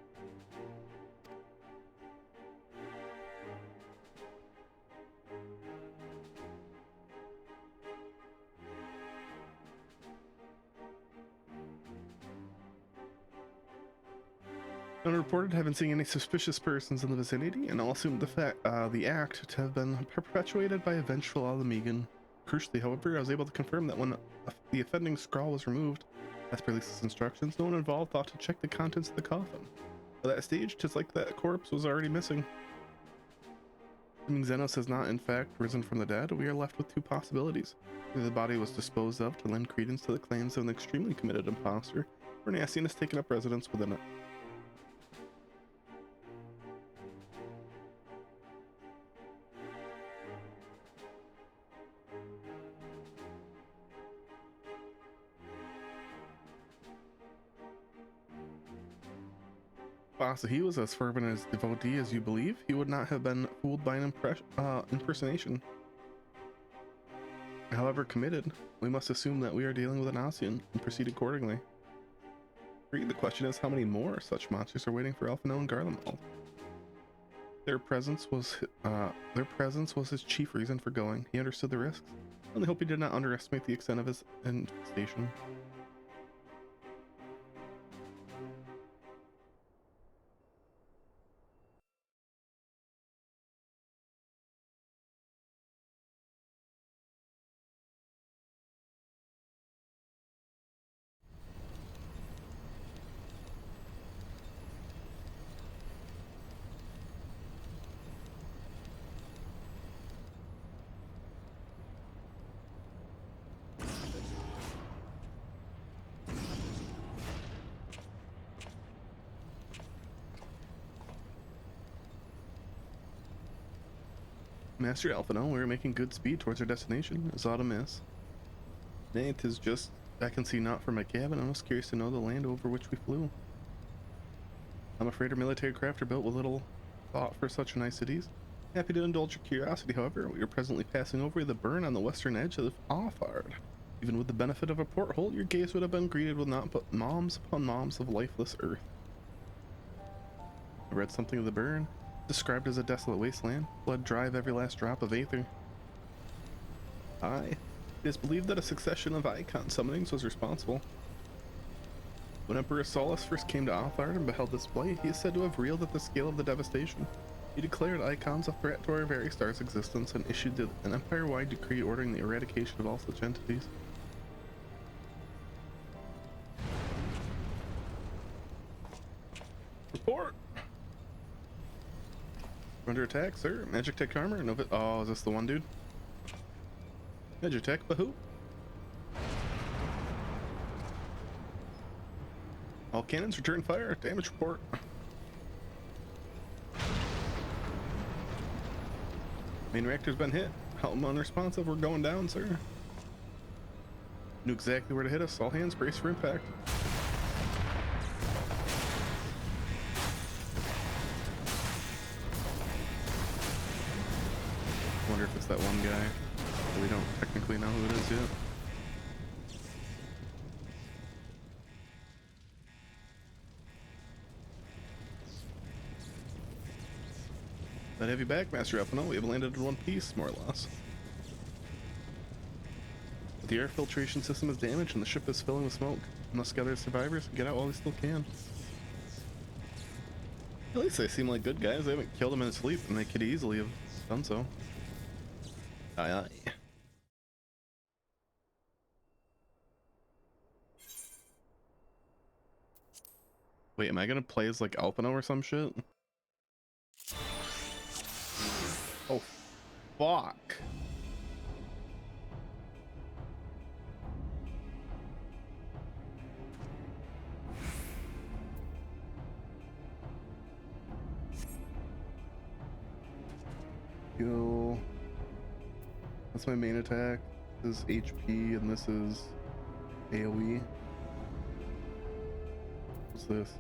Speaker 1: Unreported, haven't seen any suspicious persons in the vicinity, and I'll assume the act to have been perpetuated by a vengeful Alamegan. Crucially, however, I was able to confirm that when the offending scrawl was removed, as per Lisa's instructions, no one involved thought to check the contents of the coffin. By that stage, just like that corpse was already missing. Assuming Xanos has not, in fact, risen from the dead, we are left with two possibilities. Either the body was disposed of to lend credence to the claims of an extremely committed imposter, or Nassian has taken up residence within it. If he was as fervent as devotee as you believe, he would not have been fooled by an impersonation. However committed, we must assume that we are dealing with an Nassian and proceed accordingly. The question is, how many more such monsters are waiting for Elfino and Garlemald? Their presence was his chief reason for going. He understood the risks. I only hope he did not underestimate the extent of his infestation. Master Elfino, we are making good speed towards our destination, as autumn is. Nay, 'tis just I can see naught from my cabin. I was curious to know the land over which we flew. I'm afraid our military craft are built with little thought for such niceties. Happy to indulge your curiosity, however. We are presently passing over the burn on the western edge of Offard. Even with the benefit of a porthole, your gaze would have been greeted with naught but moms upon moms of lifeless earth. I read something of the burn. Described as a desolate wasteland, blood dry of every last drop of aether. Aye, it is believed that a succession of icon summonings was responsible. When Emperor Solus first came to Offard and beheld this blight, he is said to have reeled at the scale of the devastation. He declared icons a threat to our very star's existence and issued an empire-wide decree ordering the eradication of all such entities. Report! Under attack, sir. Magic Tech armor. No, oh, is this the one dude? Magic Tech, but who? All cannons return fire. Damage report. Main reactor's been hit. Helm unresponsive. We're going down, sir. Knew exactly where to hit us. All hands brace for impact. Wonder if it's that one guy. We don't technically know who it is yet. Glad to have you back, Master Elfino. We have landed in one piece, more or less. The air filtration system is damaged and the ship is filling with smoke. We must gather survivors and get out while we still can. At least they seem like good guys. They haven't killed him in his sleep, and they could easily have done so. Aye, aye. Wait, am I gonna play as like Alpino or some shit? Oh, fuck. Go. That's my main attack. This is HP and this is AoE. What's this?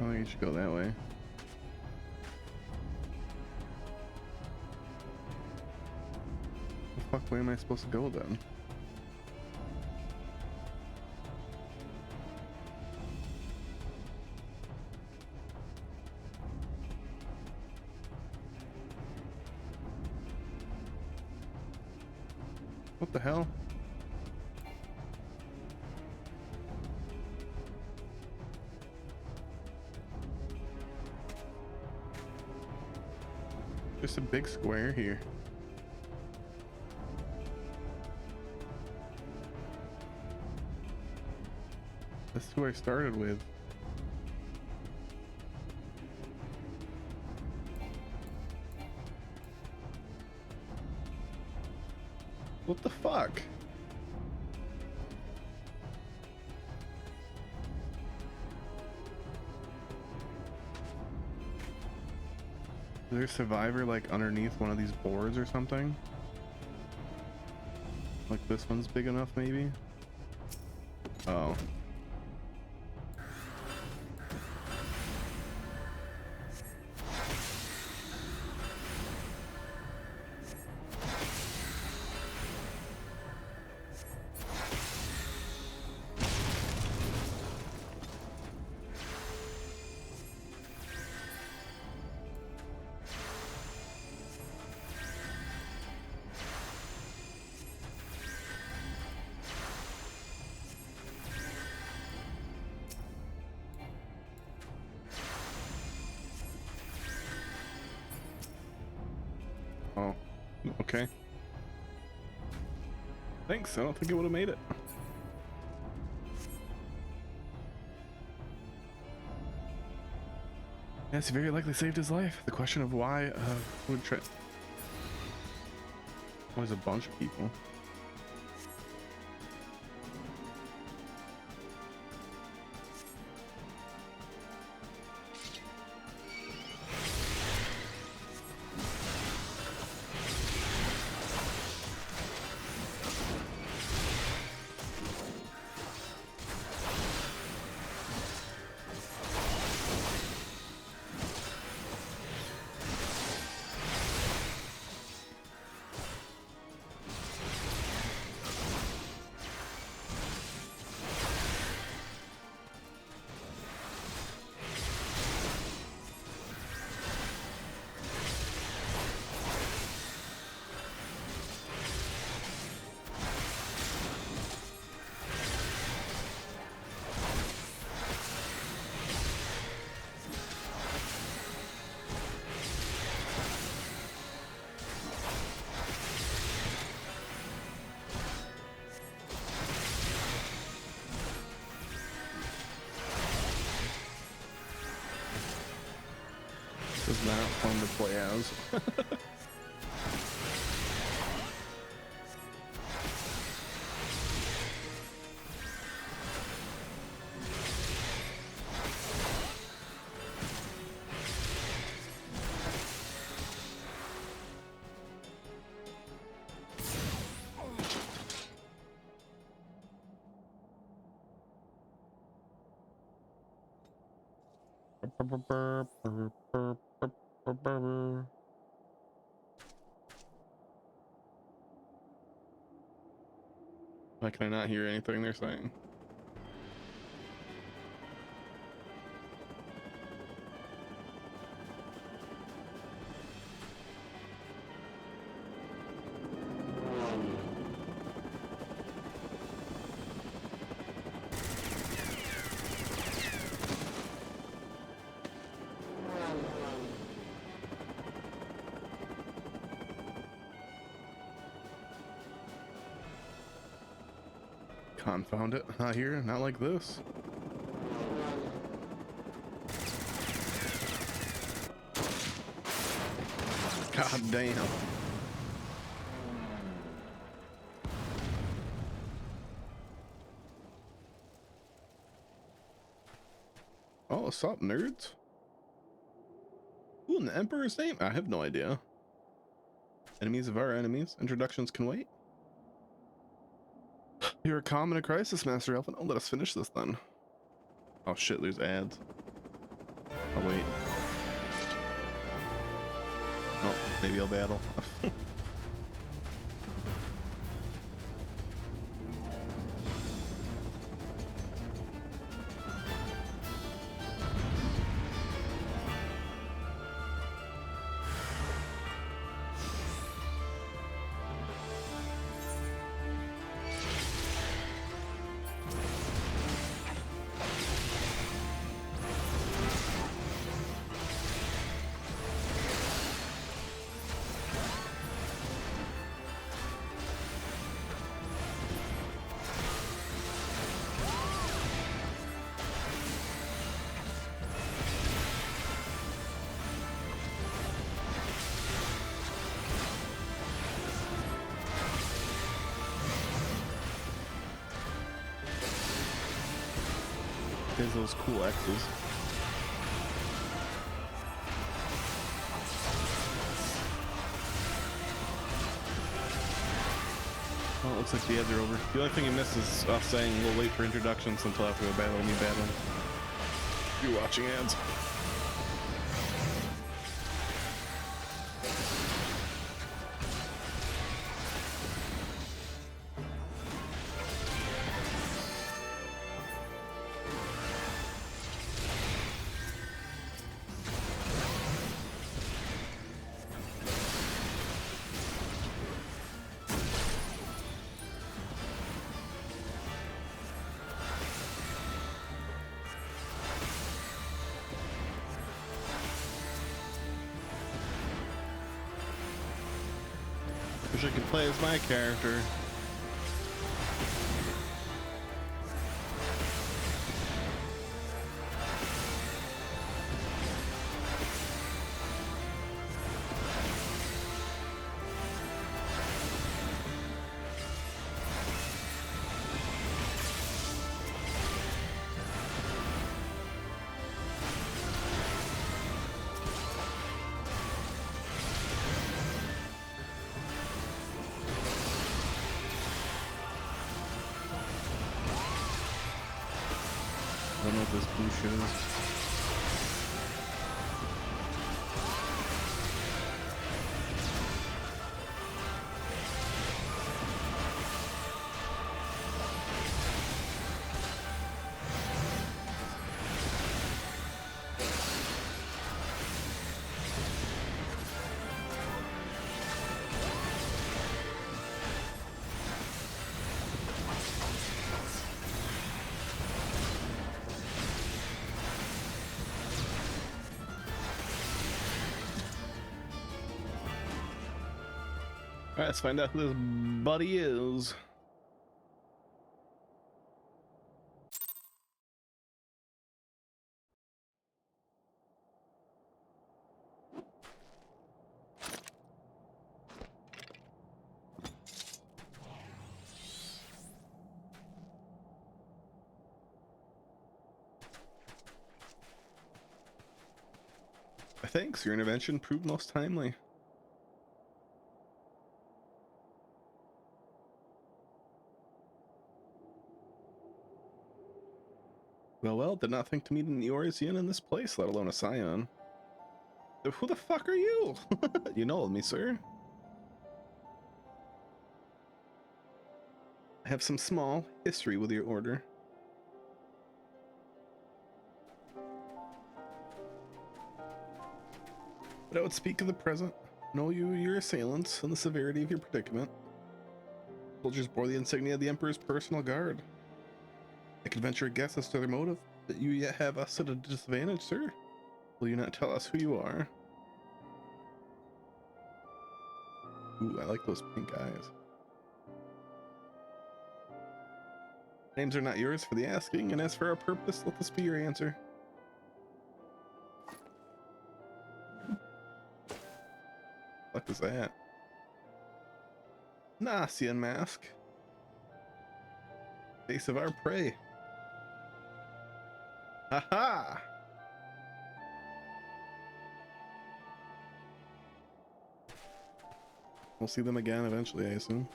Speaker 1: Oh, you should go that way. The fuck way am I supposed to go then? What the hell? Just a big square here. That's who I started with. What the fuck? Is there a survivor like underneath one of these boards or something? Like this one's big enough maybe? Oh. Oh, okay. Thanks, I don't think it would have made it. Yes, very likely saved his life. The question of why would try. There's a bunch of people. This is not fun to play as. Why can I not hear anything they're saying? Confound it. Not here, not like this. God damn. Oh, what's up, nerds? Who in the Emperor's name? I have no idea. Enemies of our enemies. Introductions can wait. You're a calm in a crisis, Master Elfin. Oh, let us finish this then. Oh shit, there's ads. Oh wait. Oh, maybe I'll battle. There's those cool X's. Well, it looks like the ads are over. The only thing you missed is us saying we'll wait for introductions until after the battle and you battling. You're watching ads. Wish I could play as my character. I don't know what this blue shit is. Alright, let's find out who this buddy is. Thanks, your intervention proved most timely. Well, did not think to meet an Eorzean in this place, let alone a Scion. Who the fuck are you? You know me, sir. I have some small history with your order. But I would speak of the present. Know you, your assailants, and the severity of your predicament. Soldiers bore the insignia of the Emperor's personal guard. I could venture a guess as to their motive, but you yet have us at a disadvantage, sir. Will you not tell us who you are? Ooh, I like those pink eyes. Names are not yours for the asking, and as for our purpose, let this be your answer. What is that? Nasian mask. Face of our prey. Haha! We'll see them again eventually, I assume.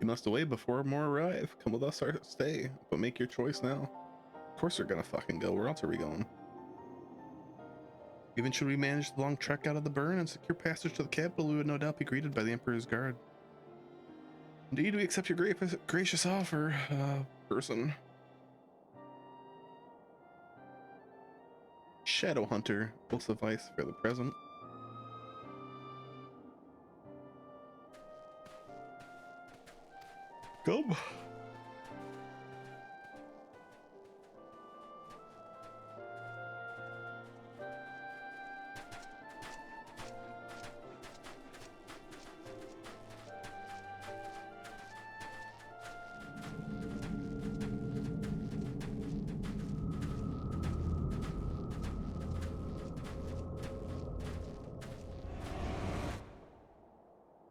Speaker 1: You must away before more arrive. Come with us or stay, but make your choice now. Of course we're gonna fucking go. Where else are we going? Even should we manage the long trek out of the burn and secure passage to the capital, we would no doubt be greeted by the Emperor's guard. Indeed, we accept your gracious offer, person. Shadow Hunter will suffice for the present. Come.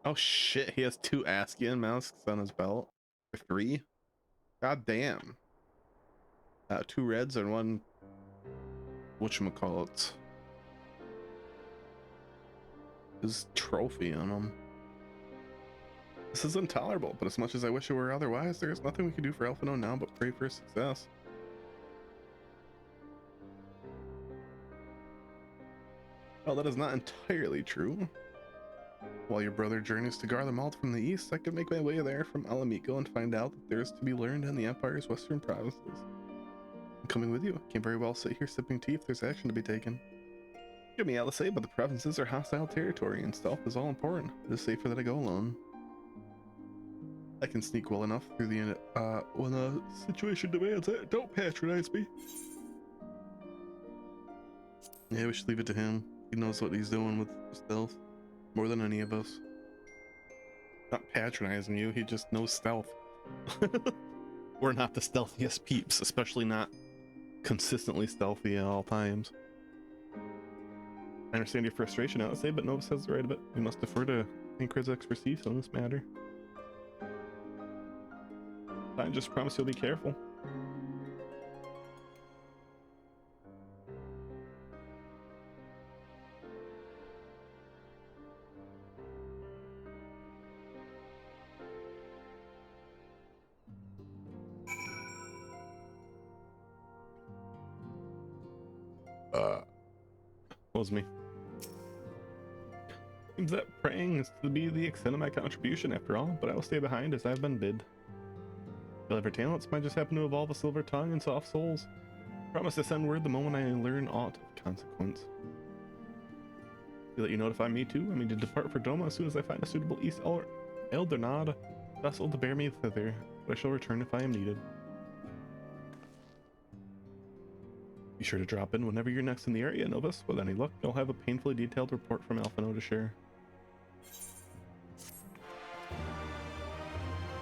Speaker 1: Oh shit, he has 2 Askian masks on his belt. Or 3? God damn. 2 reds and 1 whatchamacallit. His trophy on him. This is intolerable, but as much as I wish it were otherwise, there is nothing we can do for Elfino now but pray for his success. Well, that is not entirely true. While your brother journeys to Garlemald from the east, I could make my way there from Alamico and find out that there is to be learned in the Empire's western provinces. I'm coming with you. I can't very well sit here sipping tea if there's action to be taken. Give me all to say, but the provinces are hostile territory and stealth is all important. It is safer that I go alone. I can sneak well enough through the when the situation demands it. Don't patronize me. Yeah, we should leave it to him. He knows what he's doing with stealth more than any of us. Not patronizing you, he just knows stealth. We're not the stealthiest peeps, especially not consistently stealthy at all times. I understand your frustration, I would say, but Novus has the right of it. We must defer to Tancred's expertise on this matter. I just promise you'll be careful. Was me. Seems that praying is to be the extent of my contribution after all, but I will stay behind as I've been bid. Clever talents might just happen to evolve a silver tongue and soft souls. Promise to send word the moment I learn aught of consequence. You let you notify me too. I mean to depart for Doma as soon as I find a suitable East Eldernod vessel to bear me thither, but I shall return if I am needed. Be sure to drop in whenever you're next in the area, Novus. With any luck, you'll have a painfully detailed report from Alphino to share.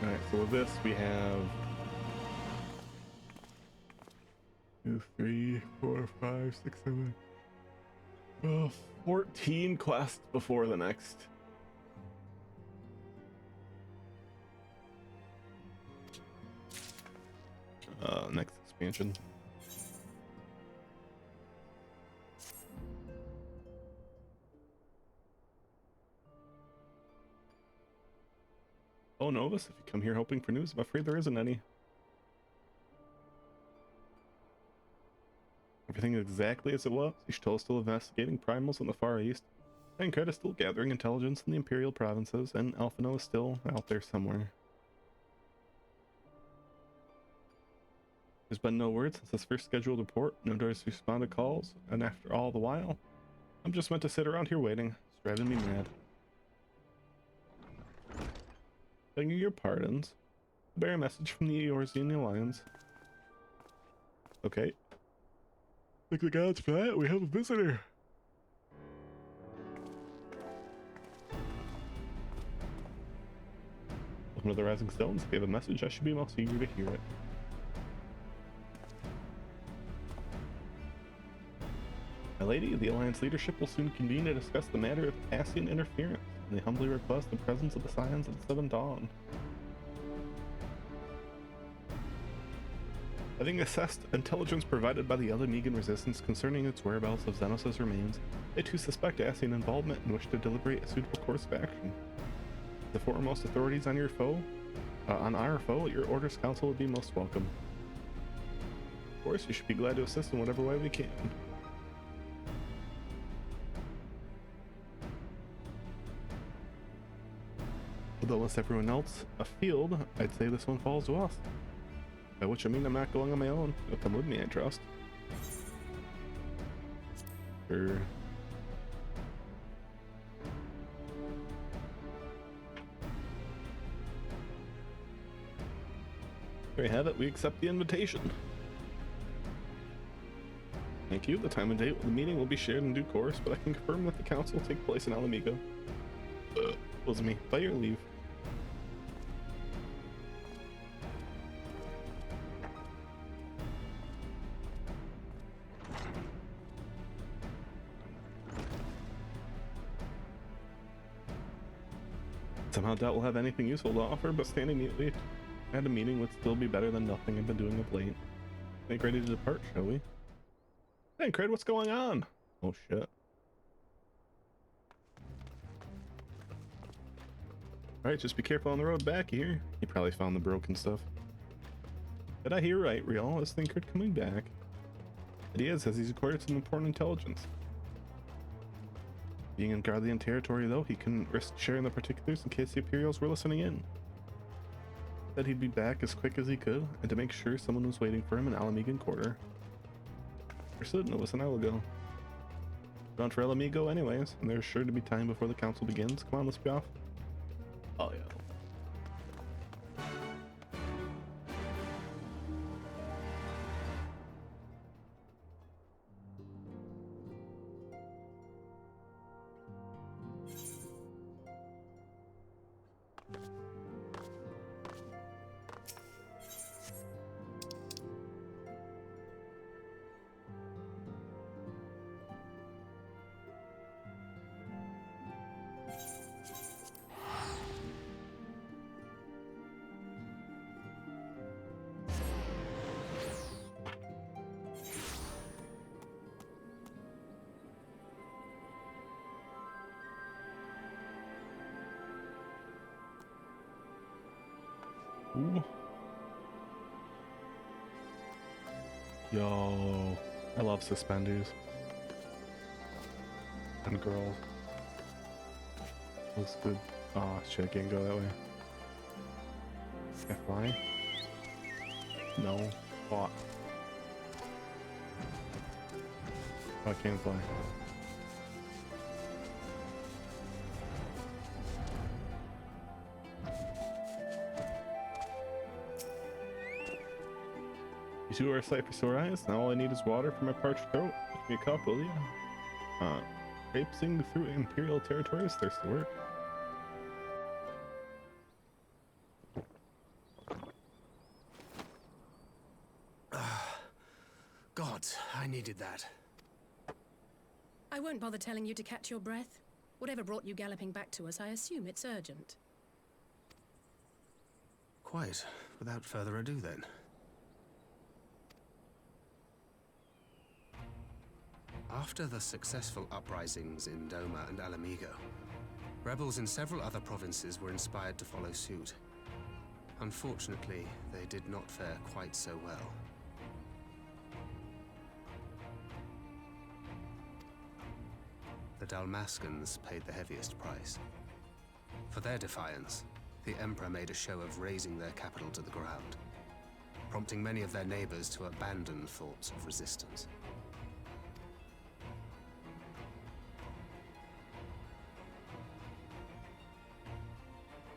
Speaker 1: Alright, so with this we have 2, 3, 4, 5, 6, 7, 14 quests before the next. Next expansion. Oh, Novus, if you come here hoping for news, I'm afraid there isn't any. Everything is exactly as it was. Ishtal is still investigating primals in the Far East. Tancred is still gathering intelligence in the Imperial provinces, and Alphino is still out there somewhere. There's been no word since his first scheduled report, no doors responded calls, and after all the while, I'm just meant to sit around here waiting. It's driving me mad. Begging your pardons. Bear a message from the Eorzean Alliance. Okay. Thank the gods for that, we have a visitor. Welcome to the Rising Stones. If you have a message, I should be most eager to hear it. My lady, the Alliance leadership will soon convene to discuss the matter of Ascian interference, and they humbly request the presence of the Scions of the Seventh Dawn. Having assessed intelligence provided by the Alamegan resistance concerning its whereabouts of Xenos' remains, they too suspect Ascian involvement and wish to deliberate a suitable course of action. The foremost authorities on our foe, your orders council would be most welcome. Of course, you should be glad to assist in whatever way we can. Although unless everyone else a field, I'd say this one falls to us. By which I mean I'm not going on my own. You'll come with me, I trust. Sure. There you have it. We accept the invitation. Thank you. The time and date of the meeting will be shared in due course, but I can confirm that the council will take place in Alamigo. Was me. By your leave. Somehow doubt we'll have anything useful to offer, but standing immediately at a meeting would still be better than nothing I've been doing of late. Make ready to depart, shall we? Hey, Craig, what's going on? Oh, shit. Alright, just be careful on the road back here. You probably found the broken stuff. Did I hear right, Riel? Is Thinkard coming back? It is, as he's acquired some important intelligence. Being in Guardian territory, though, he couldn't risk sharing the particulars in case the Imperials were listening in. Said he'd be back as quick as he could, and to make sure someone was waiting for him in Alamegan Quarter. Understood, it was an hour ago. Bound for Alamigo anyways, and there's sure to be time before the council begins. Come on, let's be off. Oh yeah. Ooh. Yo, I love suspenders. And girls. Looks good. Oh shit, I can't go that way. Can I fly? No. What? Oh, I can't fly. You two are a sight for sore eyes. Now all I need is water for my parched throat. Give me a cup, will ya? Traipsing through Imperial territories, thirsty work.
Speaker 9: God, I needed that.
Speaker 5: I won't bother telling you to catch your breath. Whatever brought you galloping back to us, I assume it's urgent.
Speaker 9: Quite. Without further ado, then. After the successful uprisings in Doma and Alamigo, rebels in several other provinces were inspired to follow suit. Unfortunately, they did not fare quite so well. The Dalmascans paid the heaviest price. For their defiance, the Emperor made a show of razing their capital to the ground, prompting many of their neighbors to abandon thoughts of resistance.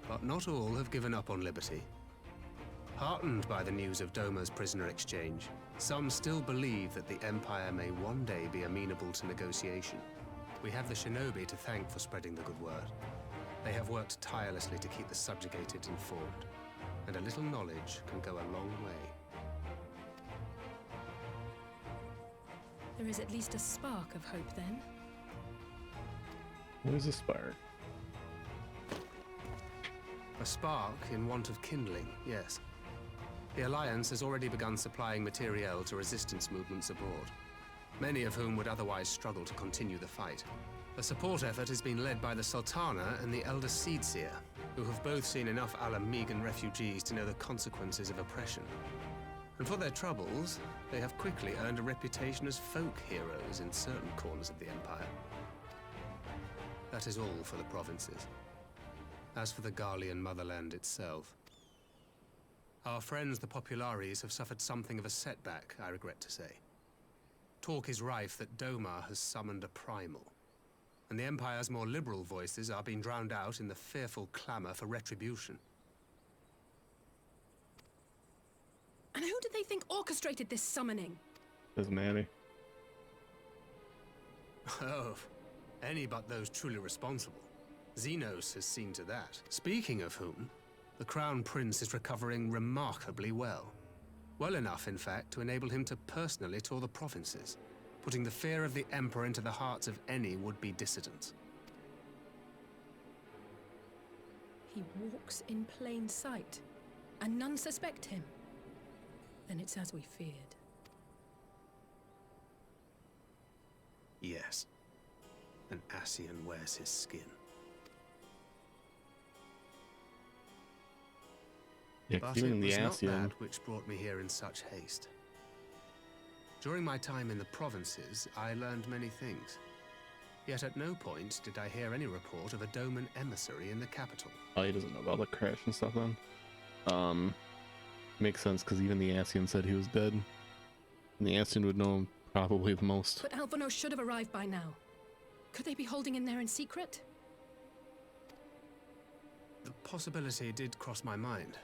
Speaker 9: But not all have given up on liberty. Heartened by the news of Doma's prisoner exchange, some still believe that the Empire may one day be amenable to negotiation. We have the shinobi to thank for spreading the good word. They have worked tirelessly to keep the subjugated informed, and a little knowledge can go a long way.
Speaker 5: There is at least a spark of hope, then.
Speaker 1: What is a spark?
Speaker 9: A spark in want of kindling, yes. The Alliance has already begun supplying materiel to resistance movements abroad, many of whom would otherwise struggle to continue the fight. The support effort has been led by the Sultana and the Elder Seedseer, who have both seen enough Alamegan refugees to know the consequences of oppression. And for their troubles, they have quickly earned a reputation as folk heroes in certain corners of the Empire. That is all for the provinces. As for the Garlean motherland itself, our friends the Populares have suffered something of a setback, I regret to say. Talk is rife that Doma has summoned a primal, and the Empire's more liberal voices are being drowned out in the fearful clamor for retribution.
Speaker 5: And who did they think orchestrated this summoning?
Speaker 1: Doesn't matter.
Speaker 9: Oh, any but those truly responsible. Xenos has seen to that. Speaking of whom, the Crown Prince is recovering remarkably well. Well enough, in fact, to enable him to personally tour the provinces, putting the fear of the Emperor into the hearts of any would-be dissidents.
Speaker 5: He walks in plain sight, and none suspect him. Then it's as we feared.
Speaker 9: Yes. An Ascian wears his skin.
Speaker 1: Yeah,
Speaker 9: But
Speaker 1: even
Speaker 9: it
Speaker 1: the
Speaker 9: was not
Speaker 1: Ascian.
Speaker 9: that which brought me here in such haste. During my time in the provinces, I learned many things. Yet at no point did I hear any report of a Doman emissary in the capital.
Speaker 1: Oh, he doesn't know about the crash and stuff then. Makes sense, because even the Ascian said he was dead. And the Ascian would know him probably the most.
Speaker 5: But Alphonse should have arrived by now. Could they be holding him there in secret?
Speaker 9: The possibility did cross my mind,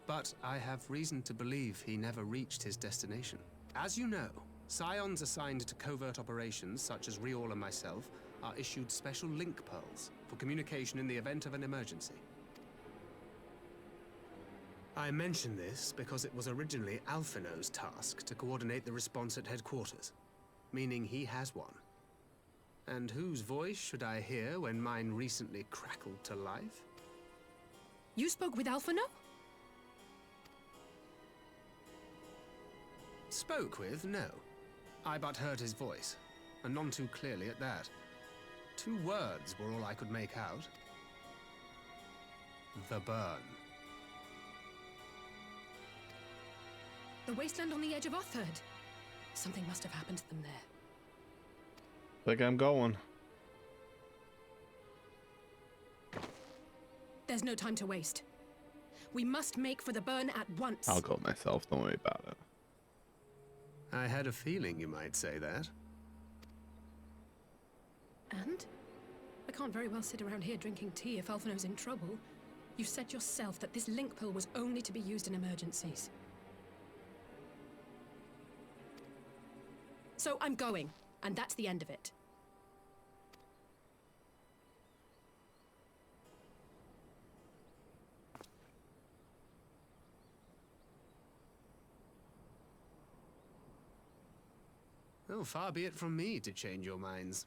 Speaker 9: but I have reason to believe he never reached his destination. As you know, Scions assigned to covert operations, such as Riol and myself, are issued special link pearls for communication in the event of an emergency. I mention this because it was originally Alphino's task to coordinate the response at headquarters, meaning he has one. And whose voice should I hear when mine recently crackled to life?
Speaker 5: You spoke with Alphino?
Speaker 9: Spoke with? No. I but heard his voice, and none too clearly at that. 2 words were all I could make out. The burn.
Speaker 5: The wasteland on the edge of Otherd. Something must have happened to them there.
Speaker 1: Like I'm going.
Speaker 5: There's no time to waste. We must make for the burn at once.
Speaker 1: I'll go myself, don't worry about it.
Speaker 9: I had a feeling you might say that.
Speaker 5: And? I can't very well sit around here drinking tea if Alphino's in trouble. You said yourself that this link pill was only to be used in emergencies. So I'm going, and that's the end of it.
Speaker 9: Well, far be it from me to change your minds.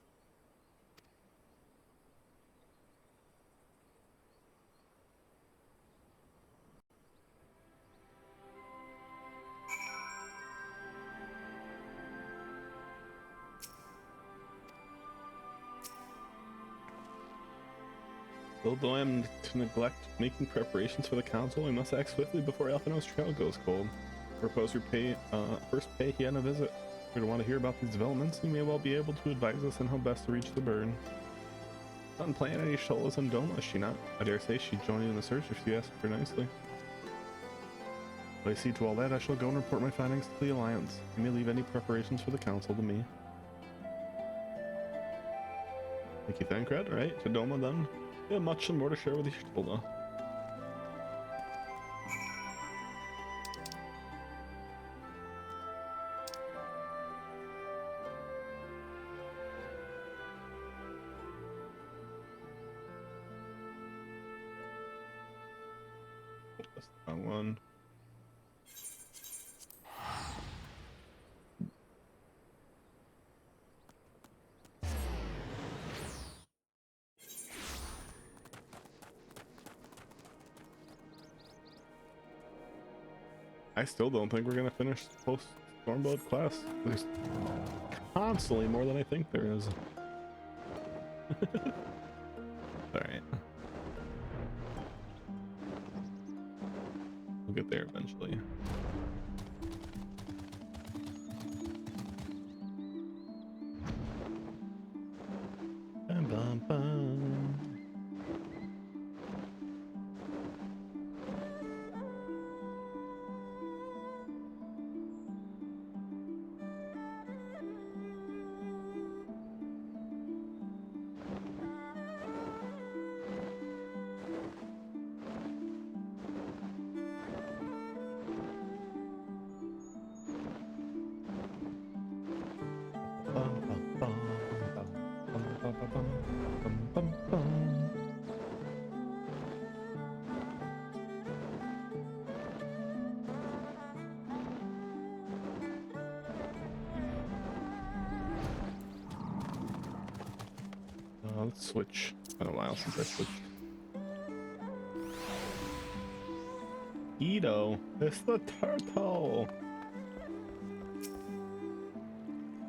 Speaker 1: Although I am to neglect making preparations for the council, we must act swiftly before Alphino's trail goes cold. Propose your first pay he on a visit. If you want to hear about these developments, you may well be able to advise us on how best to reach the burn. Not playing any sholas in Doma, is she not? I dare say she'd join you in the search if you ask her nicely. But I see to all that, I shall go and report my findings to the Alliance. You may leave any preparations for the council to me. Thank you, Thancred. Right, to Doma then. Yeah, much more to share with you, Shola. Wrong one. I still don't think we're gonna finish post Stormblood quest. There's constantly more than I think there is. Alright. We'll get there eventually. Bum, bum, bum. Let's switch. It's been a while since I switched. Ito, it's the turtle.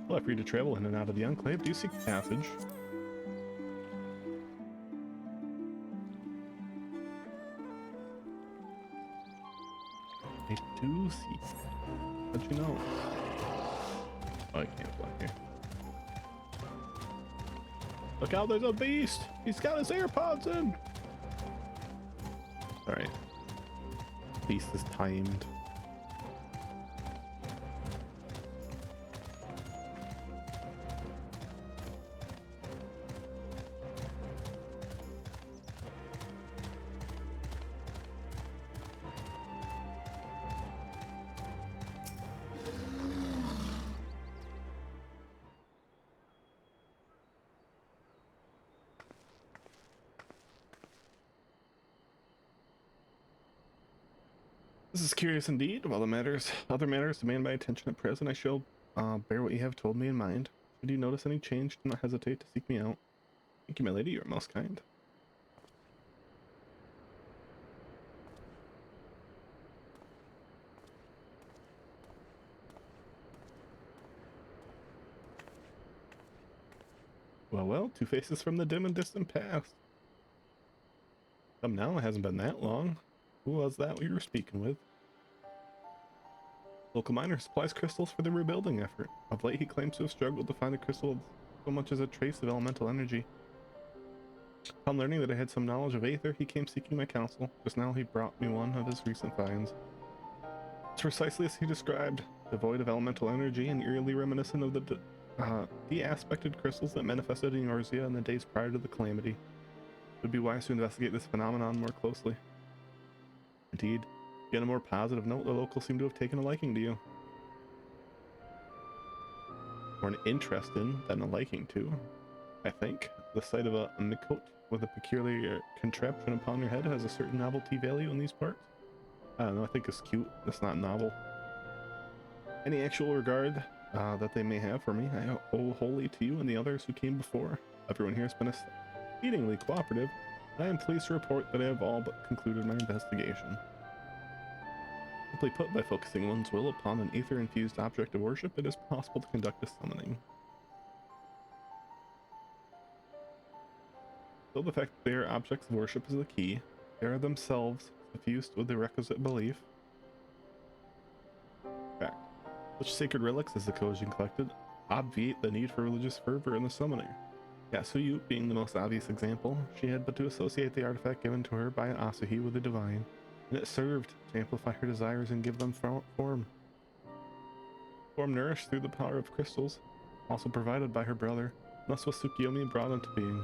Speaker 1: Well, free to travel in and out of the Enclave. Do you seek passage? I do seek. How'd you know? Oh, I can't fly here. Look out, there's a beast! He's got his AirPods in! Alright. Beast is timed. This is curious indeed. While other matters demand my attention at present, I shall bear what you have told me in mind. Should you notice any change, do not hesitate to seek me out. Thank you, my lady. You are most kind. Well, well, two faces from the dim and distant past. Come now, it hasn't been that long. Who was that we were speaking with? Local miner supplies crystals for the rebuilding effort. Of late, he claims to have struggled to find a crystal with so much as a trace of elemental energy. Upon learning that I had some knowledge of Aether, he came seeking my counsel. Just now, he brought me one of his recent finds. It's precisely as he described, devoid of elemental energy and eerily reminiscent of the de-aspected crystals that manifested in Eorzea in the days prior to the calamity. It would be wise to investigate this phenomenon more closely. Indeed, on a more positive note, the locals seem to have taken a liking to you. Or an interest in, than a liking to, I think. The sight of a Mikot with a peculiar contraption upon your head has a certain novelty value in these parts. I don't know, I think it's cute. It's not novel. Any actual regard that they may have for me, I owe wholly to you and the others who came before. Everyone here has been exceedingly cooperative, and I am pleased to report that I have all but concluded my investigation. Simply put, by focusing one's will upon an aether-infused object of worship, it is possible to conduct a summoning. So the fact that they are objects of worship is the key. They are themselves suffused with the requisite belief. Fact. Such sacred relics as the Kojin collected obviate the need for religious fervor in the summoner. TSUYU being the most obvious example, she had but to associate the artifact given to her by an Asuhi with the divine, and it served to amplify her desires and give them form. Form nourished through the power of crystals, also provided by her brother, and thus was Tsukiyomi brought into being.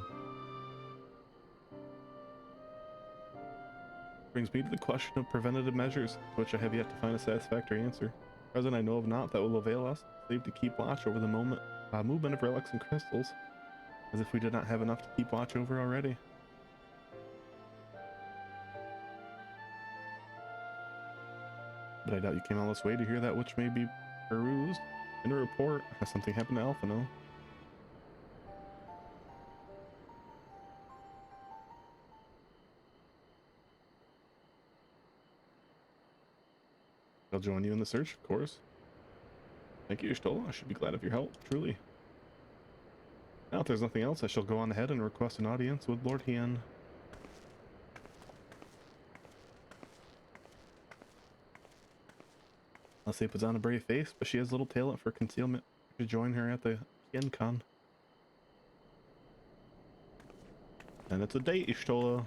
Speaker 1: Brings me to the question of preventative measures, to which I have yet to find a satisfactory answer. At present I know of naught that will avail us, save to keep watch over the movement of relics and crystals, as if we did not have enough to keep watch over already. but I doubt you came all this way to hear that which may be perused in a report. Has something happened to Alphino? I'll join you in the search, of course. Thank you, Y'shtola. I should be glad of your help, truly. Now, if there's nothing else, I shall go on ahead and request an audience with Lord Hien. Leslie puts on a brave face, but she has little talent for concealment. I should join her at the Hien Con. And it's a date, Y'shtola.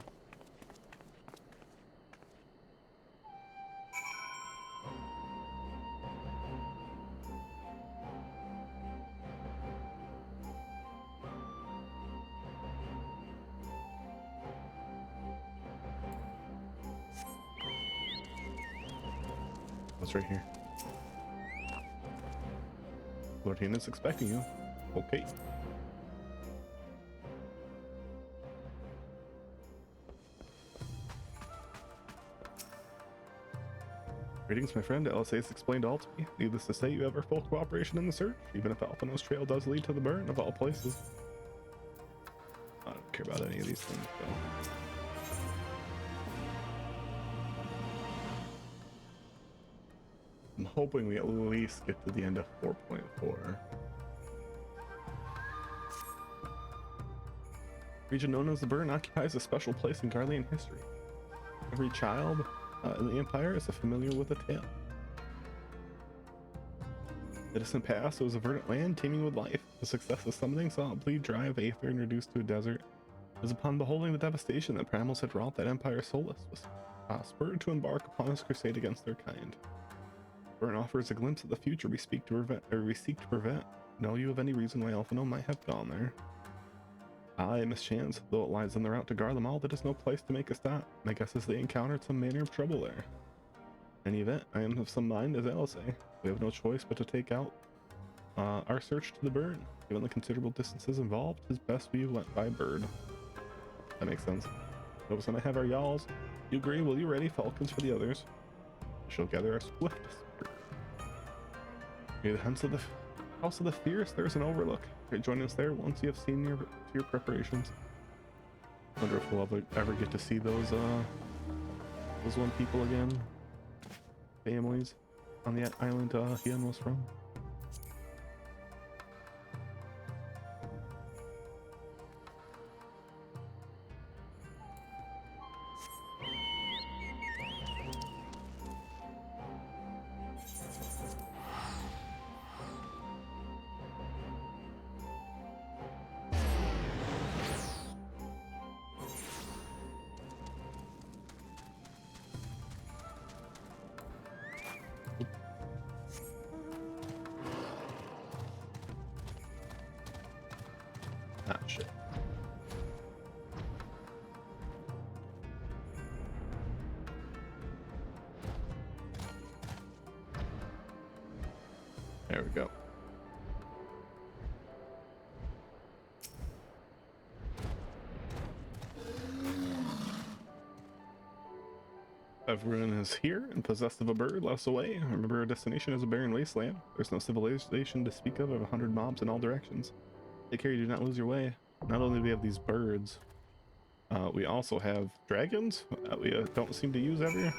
Speaker 1: What's right here? Lord Hien is expecting you. Okay. Greetings, my friend. LSA has explained all to me. Needless to say, you have our full cooperation in the search, even if Alphino's trail does lead to the burn of all places. I don't care about any of these things, though. I'm hoping we at least get to the end of 4.4. Region known as the Burn occupies a special place in Garlean history. Every child in the Empire is familiar with the tale. The distant past was a verdant land teeming with life. The success of summoning saw it bleed dry of Aether and reduced to a desert. It was upon beholding the devastation that Primals had wrought that Empire Solus was spurred to embark upon his crusade against their kind. Burn offers a glimpse of the future we seek to prevent. Know you of any reason why Alphino might have gone there? Aye, mischance. Though it lies on the route to Garlemald, that is no place to make a stop. My guess is they encountered some manner of trouble there. In any event, I am of some mind as LSA. We have no choice but to take out our search to the burn. Given the considerable distances involved, it is best we went by bird. That makes sense. Notice when I have our yawls. You agree? Will you ready falcons for the others? We shall gather our swiftest. Near the House of the Fierce, there's an overlook. Join us there once you have seen your preparations. Wonder if we'll ever get to see those one people again. Families on the island Hien was from. Ah, shit. There we go. Everyone is here and possessed of a bird. Let us away. Remember, our destination is a barren wasteland. There's no civilization to speak of 100 mobs in all directions. Take care you do not lose your way. Not only do we have these birds, we also have dragons that we don't seem to use ever.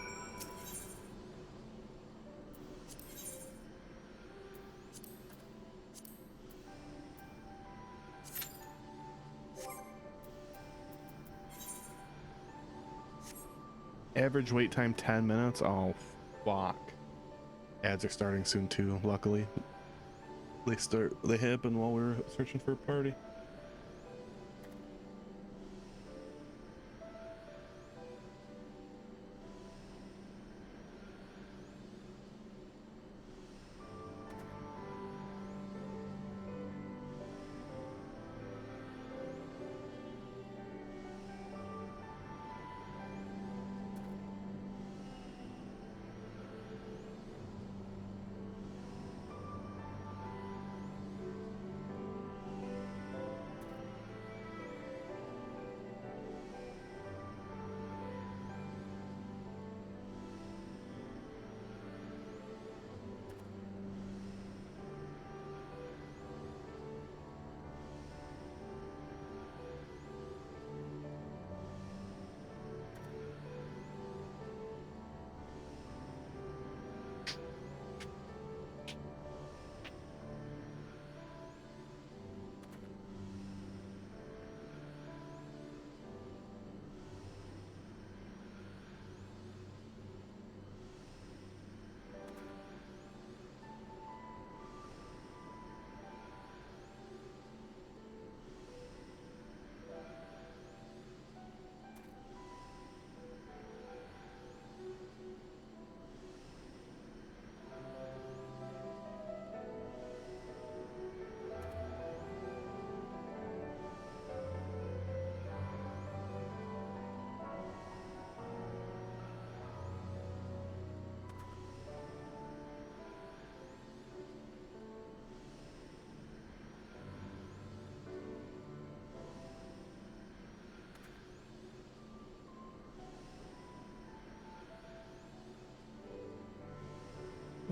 Speaker 1: Average wait time 10 minutes. Oh, fuck. Ads are starting soon too, luckily. They happen while we're searching for a party.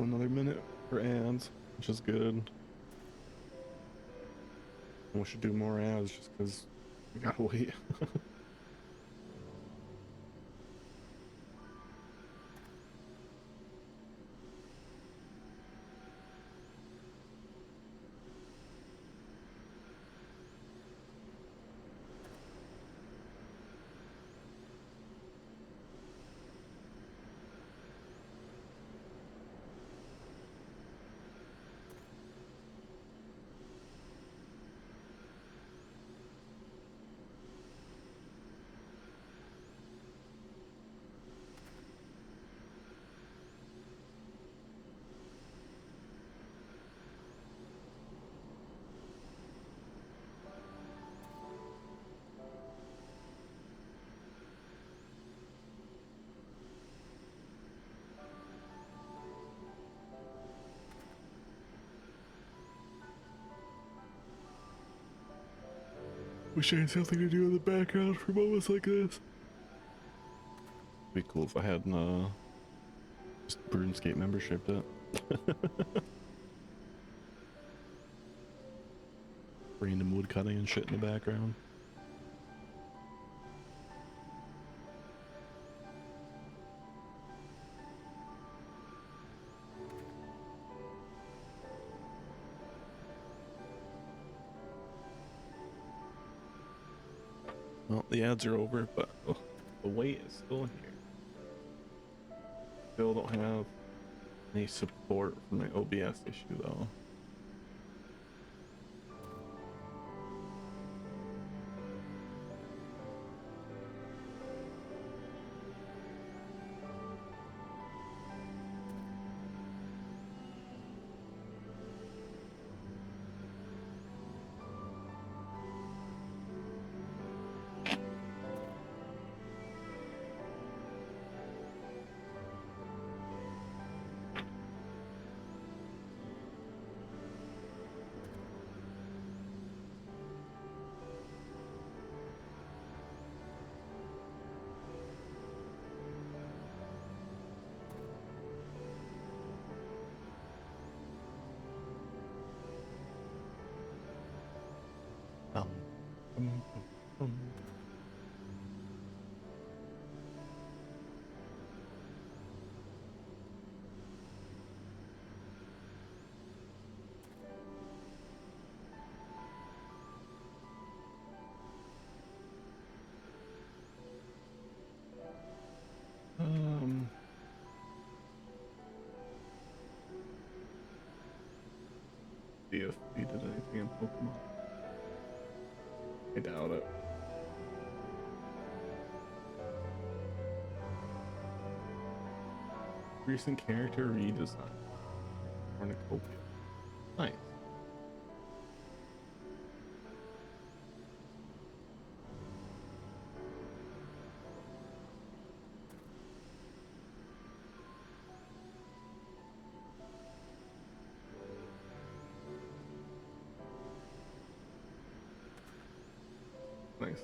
Speaker 1: Another minute for ads, which is good. We should do more ads just because we gotta wait. Wish I had something to do in the background for moments like this. Be cool if I had just RuneScape membership it. Random wood cutting and shit in the background. Well, the ads are over, but the wait is still here. Still don't have any support for my OBS issue though. See if he did anything in Pokemon. I doubt it. Recent character redesign. Cornucopia. Nice. Nice.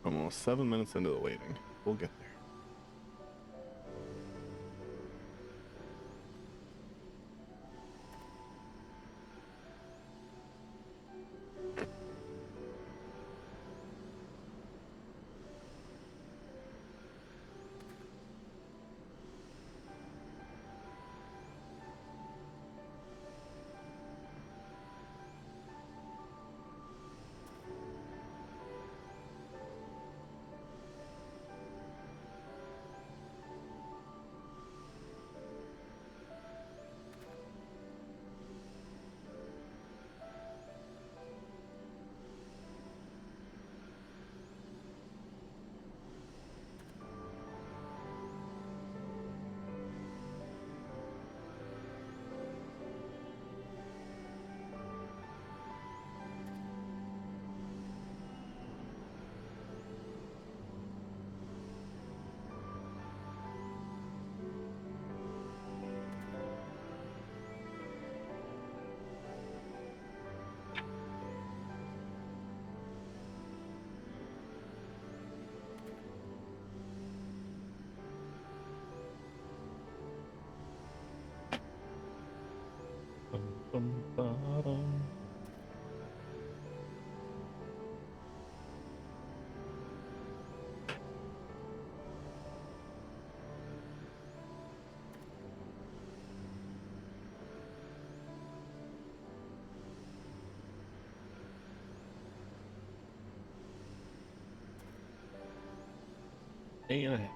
Speaker 1: Almost 7 minutes into the waiting. We'll get there. Ba-dum-ba-dum. And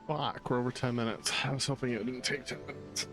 Speaker 1: fuck, we're over 10 minutes. I was hoping it didn't take 10 minutes.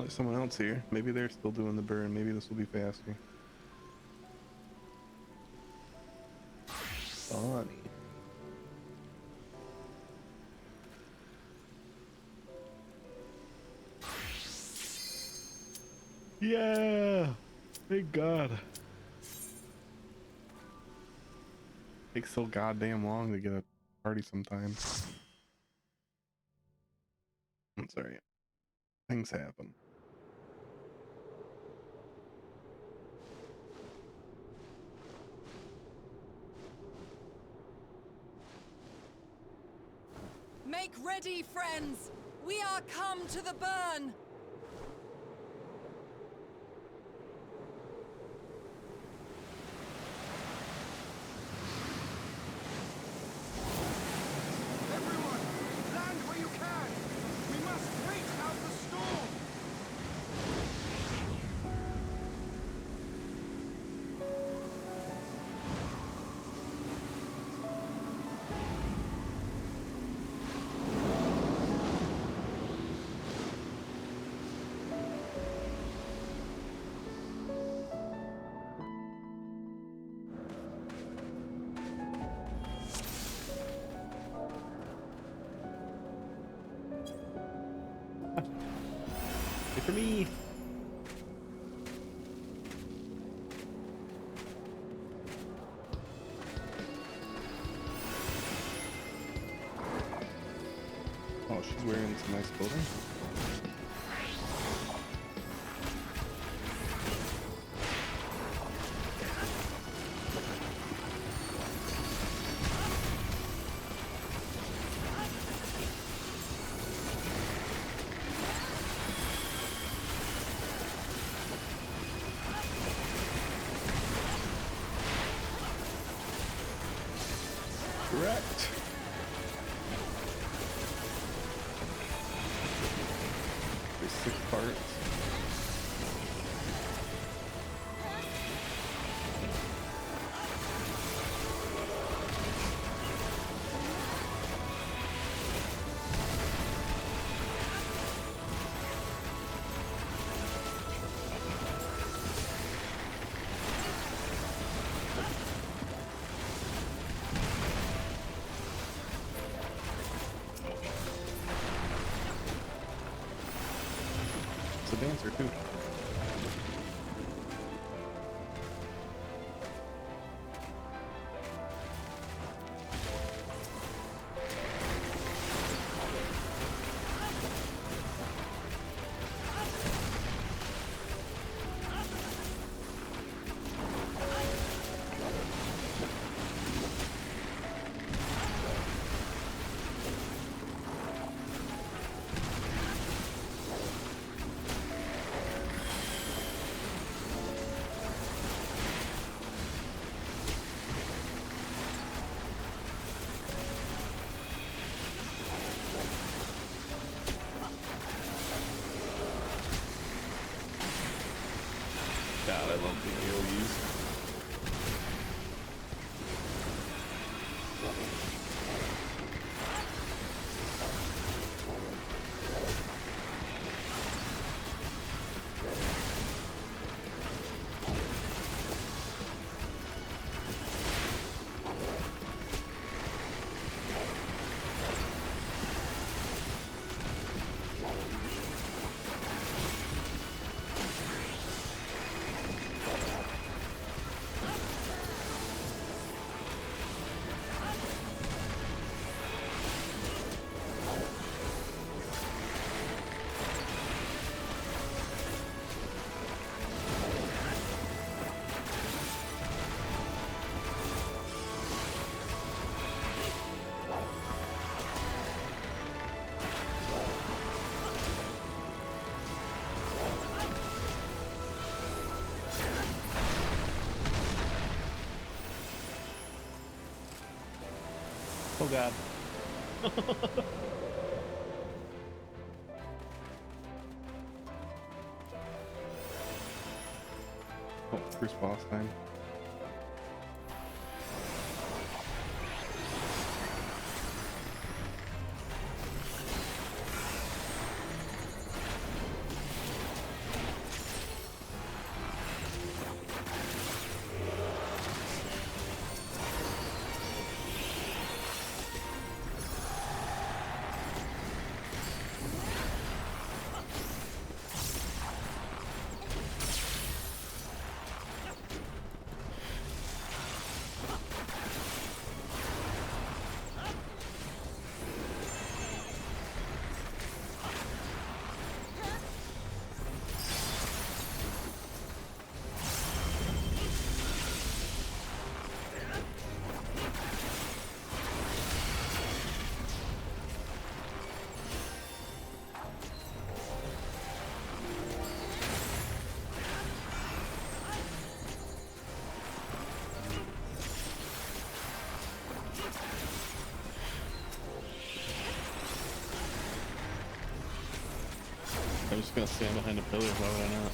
Speaker 1: There's someone else here. Maybe they're still doing the burn. Maybe this will be faster. Bonnie. Yeah! Thank God. Takes so goddamn long to get a party sometimes. I'm sorry. things happen.
Speaker 6: Make ready, friends! We are come to the burn!
Speaker 15: Everyone, land where you can! We must wait out the storm!
Speaker 1: Wait for me. Oh, she's wearing some nice clothing. Correct. There's 6 parts. It's a dancer too. God, I love the AoEs. Oh God. Oh, first boss time. just gonna stand behind a pillar. Why would I not?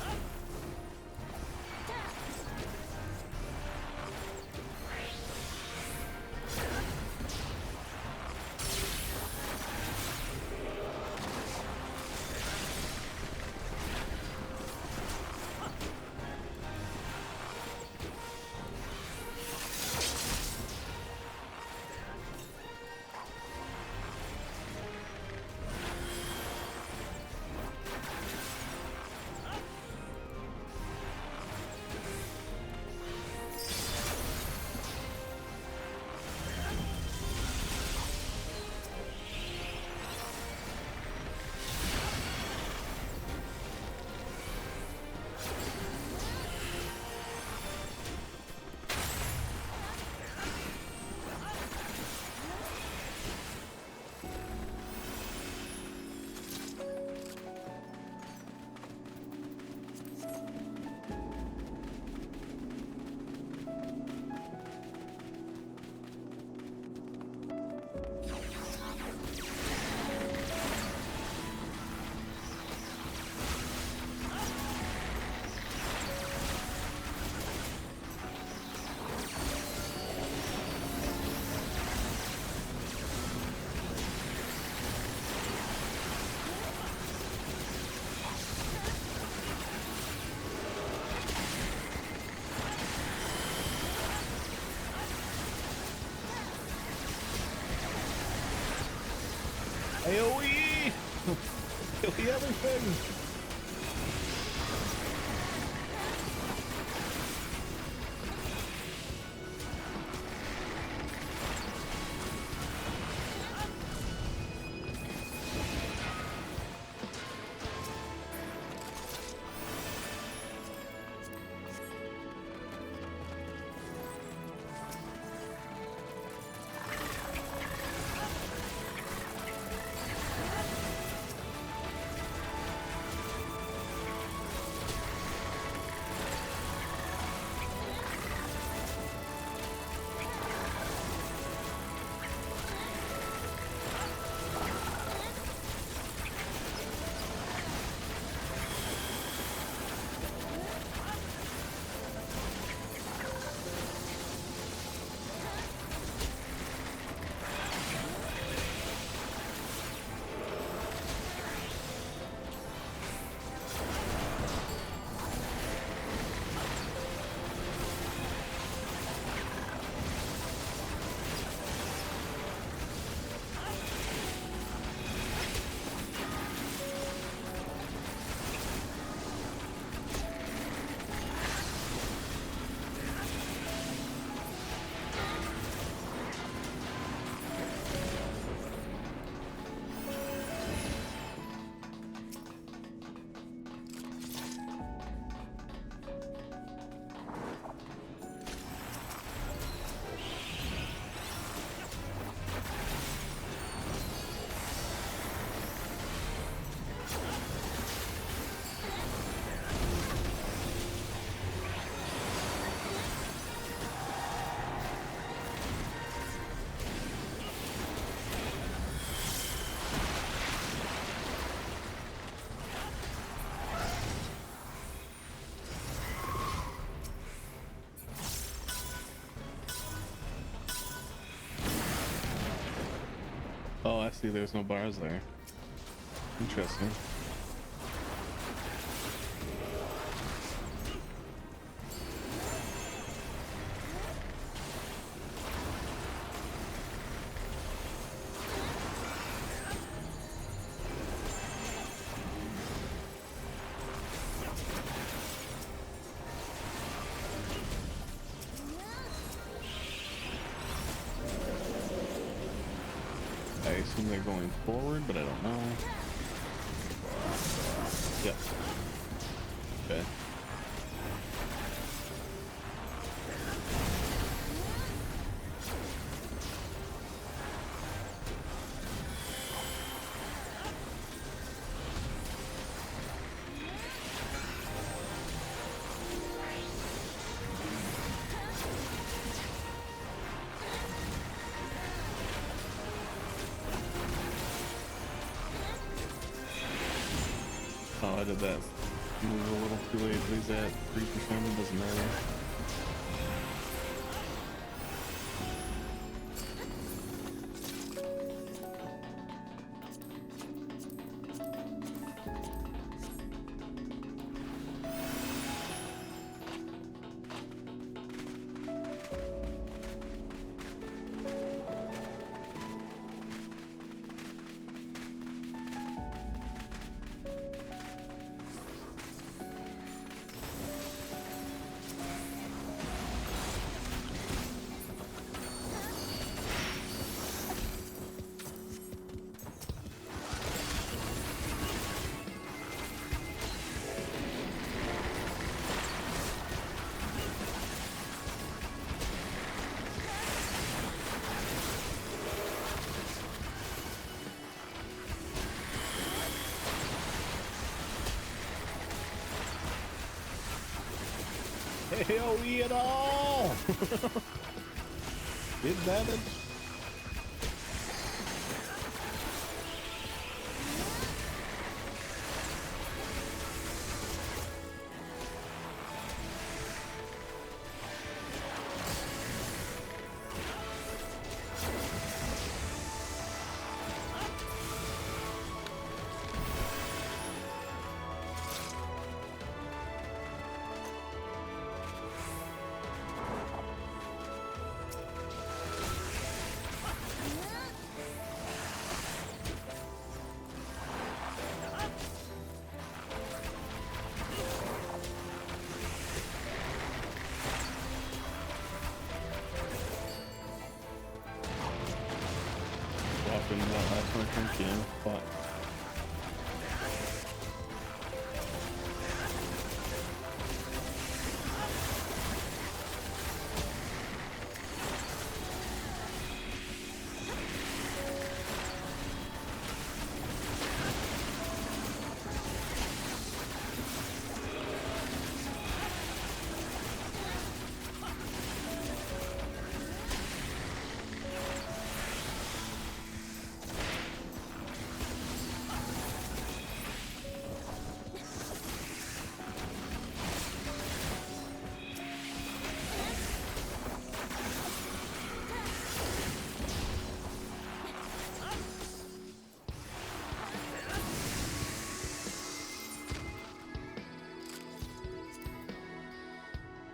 Speaker 1: AoE! AoE everything! Oh, I see. There's no bars there. Interesting. I assume they're going forward, but I don't know. Yep. Okay. I did that move a little too late, but he's at 3%, it doesn't matter. AoE at all! Good damage. Dropping what last one I think, yeah, but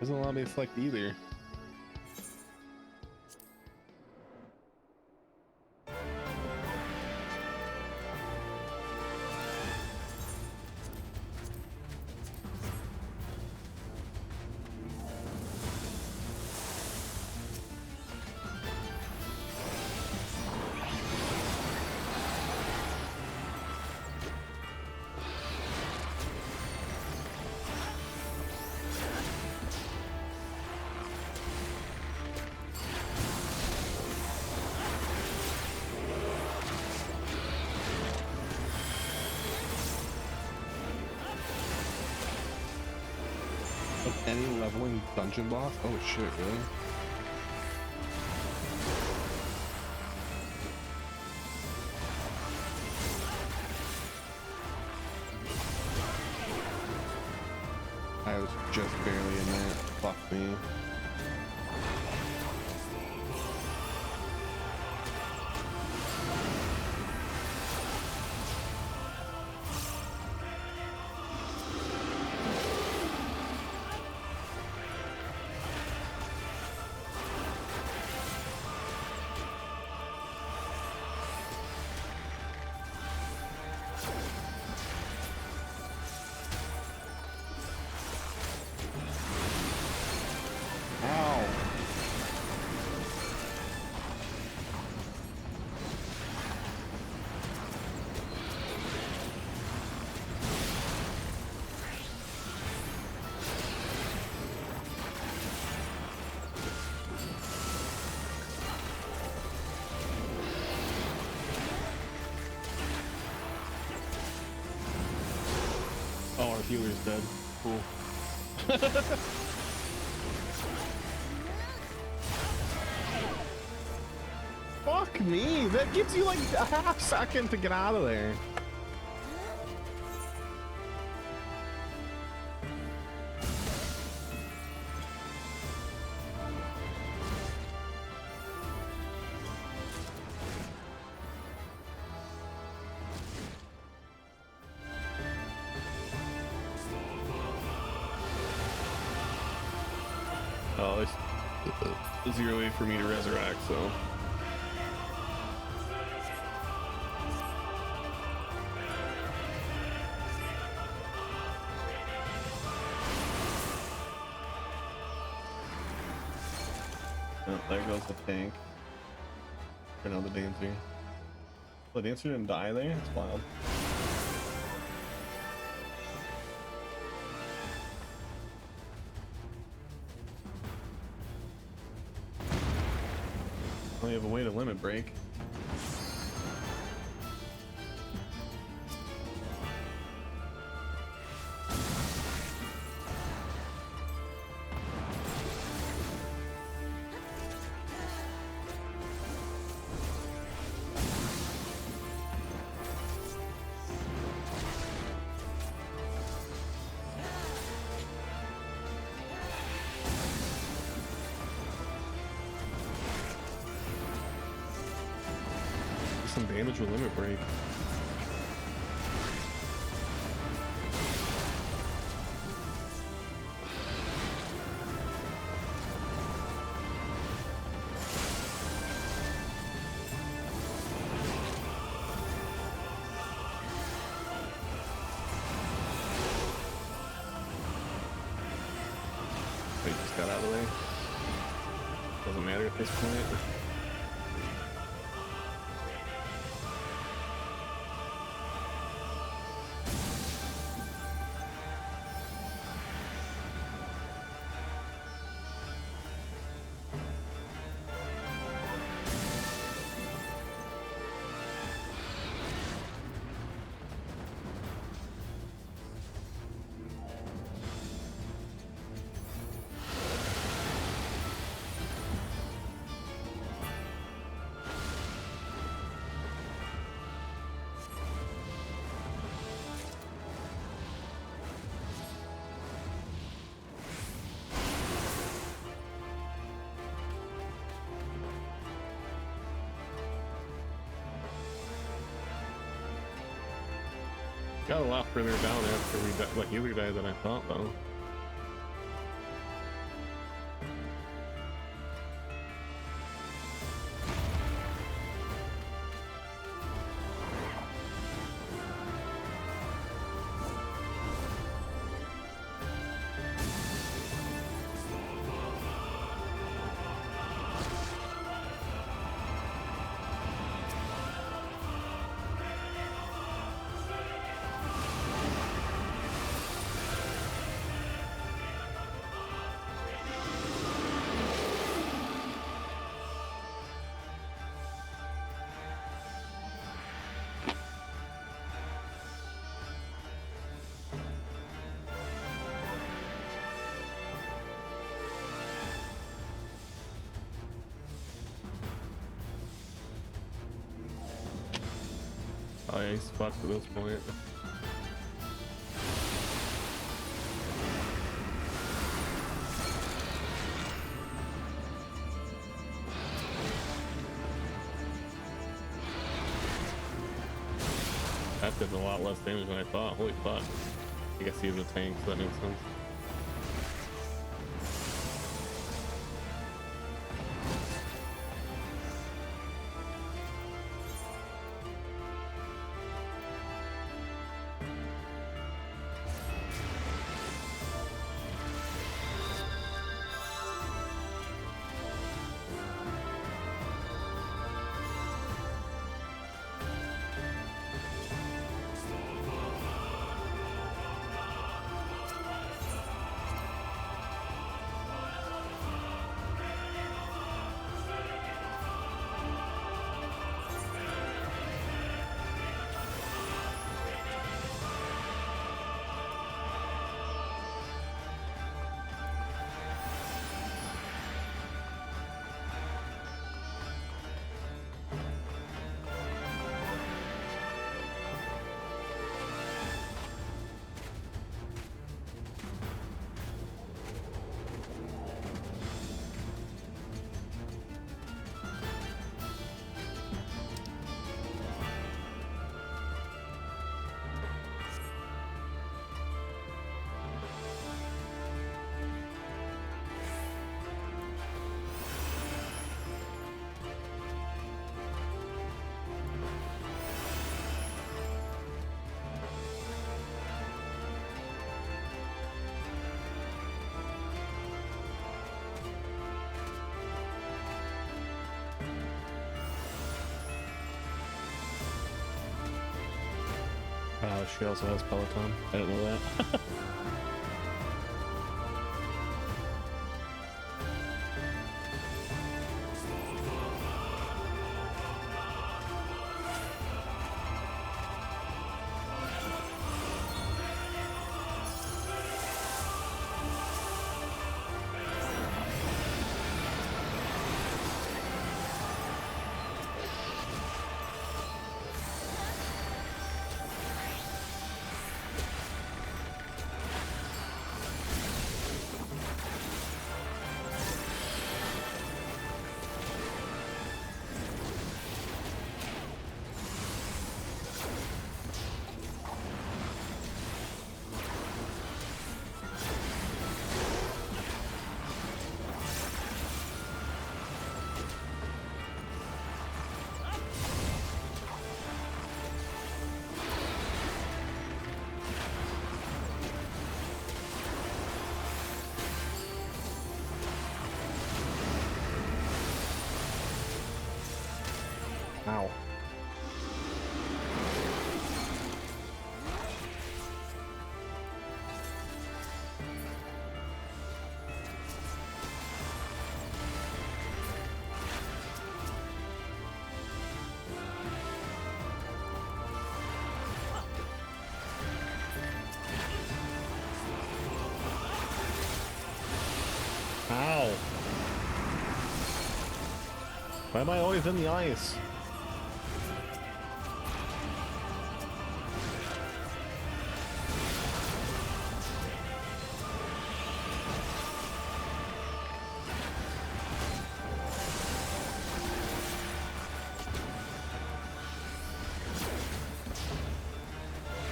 Speaker 1: doesn't allow me to select either. Any leveling dungeon boss? Oh shit, really? I was just barely in that. Fuck me. Oh, our healer's dead. Cool. Fuck me! That gives you like a half second to get out of there. Oh, it's 0 for me to resurrect, so. Oh, there goes the tank. Or no, the dancer. The dancer didn't die there? It's wild. Oh, you have a way to limit break. Some damage with limit break. He just got out of the way. Doesn't matter at this point. Got a lot further down after we let healer die than I thought, though. Oh yeah, he's fucked at this point. That did a lot less damage than I thought. Holy fuck. I guess he's a tank, so that makes sense. She also has Peloton. I didn't know that. Ow. Ow. Why am I always in the ice?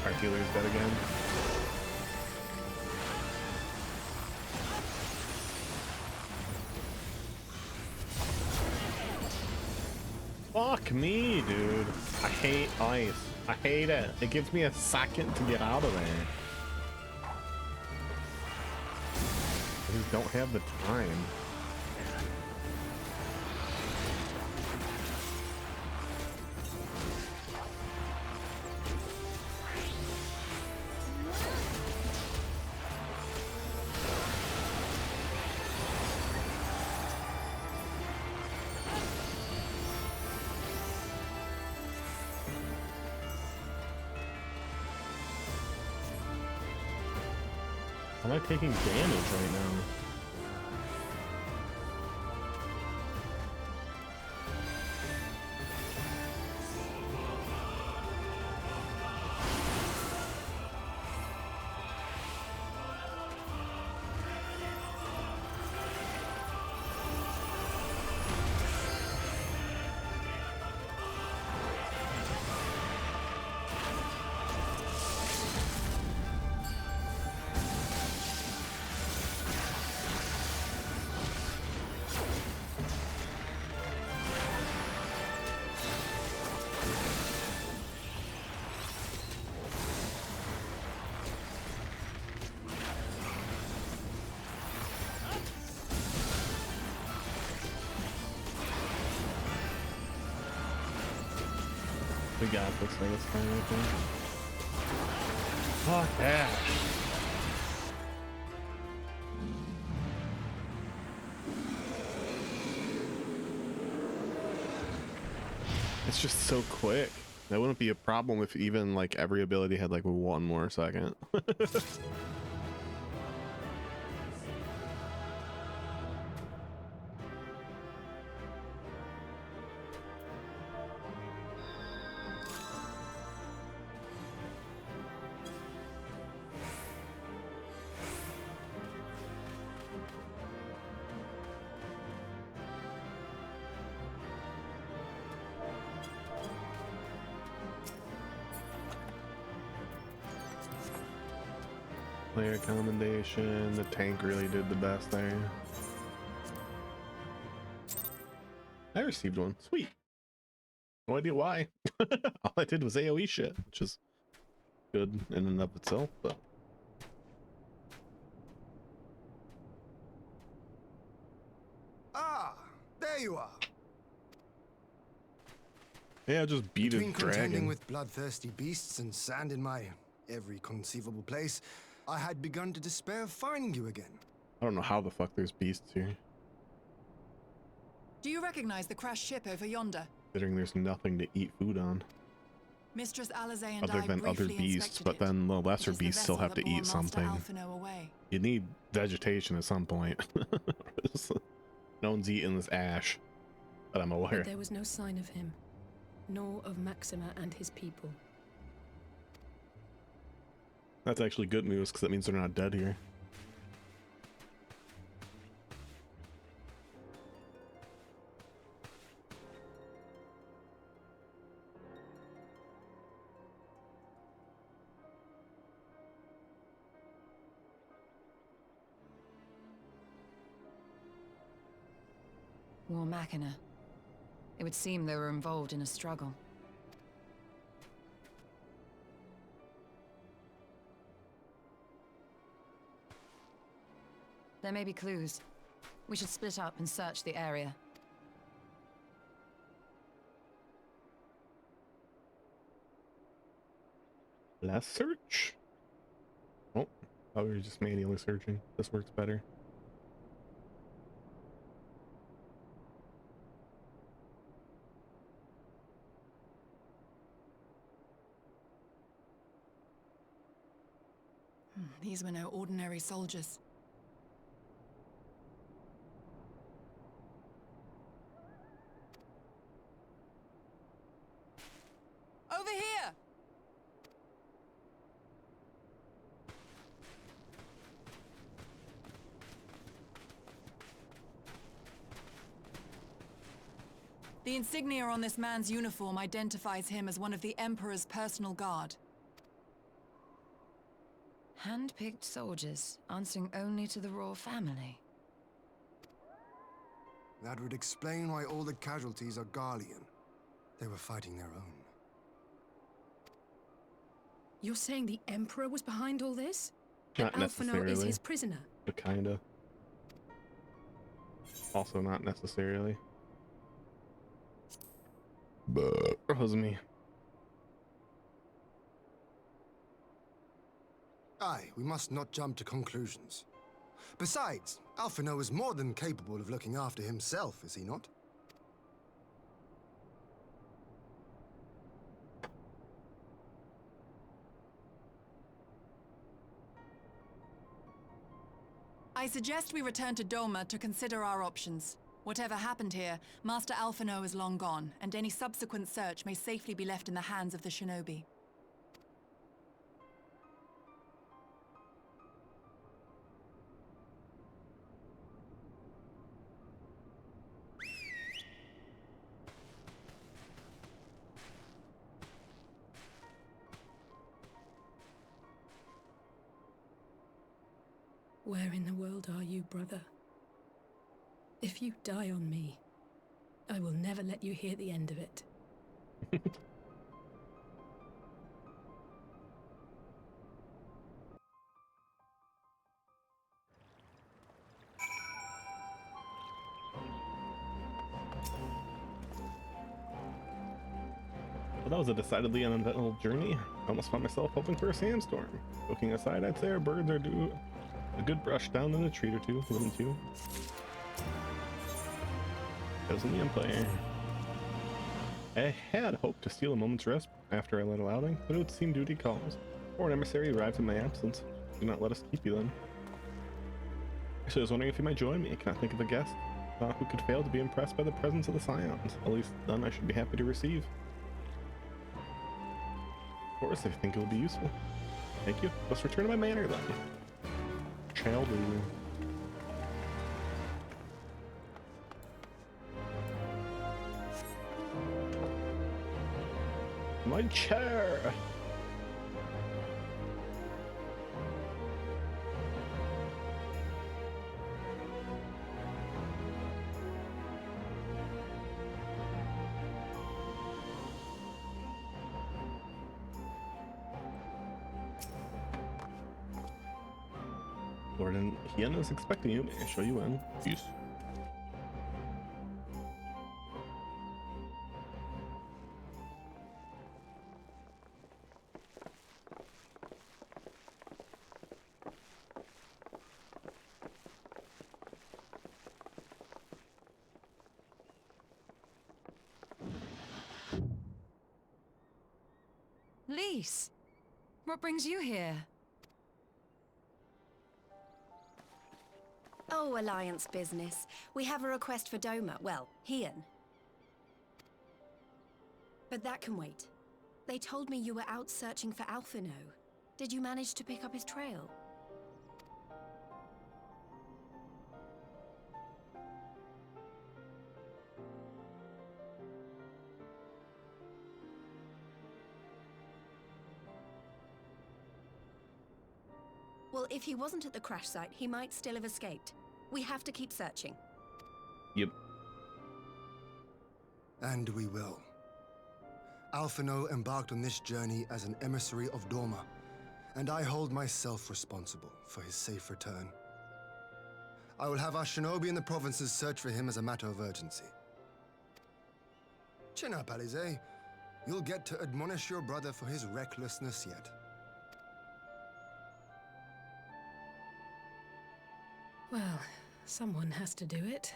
Speaker 1: Our healer's dead again. Fuck me, dude. I hate ice. I hate it. It gives me a second to get out of there. I just don't have the time. Am I taking damage right now? We got this, I guess, fine, I think. Fuck that. It's just so quick. That wouldn't be a problem if even like every ability had like 1 more second. Player commendation, the tank really did the best there. I received one, sweet. No idea why. All I did was AoE shit, which is good in and of itself, but...
Speaker 7: Ah, there you are.
Speaker 1: Yeah, just beat a
Speaker 7: Between contending
Speaker 1: dragon.
Speaker 7: with bloodthirsty beasts and sand in my every conceivable place, I had begun to despair of finding you again.
Speaker 1: I don't know how the fuck there's beasts here.
Speaker 16: Do you recognize the crashed ship over yonder?
Speaker 1: Considering there's nothing to eat food on.
Speaker 16: Mistress Alizé and
Speaker 1: Other
Speaker 16: I
Speaker 1: than other
Speaker 16: briefly
Speaker 1: beasts,
Speaker 16: inspected
Speaker 1: but
Speaker 16: it.
Speaker 1: then the
Speaker 16: It
Speaker 1: lesser
Speaker 16: is the
Speaker 1: beasts still
Speaker 16: vessel
Speaker 1: have to
Speaker 16: that bore
Speaker 1: eat
Speaker 16: Master
Speaker 1: something.
Speaker 16: Alphino away.
Speaker 1: You need vegetation at some point. No one's eating this ash, that I'm aware.
Speaker 5: But there was no sign of him, nor of Maxima and his people.
Speaker 1: That's actually good news, because that means they're not dead here.
Speaker 17: War Machina. It would seem they were involved in a struggle. There may be clues. We should split up and search the area.
Speaker 1: Let's search. Oh, we were just manually searching. This works better.
Speaker 16: These were no ordinary soldiers. Over here! The insignia on this man's uniform identifies him as one of the Emperor's personal guard.
Speaker 17: Hand-picked soldiers, answering only to the royal family.
Speaker 7: That would explain why all the casualties are Garlean. They were fighting their own.
Speaker 5: You're saying the Emperor was behind all this?
Speaker 1: Not
Speaker 5: And Alphino is
Speaker 1: necessarily.
Speaker 5: his prisoner?
Speaker 1: But kinda. Also not necessarily. But it was me.
Speaker 7: Aye, we must not jump to conclusions. Besides, Alphino is more than capable of looking after himself, is he not?
Speaker 16: I suggest we return to Doma to consider our options. Whatever happened here, Master Alphino is long gone, and any subsequent search may safely be left in the hands of the shinobi.
Speaker 5: Where in the world are you, brother? If you die on me, I will never let you hear the end of it.
Speaker 1: Well, that was a decidedly uneventful journey. I almost found myself hoping for a sandstorm. Joking aside, I'd say our birds are due a good brush down in a treat or two, wouldn't you? Goes in the Empire. I had hoped to steal a moment's rest after our little outing, but it would seem duty calls. Or an emissary arrived in my absence. Do not let us keep you then. So I was wondering if you might join me. I cannot think of a guest who could fail to be impressed by the presence of the Scions. At least none I should be happy to receive. Of course, I think it will be useful. Thank you. Let's return to my manor then. Shall we? My chair! Lord Hien is expecting you. May I show you in? Peace.
Speaker 17: Lise, what brings you here?
Speaker 18: Oh, Alliance business. We have a request for Doma. Well, Hien. But that can wait. They told me you were out searching for Alphino. Did you manage to pick up his trail? Well, if he wasn't at the crash site, he might still have escaped. We have to keep searching.
Speaker 1: Yep.
Speaker 7: And we will. Alphino embarked on this journey as an emissary of Dorma, and I hold myself responsible for his safe return. I will have our shinobi in the provinces search for him as a matter of urgency. Chin up, Alize. You'll get to admonish your brother for his recklessness yet.
Speaker 5: Well, someone has to do it.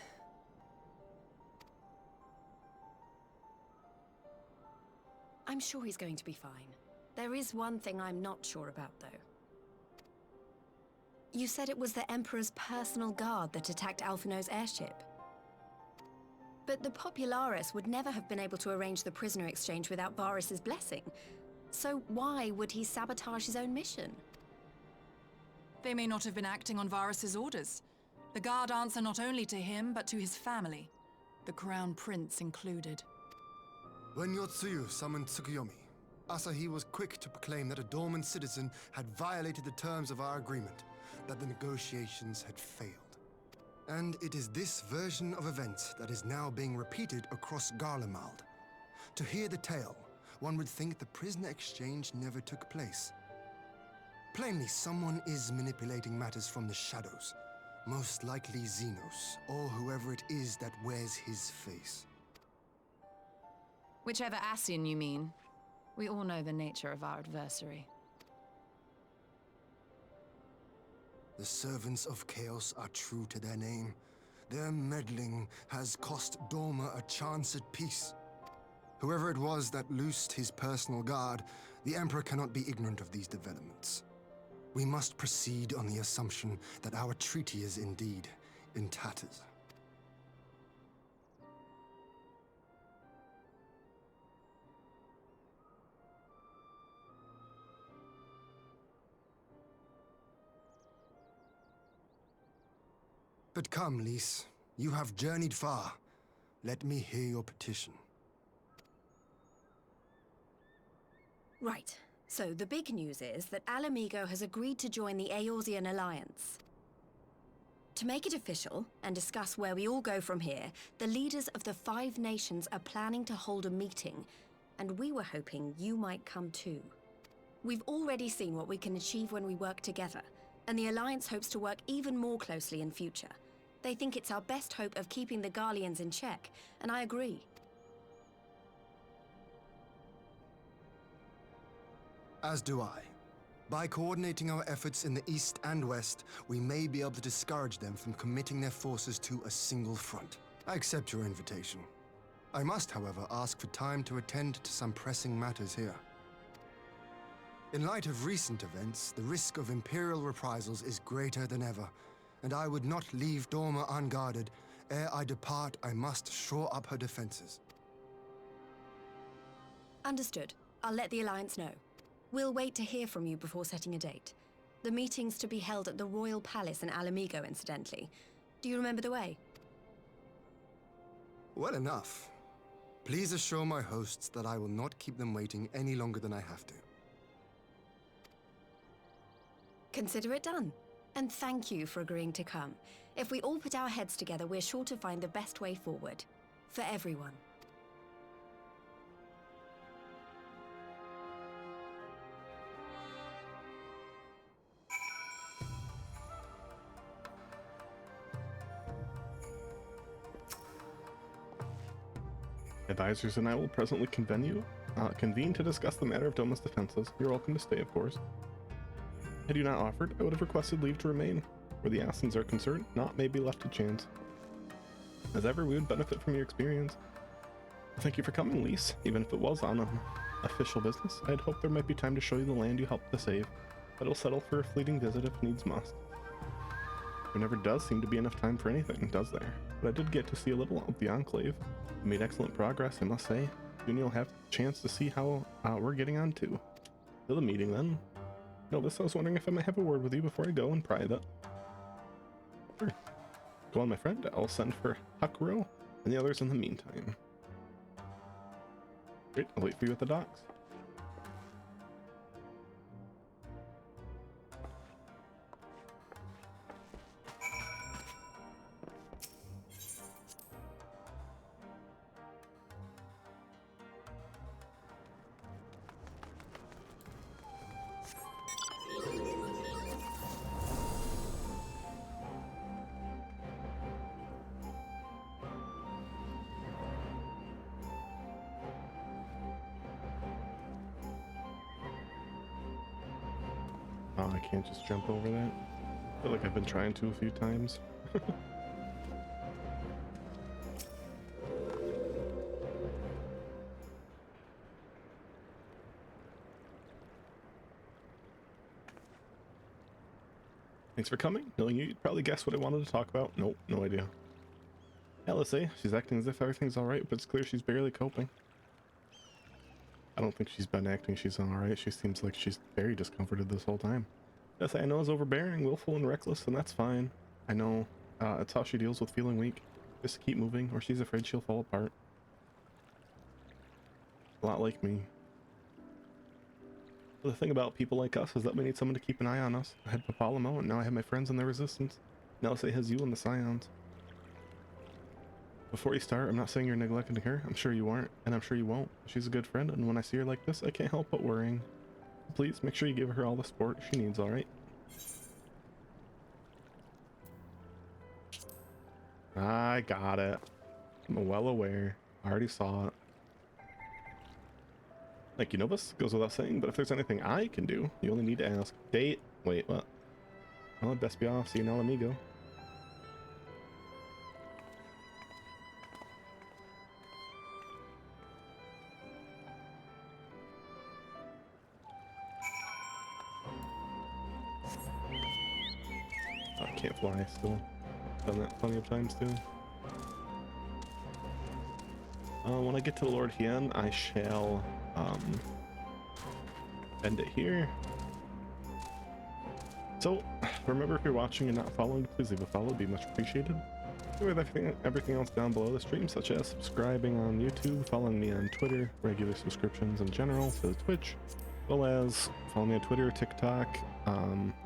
Speaker 18: I'm sure he's going to be fine. There is one thing I'm not sure about, though. You said it was the Emperor's personal guard that attacked Alphino's airship. But the Popularis would never have been able to arrange the prisoner exchange without Varys' blessing. So why would he sabotage his own mission?
Speaker 16: They may not have been acting on Varys' orders. The guard answer not only to him, but to his family, the Crown Prince included.
Speaker 7: When TSUYU summoned Tsukuyomi, Asahi was quick to proclaim that a dormant citizen had violated the terms of our agreement, that the negotiations had failed. And it is this version of events that is now being repeated across Garlemald. To hear the tale, one would think the prisoner exchange never took place. Plainly, someone is manipulating matters from the shadows. Most likely Xenos, or whoever it is that wears his face.
Speaker 17: Whichever Ascian you mean. We all know the nature of our adversary.
Speaker 7: The servants of chaos are true to their name. Their meddling has cost Dorma a chance at peace. Whoever it was that loosed his personal guard, the Emperor cannot be ignorant of these developments. We must proceed on the assumption that our treaty is indeed in tatters. But come, Lise. You have journeyed far. Let me hear your petition.
Speaker 18: Right. So the big news is that Alamigo has agreed to join the Eorzean Alliance. To make it official, and discuss where we all go from here, the leaders of the 5 nations are planning to hold a meeting, and we were hoping you might come too. We've already seen what we can achieve when we work together, and the Alliance hopes to work even more closely in future. They think it's our best hope of keeping the Garleans in check, and I agree.
Speaker 7: As do I. By coordinating our efforts in the east and west, we may be able to discourage them from committing their forces to a single front. I accept your invitation. I must, however, ask for time to attend to some pressing matters here. In light of recent events, the risk of Imperial reprisals is greater than ever, and I would not leave Dorma unguarded. Ere I depart, I must shore up her defenses.
Speaker 18: Understood. I'll let the Alliance know. We'll wait to hear from you before setting a date. The meeting's to be held at the Royal Palace in Alamigo, incidentally. Do you remember the way?
Speaker 7: Well enough. Please assure my hosts that I will not keep them waiting any longer than I have to.
Speaker 18: Consider it done. And thank you for agreeing to come. If we all put our heads together, we're sure to find the best way forward. For everyone.
Speaker 1: Advisors and I will presently convene to discuss the matter of Doma's defenses. You're welcome to stay, of course. Had you not offered, I would have requested leave to remain. Where the Ascians are concerned, naught may be left to chance. As ever, we would benefit from your experience. Thank you for coming, Lise, even if it was on official business, I'd hoped there might be time to show you the land you helped to save, but I'll settle for a fleeting visit if needs must. There never does seem to be enough time for anything, does there? But I did get to see a little of the Enclave. We made excellent progress, I must say. Soon you'll have a chance to see how we're getting on too. To the meeting then. Novus, I was wondering if I might have a word with you before I go in private. Sure. Go on, my friend. I'll send for Hakuro and the others in the meantime. Great, I'll wait for you at the docks. Oh, I can't just jump over that. I feel like I've been trying to a few times. Thanks for coming. Knowing you'd probably guess what I wanted to talk about. Nope, no idea. Yeah, let's say she's acting as if everything's alright, but it's clear she's barely coping. I don't think she's been acting she's alright. She seems like she's very discomforted this whole time. Yes, I know is overbearing, willful, and reckless, and that's fine. I know it's how she deals with feeling weak. Just keep moving, or she's afraid she'll fall apart. A lot like me. But the thing about people like us is that we need someone to keep an eye on us. I had Papalamo, and now I have my friends in the Resistance. Now say has you and the Scions. Before you start, I'm not saying you're neglecting her. I'm sure you aren't, and I'm sure you won't. She's a good friend, and when I see her like this, I can't help but worrying. Please make sure you give her all the support she needs, alright? I got it. I'm well aware. I already saw it. Thank you, Novus. Goes without saying, but if there's anything I can do, you only need to ask. Date? Wait, what? Well, I'd best be off. See you now, amigo. I can't fly still. Done that plenty of times too. When I get to Lord Hien, I shall end it here. So remember, if you're watching and not following, please leave a follow, it'd be much appreciated. With everything else down below the stream, such as subscribing on YouTube, following me on Twitter, regular subscriptions in general to Twitch, as well as following me on Twitter, TikTok,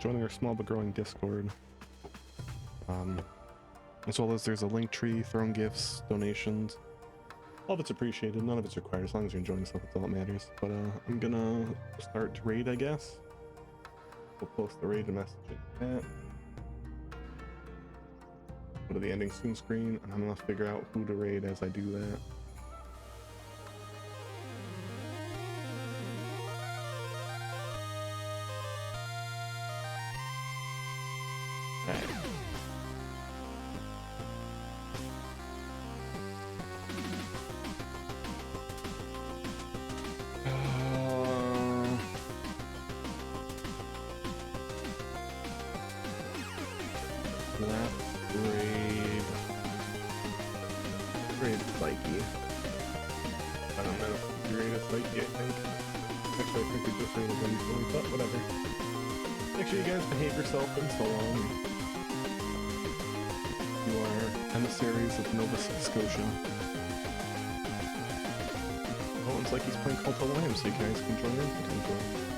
Speaker 1: joining our small but growing Discord. As well as there's a link tree, throwing gifts, donations. All of it's appreciated, none of it's required. As long as you're enjoying yourself, that's all that matters. But I'm gonna start to raid, I guess. We'll post the raid and message in chat. Go to the ending soon screen, and I'm gonna figure out who to raid as I do that. And so on. You are emissaries of Nova Scotia. Oh, it's like he's playing Cult of Lamb, so you guys can join in potentially.